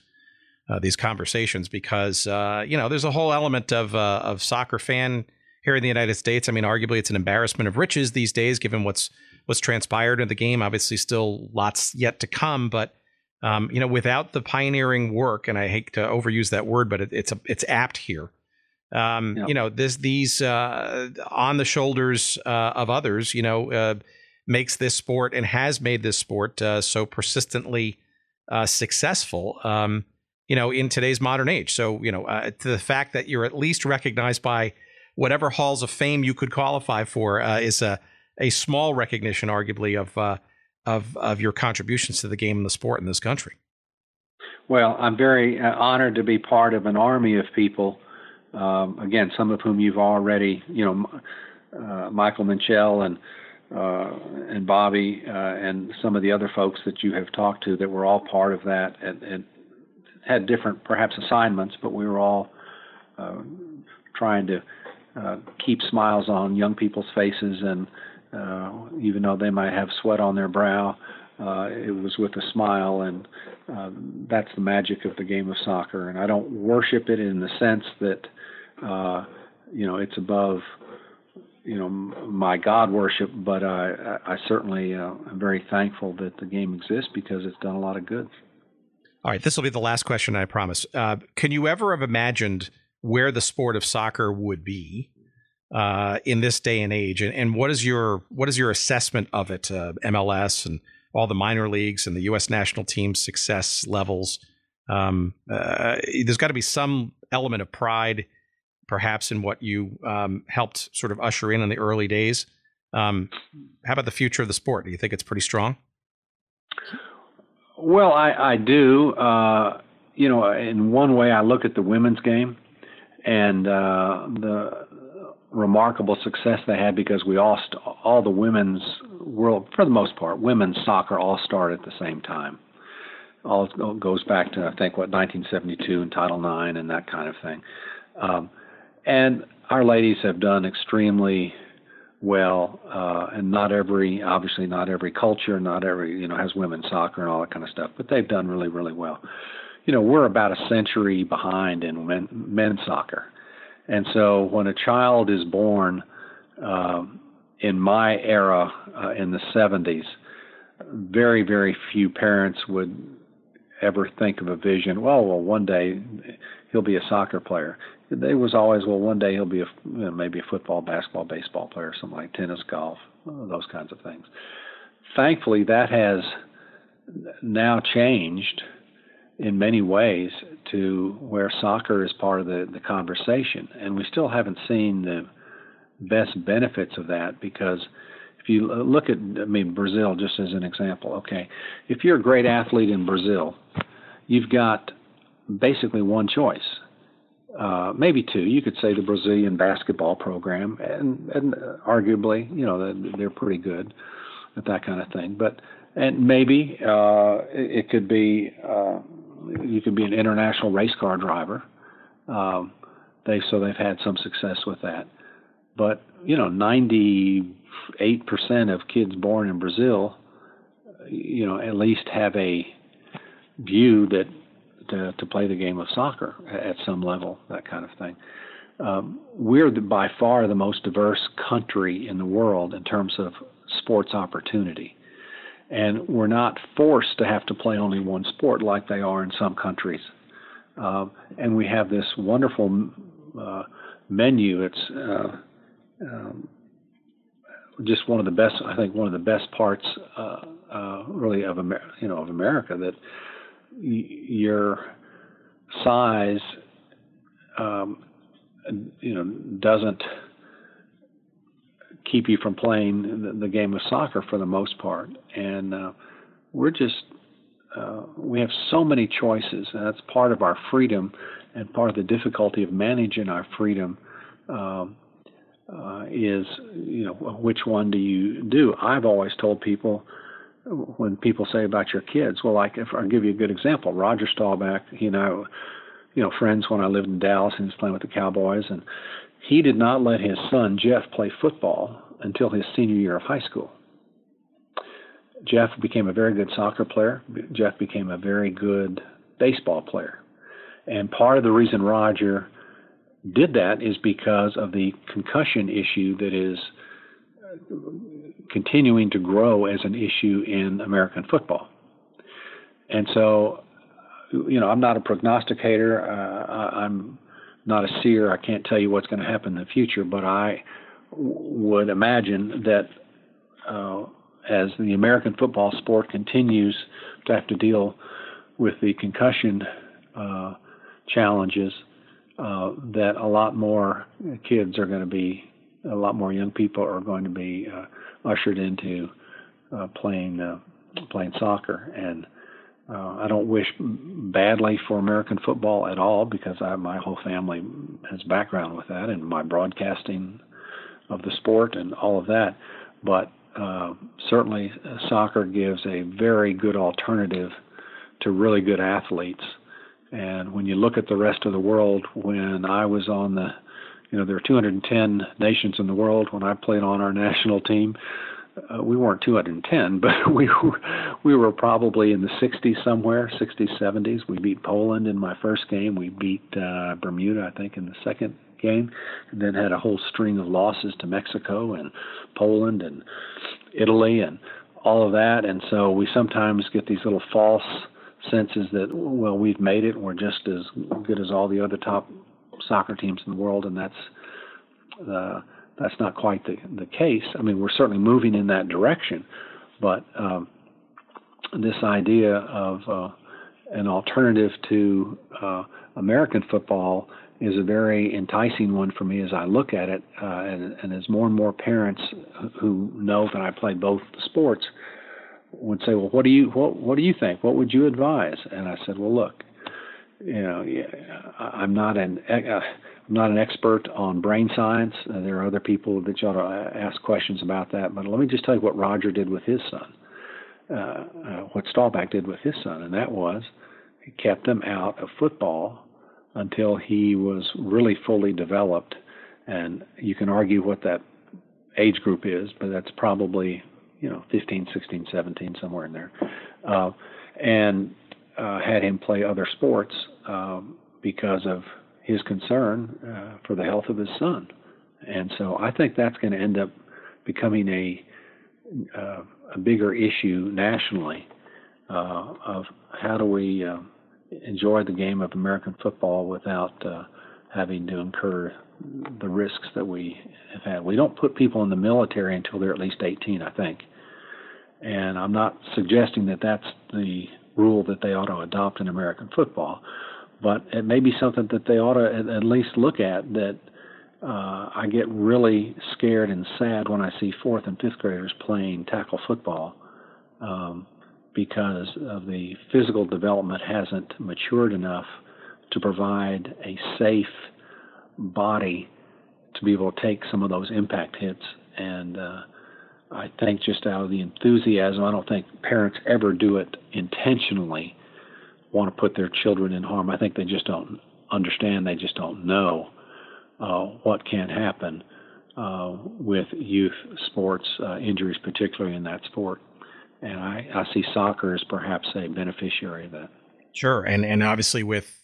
conversations, because there's a whole element of soccer fan here in the United States. I mean, arguably it's an embarrassment of riches these days, given what's transpired in the game. Obviously, still lots yet to come, but without the pioneering work, and I hate to overuse that word, but it's apt here. These on the shoulders of others, makes this sport and has made this sport so persistently successful, in today's modern age. So, to the fact that you're at least recognized by whatever halls of fame you could qualify for is a small recognition, arguably, of your contributions to the game and the sport in this country. Well, I'm very honored to be part of an army of people. Again, some of whom you've already, Michael Minchell and Bobby and some of the other folks that you have talked to that were all part of that and had different, perhaps, assignments, but we were all trying to keep smiles on young people's faces, and even though they might have sweat on their brow, it was with a smile, and that's the magic of the game of soccer. And I don't worship it in the sense that it's above my God worship, but I certainly am very thankful that the game exists, because it's done a lot of good. All right, this will be the last question, I promise. Can you ever have imagined where the sport of soccer would be in this day and age? And what is your assessment of it? MLS and all the minor leagues and the U.S. national team success levels. There's got to be some element of pride, perhaps, in what you helped sort of usher in the early days. How about the future of the sport? Do you think it's pretty strong? Well, I do. In one way, I look at the women's game and the remarkable success they had because all the women's world, for the most part, women's soccer all started at the same time. All goes back to, I think, 1972 and Title IX and that kind of thing. And our ladies have done extremely well, and obviously not every culture, not every, has women's soccer and all that kind of stuff, but they've done really, really well. We're about a century behind in men's soccer. And so when a child is born in my era in the 70s, very, very few parents would ever think of a vision, well, one day he'll be a soccer player. There was always, one day he'll be maybe a football, basketball, baseball player, something like tennis, golf, those kinds of things. Thankfully, that has now changed in many ways to where soccer is part of the conversation. And we still haven't seen the best benefits of that because if you look at, Brazil just as an example, okay, if you're a great athlete in Brazil, you've got basically one choice, maybe two. You could say the Brazilian basketball program, and arguably, they're pretty good at that kind of thing. And maybe it could be you could be an international race car driver. They've had some success with that. But 98% of kids born in Brazil, at least have a view that to play the game of soccer at some level, that kind of thing. We're by far the most diverse country in the world in terms of sports opportunity. And we're not forced to have to play only one sport like they are in some countries. And we have this wonderful menu. It's just one of the best, I think, one of the best parts, really of America, that your size, doesn't keep you from playing the game of soccer for the most part. And we have so many choices, and that's part of our freedom, and part of the difficulty of managing our freedom is, which one do you do? I've always told people, when people say about your kids, well, like, if I'll give you a good example, Roger Staubach, he and I, friends when I lived in Dallas, and he was playing with the Cowboys, and he did not let his son, Jeff, play football until his senior year of high school. Jeff became a very good soccer player. Jeff became a very good baseball player. And part of the reason Roger did that is because of the concussion issue that is continuing to grow as an issue in American football. And so, I'm not a prognosticator. I'm not a seer. I can't tell you what's going to happen in the future, but I would imagine that as the American football sport continues to have to deal with the concussion challenges, that a lot more kids are going to be, a lot more young people are going to be ushered into playing soccer. And I don't wish badly for American football at all, because my whole family has background with that and my broadcasting of the sport and all of that. But certainly soccer gives a very good alternative to really good athletes. And when you look at the rest of the world, when I was on there are 210 nations in the world. When I played on our national team, we weren't 210, but we were probably in the 60s somewhere, 60s, 70s. We beat Poland in my first game. We beat Bermuda, I think, in the second game, and then had a whole string of losses to Mexico and Poland and Italy and all of that. And so we sometimes get these little false senses that, well, we've made it and we're just as good as all the other top soccer teams in the world, and that's not quite the case. I mean, we're certainly moving in that direction, but this idea of an alternative to American football is a very enticing one for me as I look at it, and as more and more parents who know that I play both sports would say, well, what do you think? What would you advise? And I said, well, look, I'm not an expert on brain science. There are other people that you ought to ask questions about that. But let me just tell you what Roger did with his son, what Staubach did with his son, and that was he kept him out of football until he was really fully developed. And you can argue what that age group is, but that's probably 15, 16, 17, somewhere in there, and had him play other sports because of his concern for the health of his son. And so I think that's going to end up becoming a bigger issue nationally of how do we enjoy the game of American football without having to incur the risks that we have had. We don't put people in the military until they're at least 18, I think. And I'm not suggesting that that's the rule that they ought to adopt in American football, but it may be something that they ought to at least look at. That I get really scared and sad when I see 4th and 5th graders playing tackle football because of the physical development hasn't matured enough to provide a safe body to be able to take some of those impact hits. And I think just out of the enthusiasm, I don't think parents ever do it intentionally, want to put their children in harm. I think they just don't understand, they just don't know what can happen with youth sports, injuries particularly in that sport. And I see soccer as perhaps a beneficiary of that. Sure. And obviously with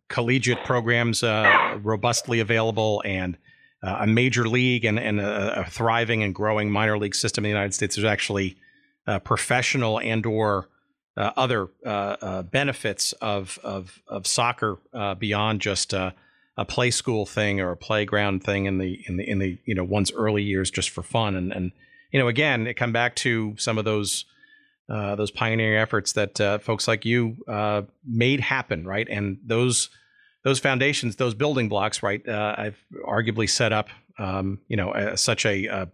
collegiate programs robustly available and a major league and a thriving and growing minor league system in the United States, there's actually professional and or other benefits of soccer beyond just a play school thing or a playground thing in the one's early years just for fun. And again, it come back to some of those pioneering efforts that folks like you made happen, right? And those foundations, those building blocks, right? I've arguably set up, such a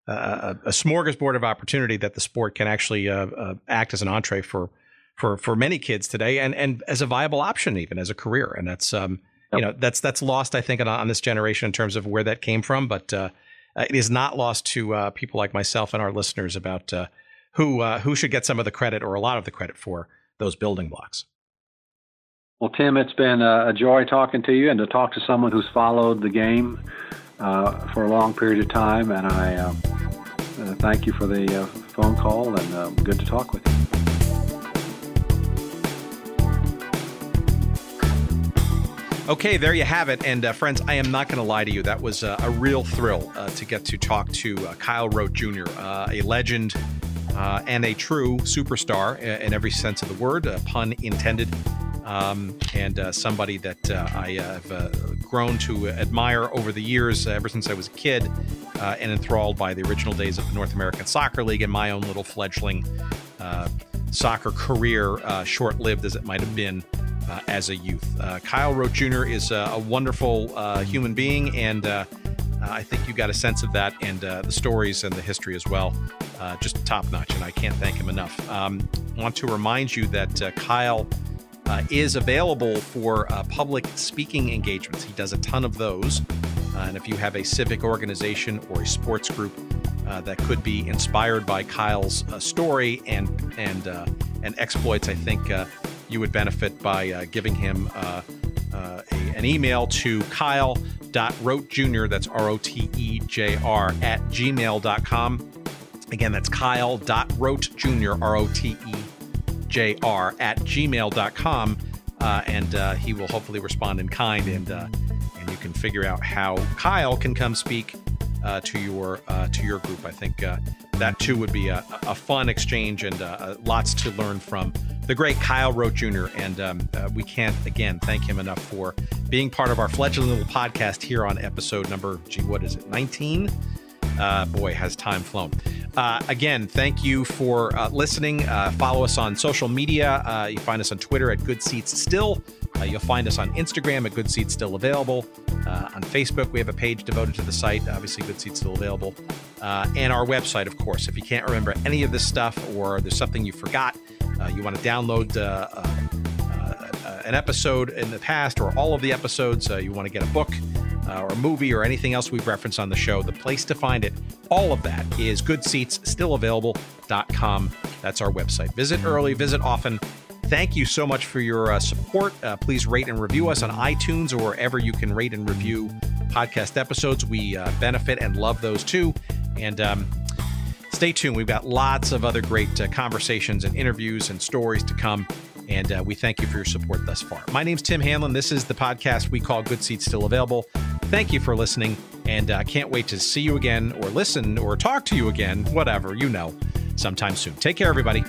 smorgasbord of opportunity that the sport can actually act as an entree for many kids today, and as a viable option, even as a career. And that's that's lost, I think, on this generation in terms of where that came from. But it is not lost to people like myself and our listeners about who should get some of the credit or a lot of the credit for those building blocks. Well, Tim, it's been a joy talking to you and to talk to someone who's followed the game for a long period of time. And I thank you for the phone call, and good to talk with you. Okay, there you have it. And friends, I am not going to lie to you. That was a real thrill to get to talk to Kyle Rote Jr., a legend and a true superstar in every sense of the word, pun intended. And somebody that I have grown to admire over the years, ever since I was a kid, and enthralled by the original days of the North American Soccer League and my own little fledgling soccer career, short-lived as it might have been as a youth. Kyle Rote Jr. is a wonderful human being, and I think you got a sense of that, and the stories and the history as well, just top-notch, and I can't thank him enough. I want to remind you that Kyle is available for public speaking engagements. He does a ton of those. And if you have a civic organization or a sports group that could be inspired by Kyle's story and exploits, I think you would benefit by giving him an email to kyle.rotejr, that's ROTEJR, @gmail.com. Again, that's kyle.rotejr, ROTEJR, @gmail.com, and he will hopefully respond in kind, and you can figure out how Kyle can come speak to your group. I think that too would be a fun exchange, and lots to learn from the great Kyle Rote Jr. And we can't again thank him enough for being part of our fledgling little podcast here on episode number 19. Boy, has time flown. Again, thank you for listening. Follow us on social media. You find us on Twitter at Good Seats Still. You'll find us on Instagram at Good Seats Still Available. On Facebook, we have a page devoted to the site, obviously Good Seats Still Available. And our website, of course. If you can't remember any of this stuff or there's something you forgot, you want to download an episode in the past or all of the episodes, you want to get a book or a movie or anything else we've referenced on the show, the place to find it, all of that is goodseatsstillavailable.com. That's our website. Visit early, visit often. Thank you so much for your support. Please rate and review us on iTunes or wherever you can rate and review podcast episodes. We benefit and love those too. And stay tuned. We've got lots of other great conversations and interviews and stories to come. And we thank you for your support thus far. My name's Tim Hanlon. This is the podcast we call Good Seats Still Available. Thank you for listening. And I can't wait to see you again or listen or talk to you again, whatever, sometime soon. Take care, everybody.